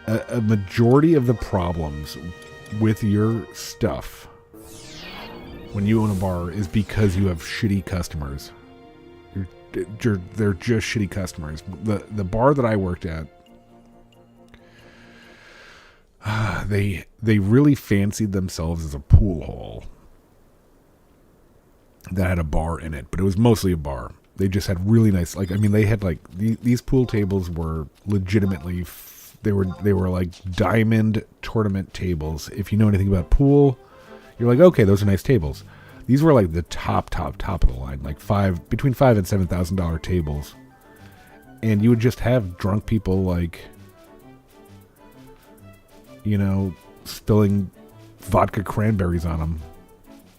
a majority of the problems with your stuff when you own a bar is because you have shitty customers. they're just shitty customers. The bar that I worked at, they really fancied themselves as a pool hall that had a bar in it, but it was mostly a bar. They just had really nice, like, I mean, they had like these pool tables were legitimately they were like diamond tournament tables. If you know anything about pool, you're like, okay, those are nice tables. These were like the top of the line, like between $5,000 and $7,000 tables, and you would just have drunk people like, you know, spilling vodka cranberries on them,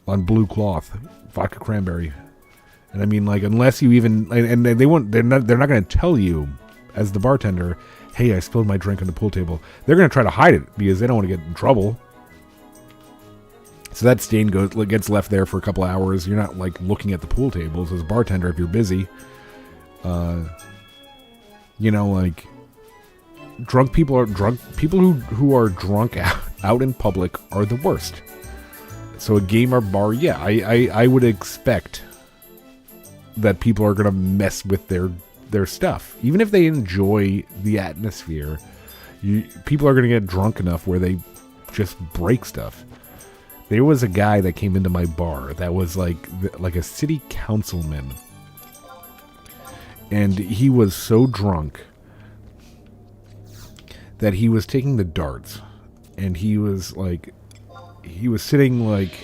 on blue cloth, vodka cranberry. And I mean, like, unless you even, and they're not going to tell you as the bartender, hey, I spilled my drink on the pool table. They're going to try to hide it because they don't want to get in trouble. So that stain gets left there for a couple hours. You're not like looking at the pool tables as a bartender if you're busy. You know, like, drunk people who are drunk out in public are the worst. So a game or bar, yeah, I would expect that people are going to mess with their stuff. Even if they enjoy the atmosphere, people are going to get drunk enough where they just break stuff. There was a guy that came into my bar that was like a city councilman. And he was so drunk that he was taking the darts. And he was sitting like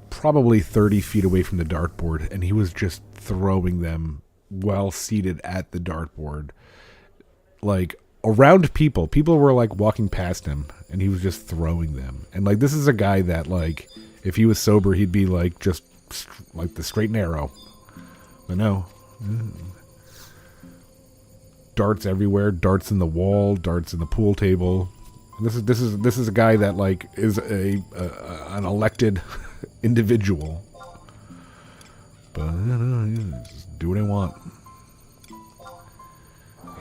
probably 30 feet away from the dartboard, and he was just throwing them while seated at the dartboard, like around people. People were like walking past him, and he was just throwing them. And like, this is a guy that, like, if he was sober, he'd be like just like the straight and narrow. But no, darts everywhere, darts in the wall, darts in the pool table. And this is a guy that like is an elected individual. But I don't know, just do what I want.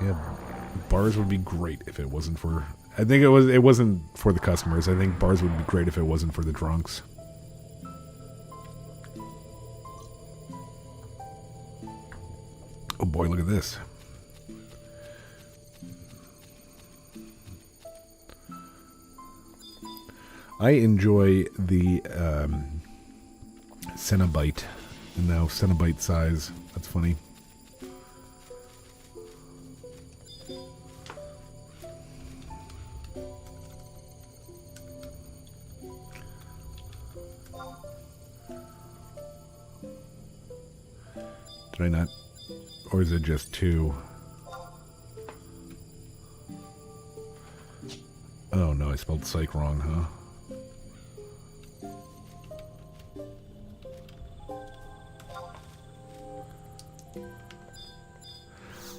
Yeah, bars would be great if it wasn't for. I think it wasn't for the customers. I think bars would be great if it wasn't for the drunks. Oh boy, look at this. I enjoy the Cenobite. No, Cenobite size. That's funny. Did I not? Or is it just two? Oh no, I spelled psych wrong, huh?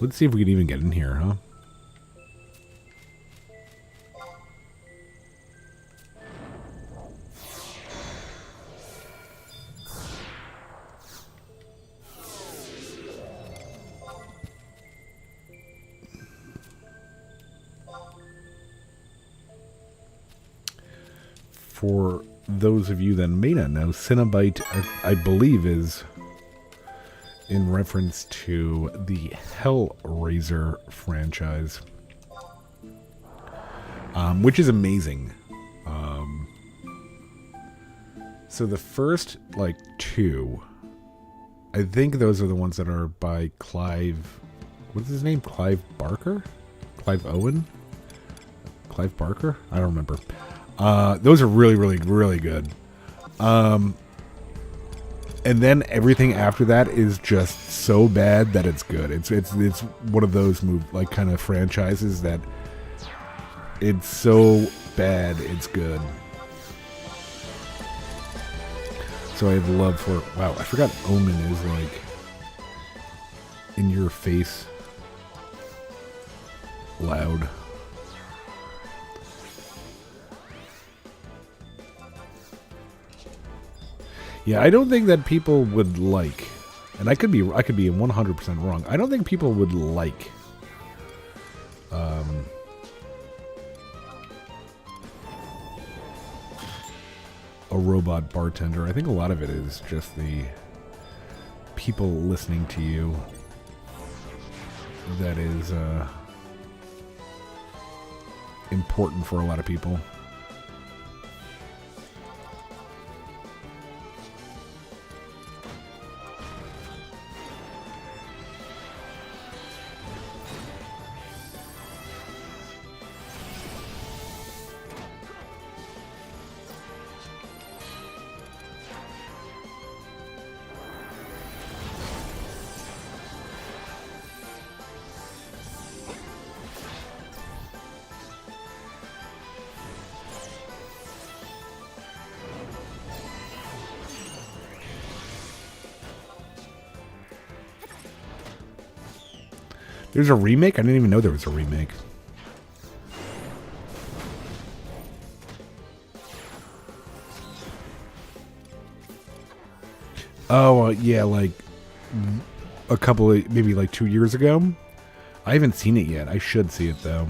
Let's see if we can even get in here, huh? For those of you that may not know, Cenobite, I believe, is in reference to the Hellraiser franchise, which is amazing. So the first, like, two, I think those are the ones that are by Clive, what's his name? Clive Barker? Clive Owen? Clive Barker? I don't remember. Those are really, really, really good. And then everything after that is just so bad that it's good. It's one of those kind of franchises that it's so bad it's good. So I have love for, wow, I forgot Omen is like in your face loud. Yeah, I don't think that people would like, and I could be 100% wrong. I don't think people would like a robot bartender. I think a lot of it is just the people listening to you that is important for a lot of people. There's a remake? I didn't even know there was a remake. Oh, yeah, like a couple of, maybe like 2 years ago. I haven't seen it yet. I should see it, though.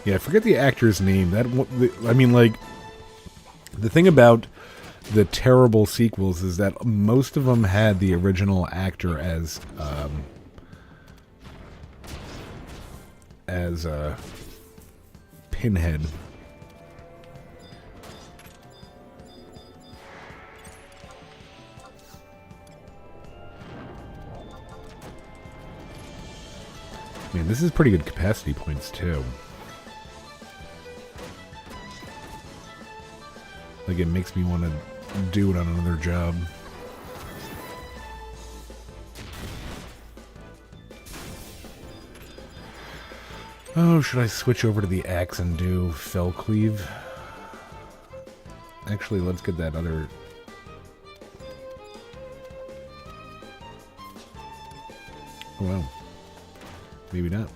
Yeah, I forget the actor's name. I mean, like, the thing about the terrible sequels is that most of them had the original actor as Pinhead. Man, this is pretty good capacity points, too. Like, it makes me want to do it on another job. Oh, should I switch over to the axe and do fell cleave? Actually, let's get that other... Oh, well. Maybe not.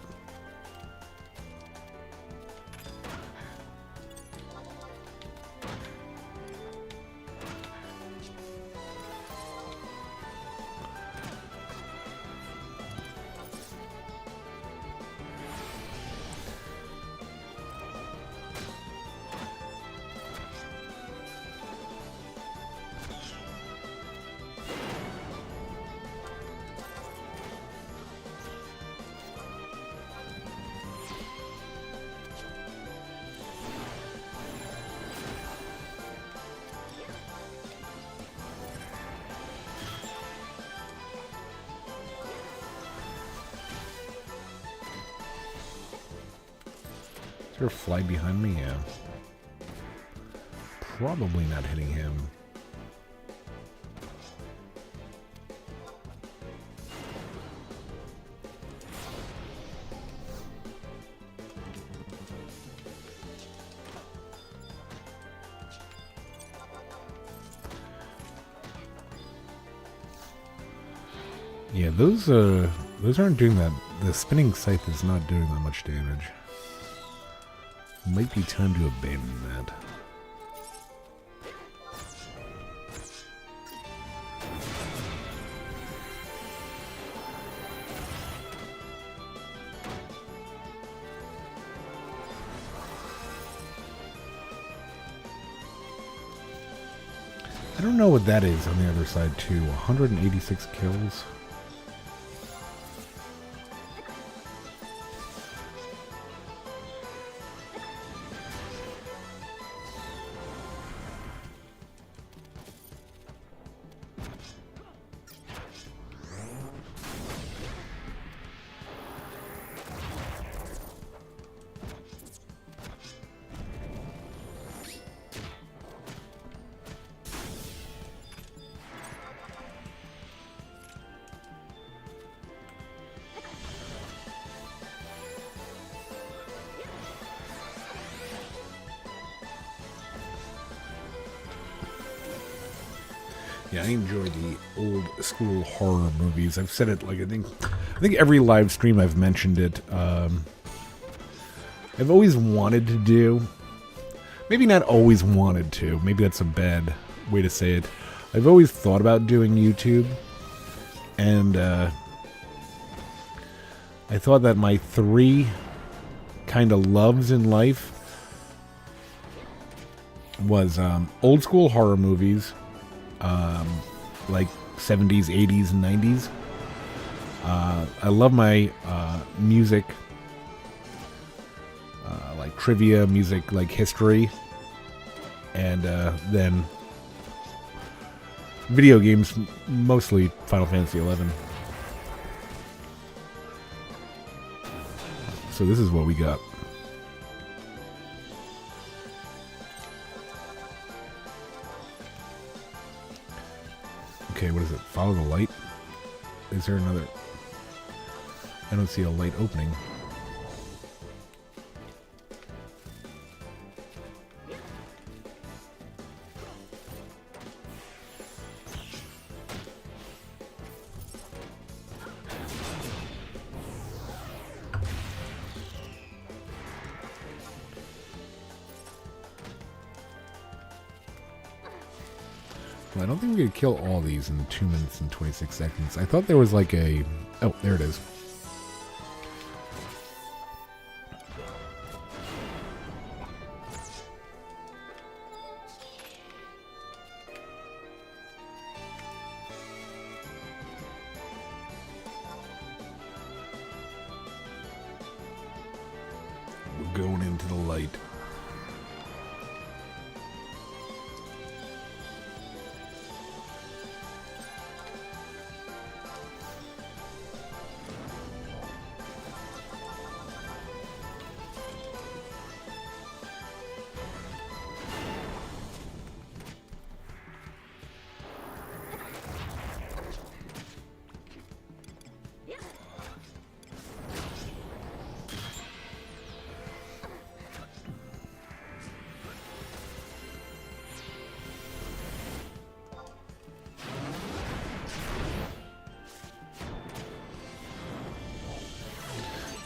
Is there a fly behind me? Yeah. Probably not hitting him. Yeah, those aren't doing that. The spinning scythe is not doing that much damage. Might be time to abandon that. I don't know what that is on the other side too. 186 kills. Yeah, I enjoy the old school horror movies. I've said it like I think every live stream I've mentioned it. I've always wanted to do. Maybe not always wanted to. Maybe that's a bad way to say it. I've always thought about doing YouTube, and I thought that my 3 kind of loves in life was old school horror movies, like 70s, 80s, and 90s. I love my music, like trivia, music, like history, and then video games, mostly Final Fantasy XI. So this is what we got. Okay, what is it? Follow the light? Is there another? I don't see a light opening. Well, I don't think we could kill all these in 2 minutes and 26 seconds. I thought there was like a... Oh, there it is. We're going into the light.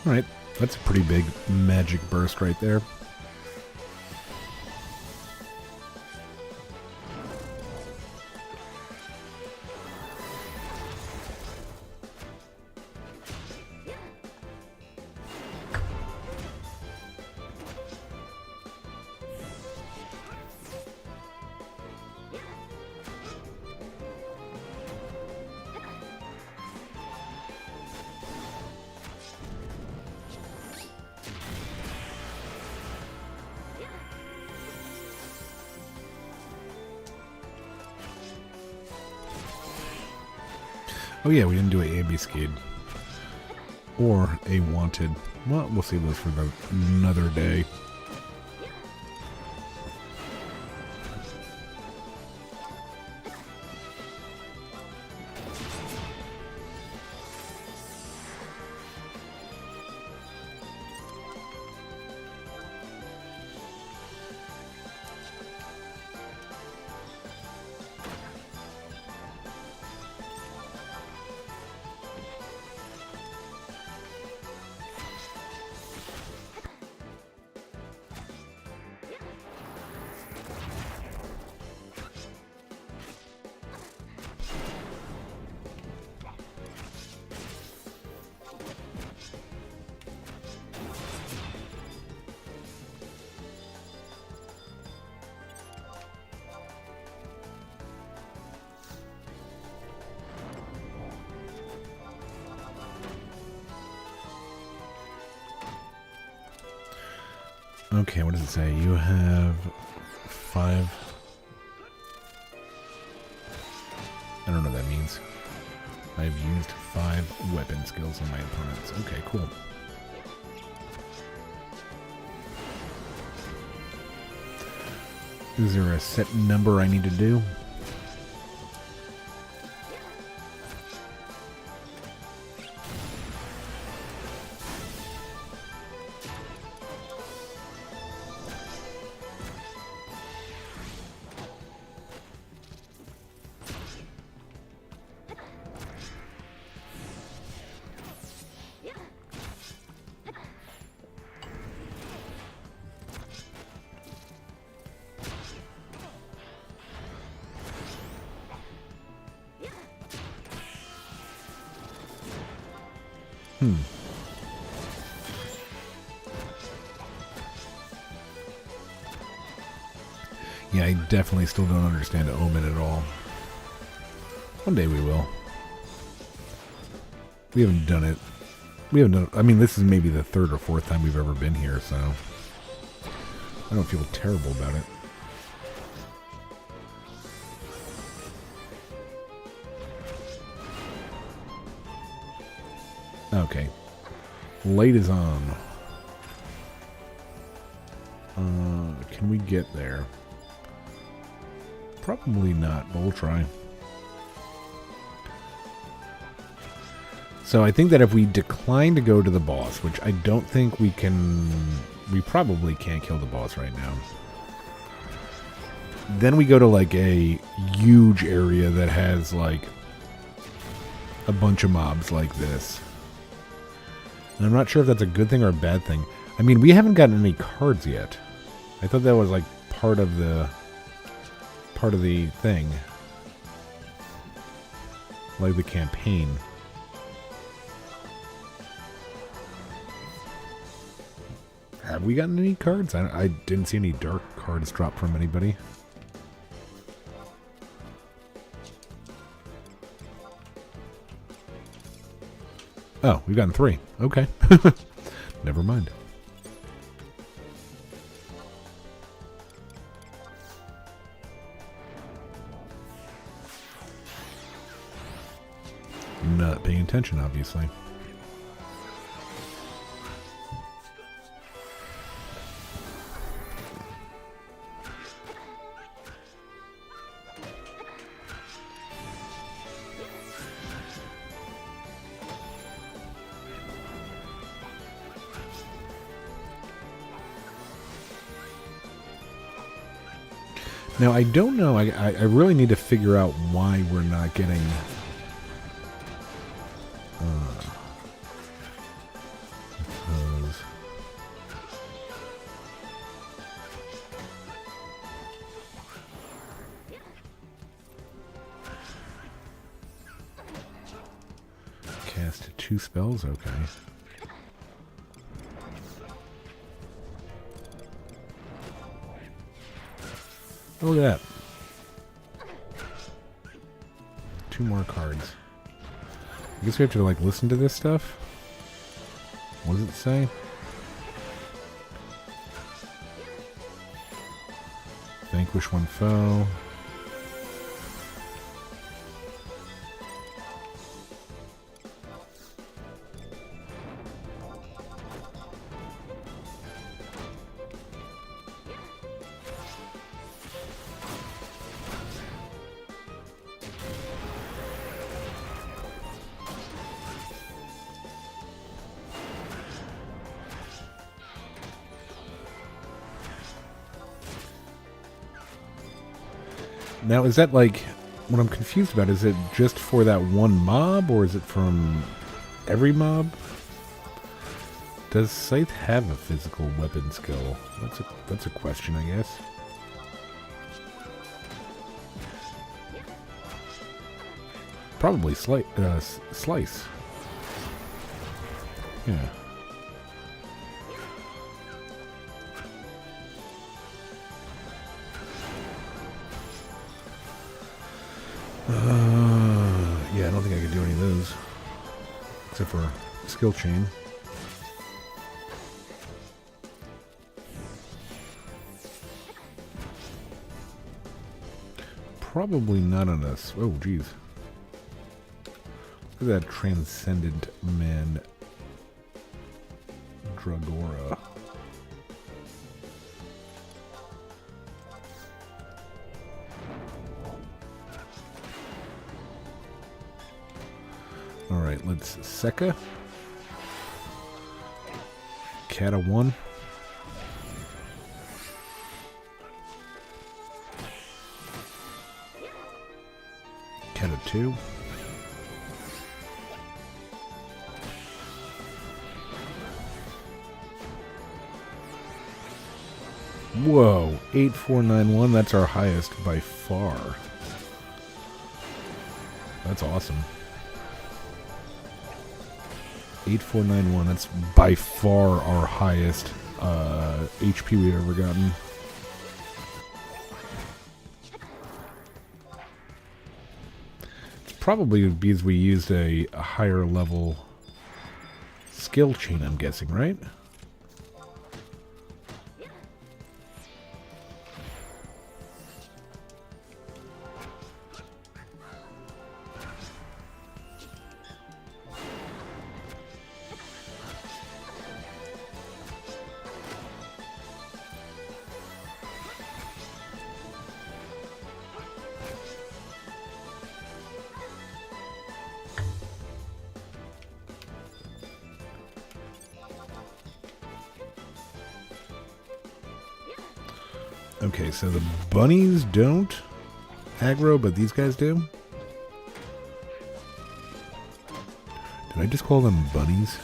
Alright, that's a pretty big magic burst right there. Oh yeah, we didn't do an ambuscade. Or a wanted. Well, we'll save those for another day. Okay, what does it say? You have 5... I don't know what that means. I've used 5 weapon skills on my opponents. Okay, cool. Is there a set number I need to do? Yeah, I definitely still don't understand Omen at all. One day we will. We haven't done it. We haven't done it. I mean, this is maybe the third or fourth time we've ever been here, so I don't feel terrible about it. Okay. Light is on. Can we get there? Probably not, but we'll try. So I think that if we decline to go to the boss, which I don't think we can... We probably can't kill the boss right now. Then we go to like a huge area that has like a bunch of mobs like this. And I'm not sure if that's a good thing or a bad thing. I mean, we haven't gotten any cards yet. I thought that was like part of the thing. Like the campaign. Have we gotten any cards? I didn't see any dark cards drop from anybody. Oh, we've gotten 3. Okay. Never mind. Not paying attention, obviously. Now, I don't know. I really need to figure out why we're not getting... Cast 2 spells? Okay. Oh, look at that. 2 more cards. I guess we have to, like, listen to this stuff? What does it say? Vanquish 1 foe. Now, is that like, what I'm confused about, is it just for that one mob, or is it from every mob? Does Scythe have a physical weapon skill? That's a question, I guess. Probably Slice. Yeah. Yeah, I don't think I could do any of those. Except for skill chain. Probably not on us. Oh, geez. Look at that transcendent man. Dragora. Alright, let's Sekka. Kata 1. Kata 2. Whoa, 8491, that's our highest by far. That's awesome. 8491. That's by far our highest HP we've ever gotten. It's probably because we used a higher level skill chain, I'm guessing, right? Okay, so the bunnies don't aggro, but these guys do? Did I just call them bunnies?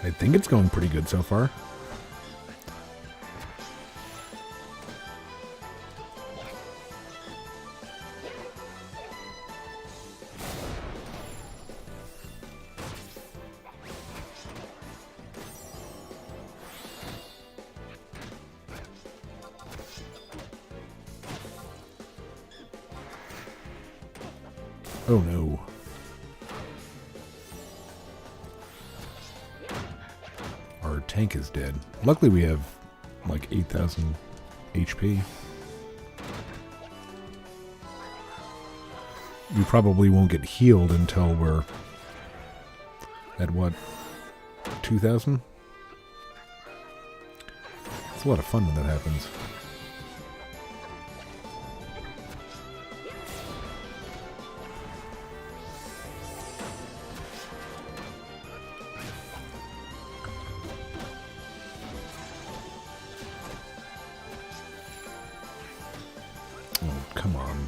I think it's going pretty good so far. Oh no. Our tank is dead. Luckily we have like 8,000 HP. We probably won't get healed until we're at what, 2,000? It's a lot of fun when that happens. Oh, come on.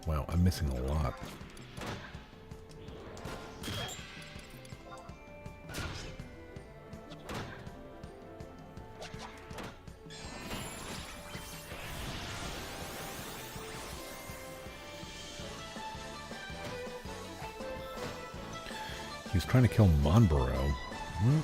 Wow, I'm missing a lot. He's trying to kill Monborough. What?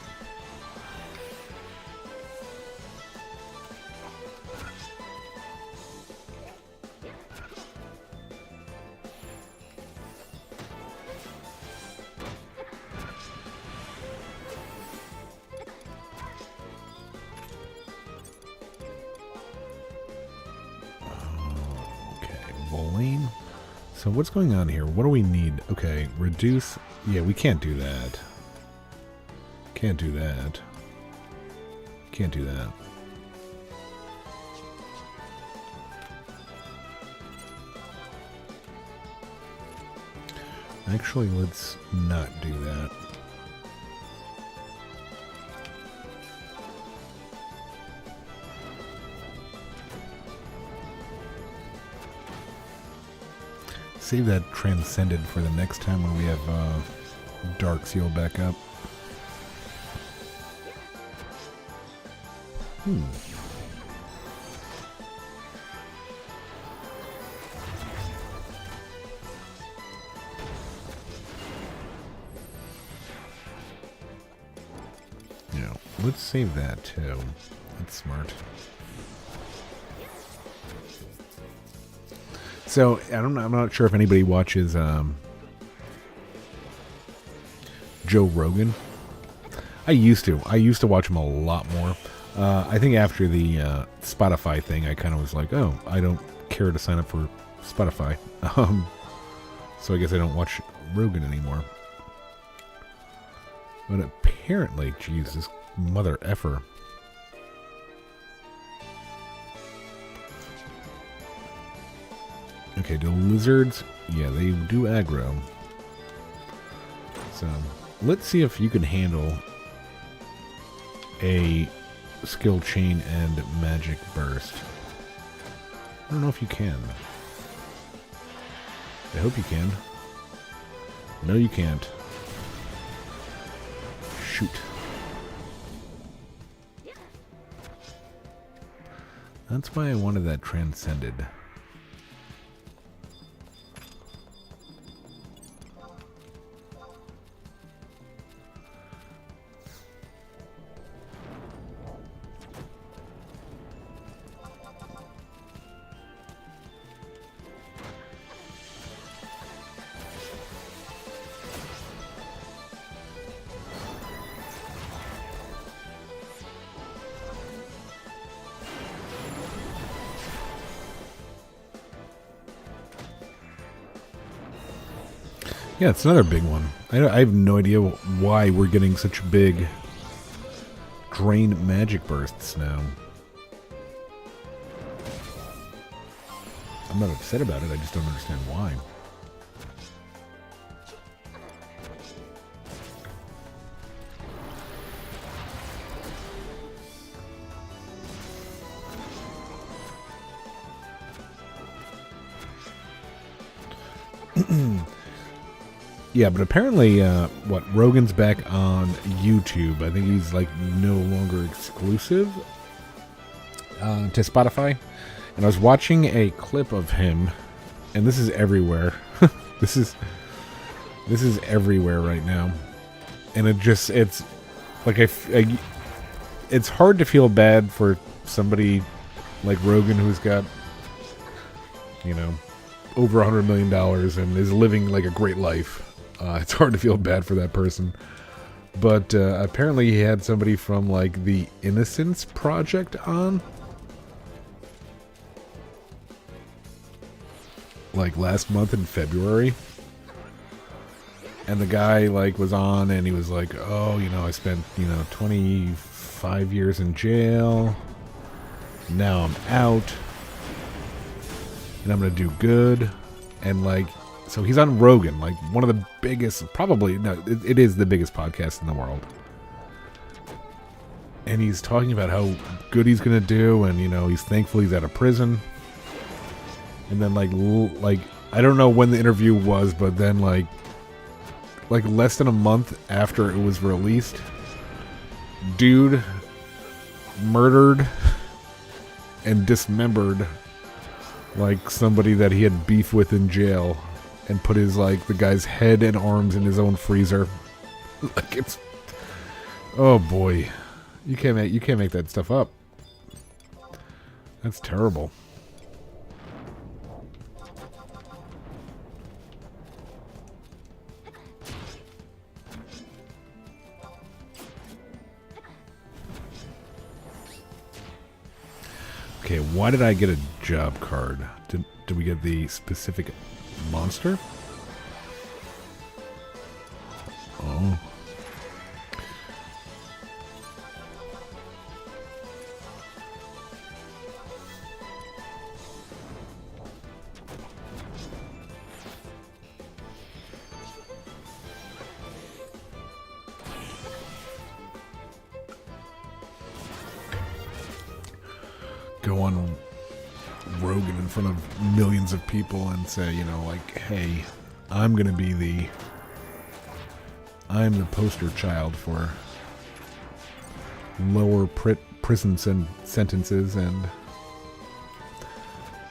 Bowling. So what's going on here? What do we need? Okay, reduce. Yeah, we can't do that. Can't do that. Can't do that. Actually, let's not do that. Save that Transcended for the next time when we have Dark Seal back up. Yeah, let's save that too. That's smart. So I'm not sure if anybody watches Joe Rogan. I used to watch him a lot more. I think after the Spotify thing, I kind of was like, oh, I don't care to sign up for Spotify. So I guess I don't watch Rogan anymore. But apparently, geez, this mother effer. Okay, do lizards? Yeah, they do aggro. So, let's see if you can handle a skill chain and magic burst. I don't know if you can. I hope you can. No, you can't. Shoot. That's why I wanted that transcended. Yeah, it's another big one. I have no idea why we're getting such big drain magic bursts now. I'm not upset about it, I just don't understand why. Yeah, but apparently, Rogan's back on YouTube. I think he's, like, no longer exclusive to Spotify. And I was watching a clip of him, and this is everywhere. This is everywhere right now. And it's like, it's hard to feel bad for somebody like Rogan who's got, you know, over $100 million and is living, like, a great life. It's hard to feel bad for that person. But apparently he had somebody from, like, the Innocence Project on. Like, last month in February. And the guy, like, was on and he was like, oh, you know, I spent, 25 years in jail. Now I'm out. And I'm going to do good. And, like... So he's on Rogan, like one of the biggest, probably, no, it is the biggest podcast in the world. And he's talking about how good he's going to do, and, he's thankful he's out of prison. And then, like, I don't know when the interview was, but then, like less than a month after it was released, dude murdered and dismembered, like, somebody that he had beef with in jail. And put his, like, the guy's head and arms in his own freezer. Like, it's... Oh, boy. You can't make that stuff up. That's terrible. Okay, why did I get a job card? Did we get the specific... monster? Oh. Go on Rogan in front of millions of people and say, like, hey, I'm the poster child for lower prison sentences and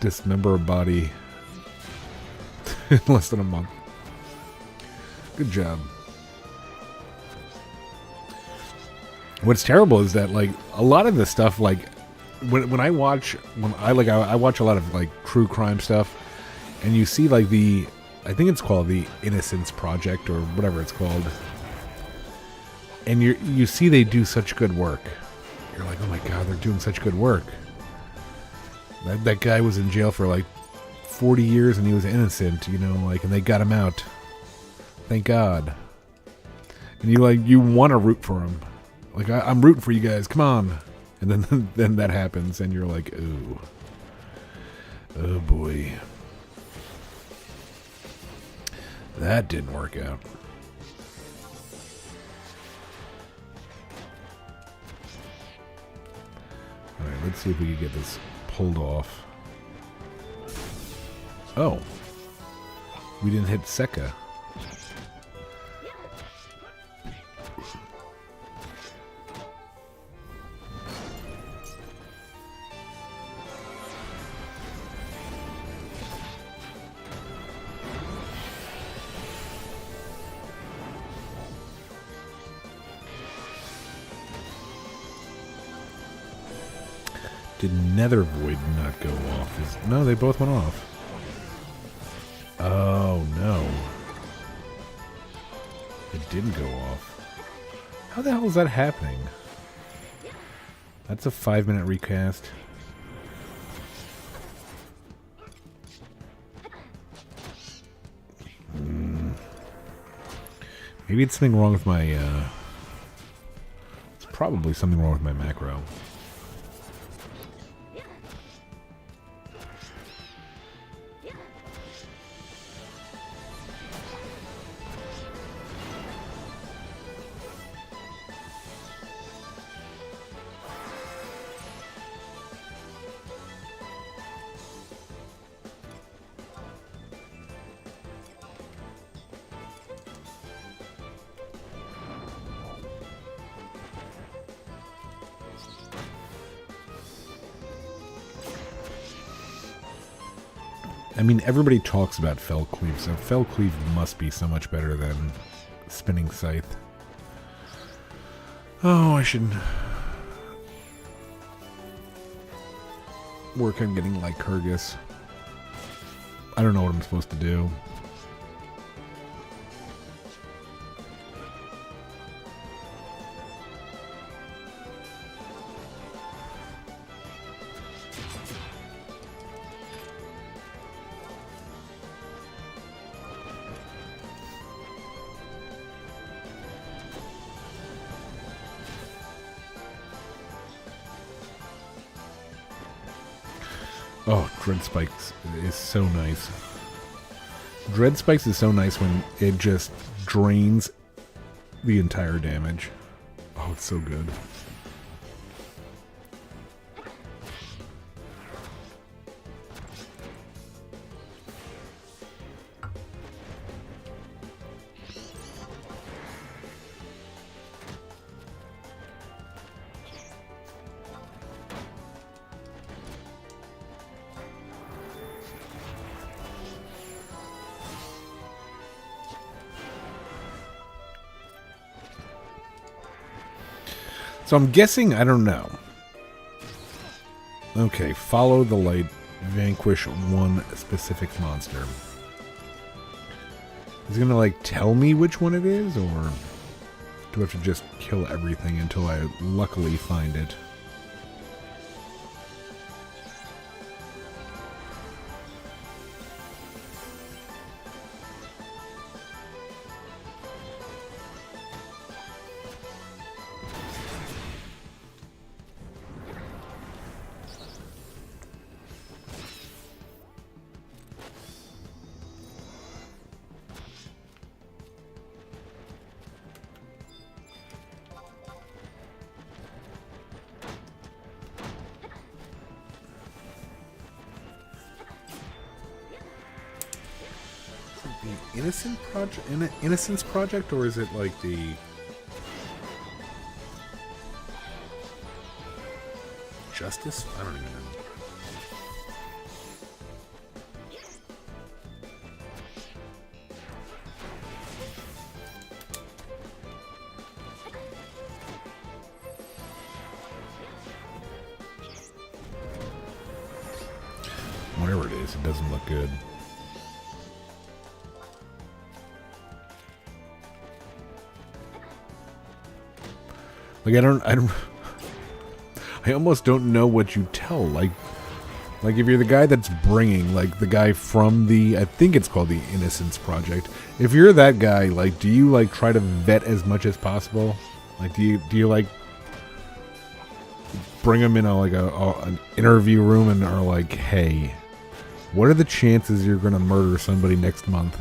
dismember a body in less than a month. Good job. What's terrible is that, like, a lot of the stuff, like, when I watch I watch a lot of, like, true crime stuff, and you see, like, I think it's called the Innocence Project or whatever it's called, and you see they do such good work. You're like, oh my god, they're doing such good work. That guy was in jail for like 40 years and he was innocent, you know, like, and they got him out. Thank God. And you want to root for him. Like, I'm rooting for you guys, come on. And then that happens, and you're like, ooh. Oh boy. That didn't work out. Alright, let's see if we can get this pulled off. Oh. We didn't hit Sekka. Did Nether Void not go off? No, they both went off. Oh, no. It didn't go off. How the hell is that happening? That's a 5-minute recast. Maybe it's something wrong with my, it's probably something wrong with my macro. I mean, everybody talks about Fell Cleave, so Fell Cleave must be so much better than Spinning Scythe. Oh, I should work on getting Lycurgus. I don't know what I'm supposed to do. Oh, Dread Spikes is so nice. Dread Spikes is so nice when it just drains the entire damage. Oh, it's so good. So I'm guessing, I don't know. Okay, follow the light, vanquish one specific monster. Is it gonna, like, tell me which one it is, or do I have to just kill everything until I luckily find it? Innocence Project, or is it like the Justice? I don't even know. Whatever it is, it doesn't look good. Like, I almost don't know what you tell. Like, Like, if you're the guy that's bringing, like, the guy from the, I think it's called the Innocence Project. If you're that guy, like, do you, like, try to vet as much as possible? Like, do you like, bring them in an interview room and are like, hey, what are the chances you're going to murder somebody next month?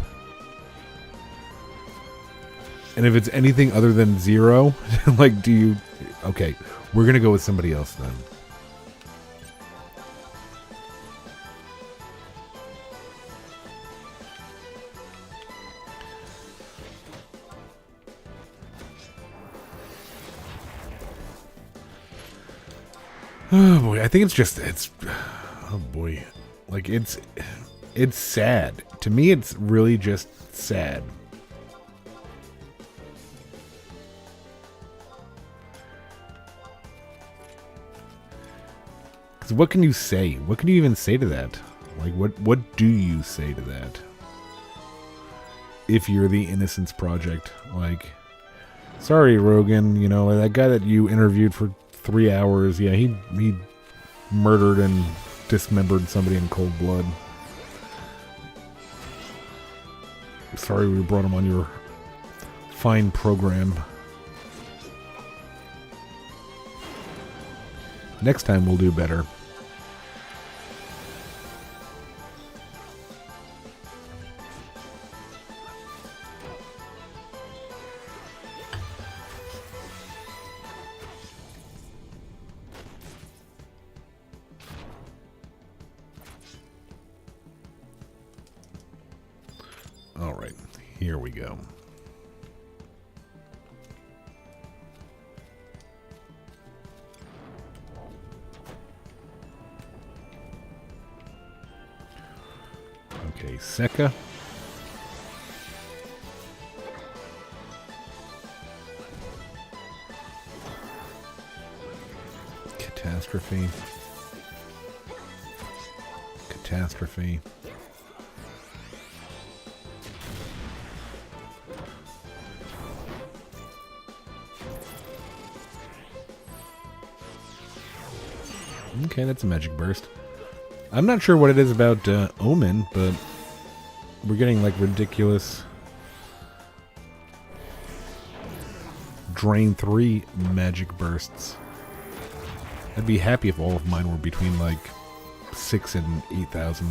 And if it's anything other than 0, like, do you, okay, we're going to go with somebody else then. Oh boy, I think it's oh boy, like it's sad. To me, it's really just sad. Because what can you say? What can you even say to that? Like, what do you say to that? If you're the Innocence Project, like, sorry, Rogan, you know, that guy that you interviewed for 3 hours, yeah, he murdered and dismembered somebody in cold blood. Sorry we brought him on your fine program. Next time we'll do better. All right, here we go. Okay, Sekka. Catastrophe. Catastrophe. Okay, that's a magic burst. I'm not sure what it is about Omen, but we're getting like ridiculous Drain 3 magic bursts. I'd be happy if all of mine were between like 6 and 8,000.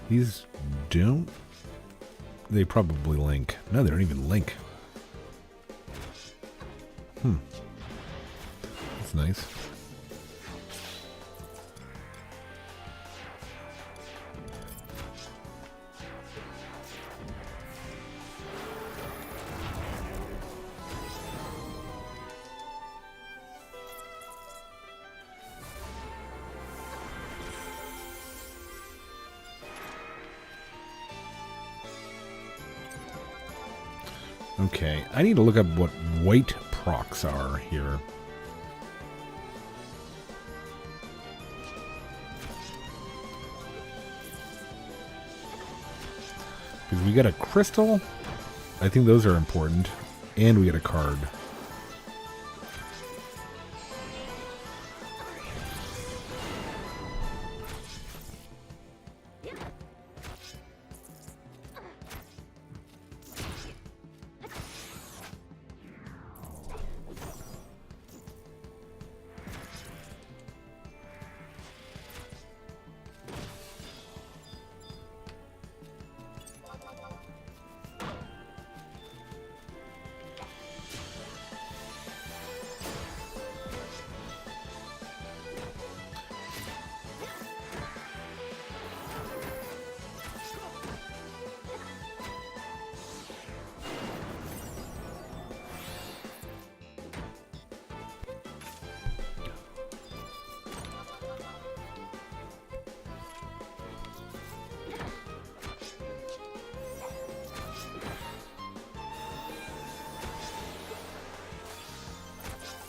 These don't... They probably link. No, they don't even link. That's nice. Okay, I need to look up what white procs are here. Because we got a crystal. I think those are important. And we get a card.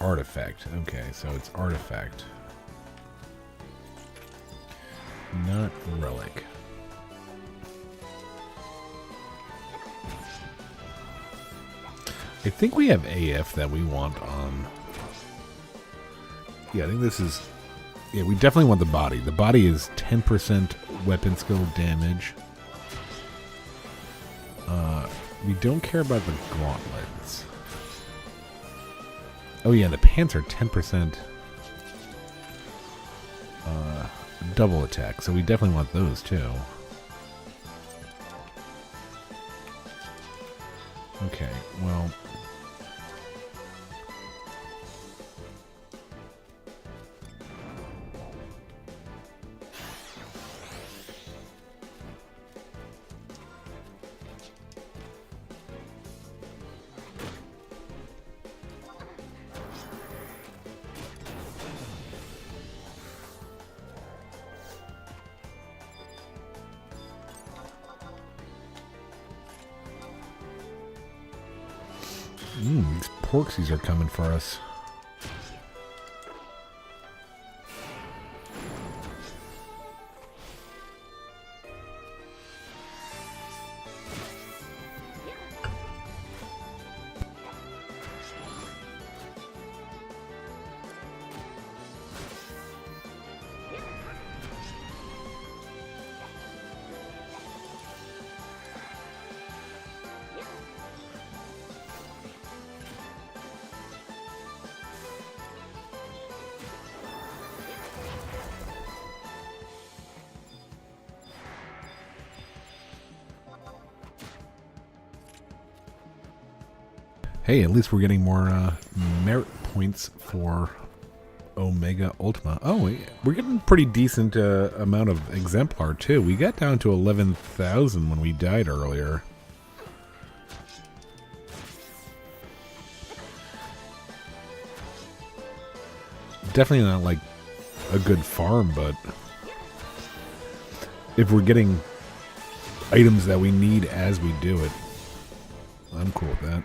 artifact. Okay, so it's artifact. Not relic. I think we have AF that we want on... Yeah, I think this is... Yeah, we definitely want the body. The body is 10% weapon skill damage. We don't care about the gauntlets. Oh yeah, the pants are 10% double attack, so we definitely want those too. Okay, well... these porksies are coming for us. Hey, at least we're getting more merit points for Omega Ultima. Oh, we're getting pretty decent amount of exemplar, too. We got down to 11,000 when we died earlier. Definitely not, like, a good farm, but if we're getting items that we need as we do it, I'm cool with that.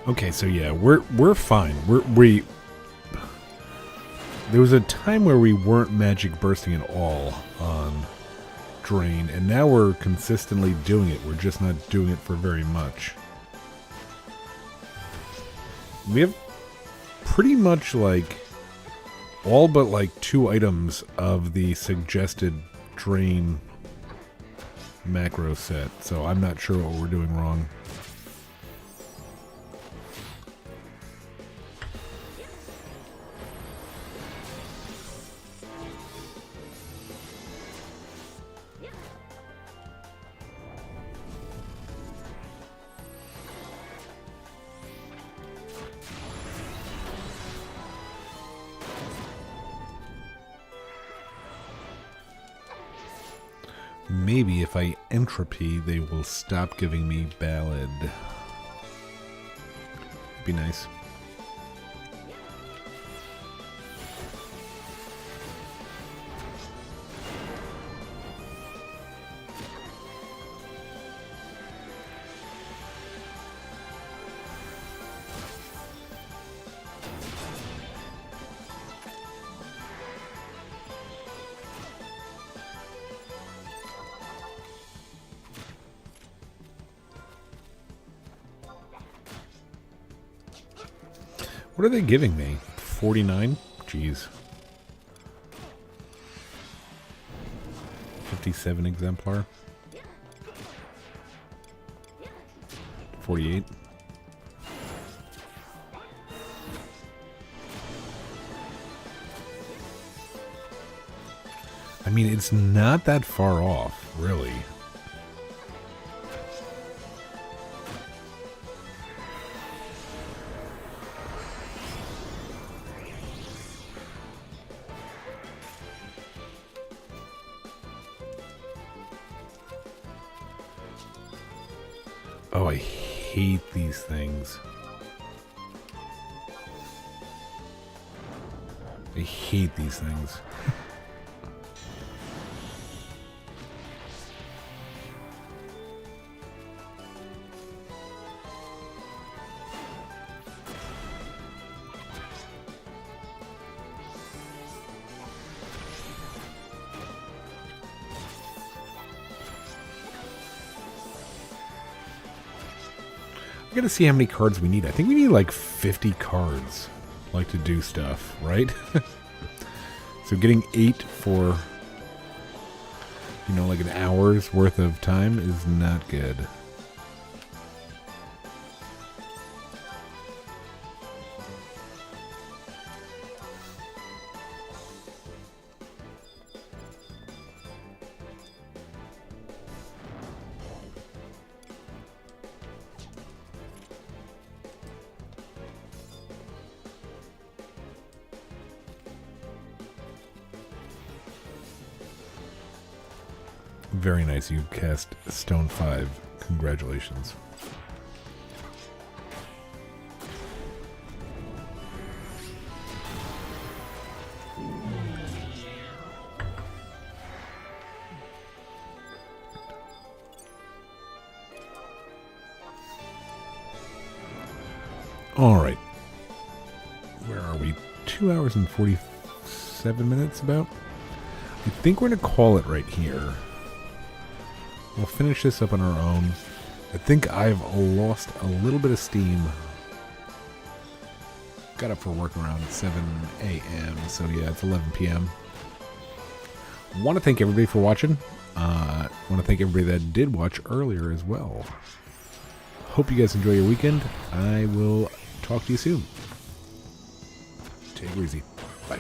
Okay, so yeah, we're fine. We there was a time where we weren't magic bursting at all on Drain, and now we're consistently doing it. We're just not doing it for very much. We have pretty much like all but like 2 items of the suggested Drain macro set, so I'm not sure what we're doing wrong. Maybe if I entropy, they will stop giving me ballad. Be nice. What are they giving me? 49? Jeez. 57 exemplar. 48. I mean, it's not that far off, really. Oh, I hate these things. I hate these things. I gotta see how many cards we need. I think we need like 50 cards, like, to do stuff, right? So getting 8 for, you know, like an hour's worth of time is not good. Very nice. You cast Stone 5. Congratulations. All right. Where are we? 2 hours and 47 minutes about? I think we're going to call it right here. We'll finish this up on our own. I think I've lost a little bit of steam. Got up for work around 7 a.m. So yeah, it's 11 p.m. Want to thank everybody for watching. Want to thank everybody that did watch earlier as well. Hope you guys enjoy your weekend. I will talk to you soon. Take it easy. Bye.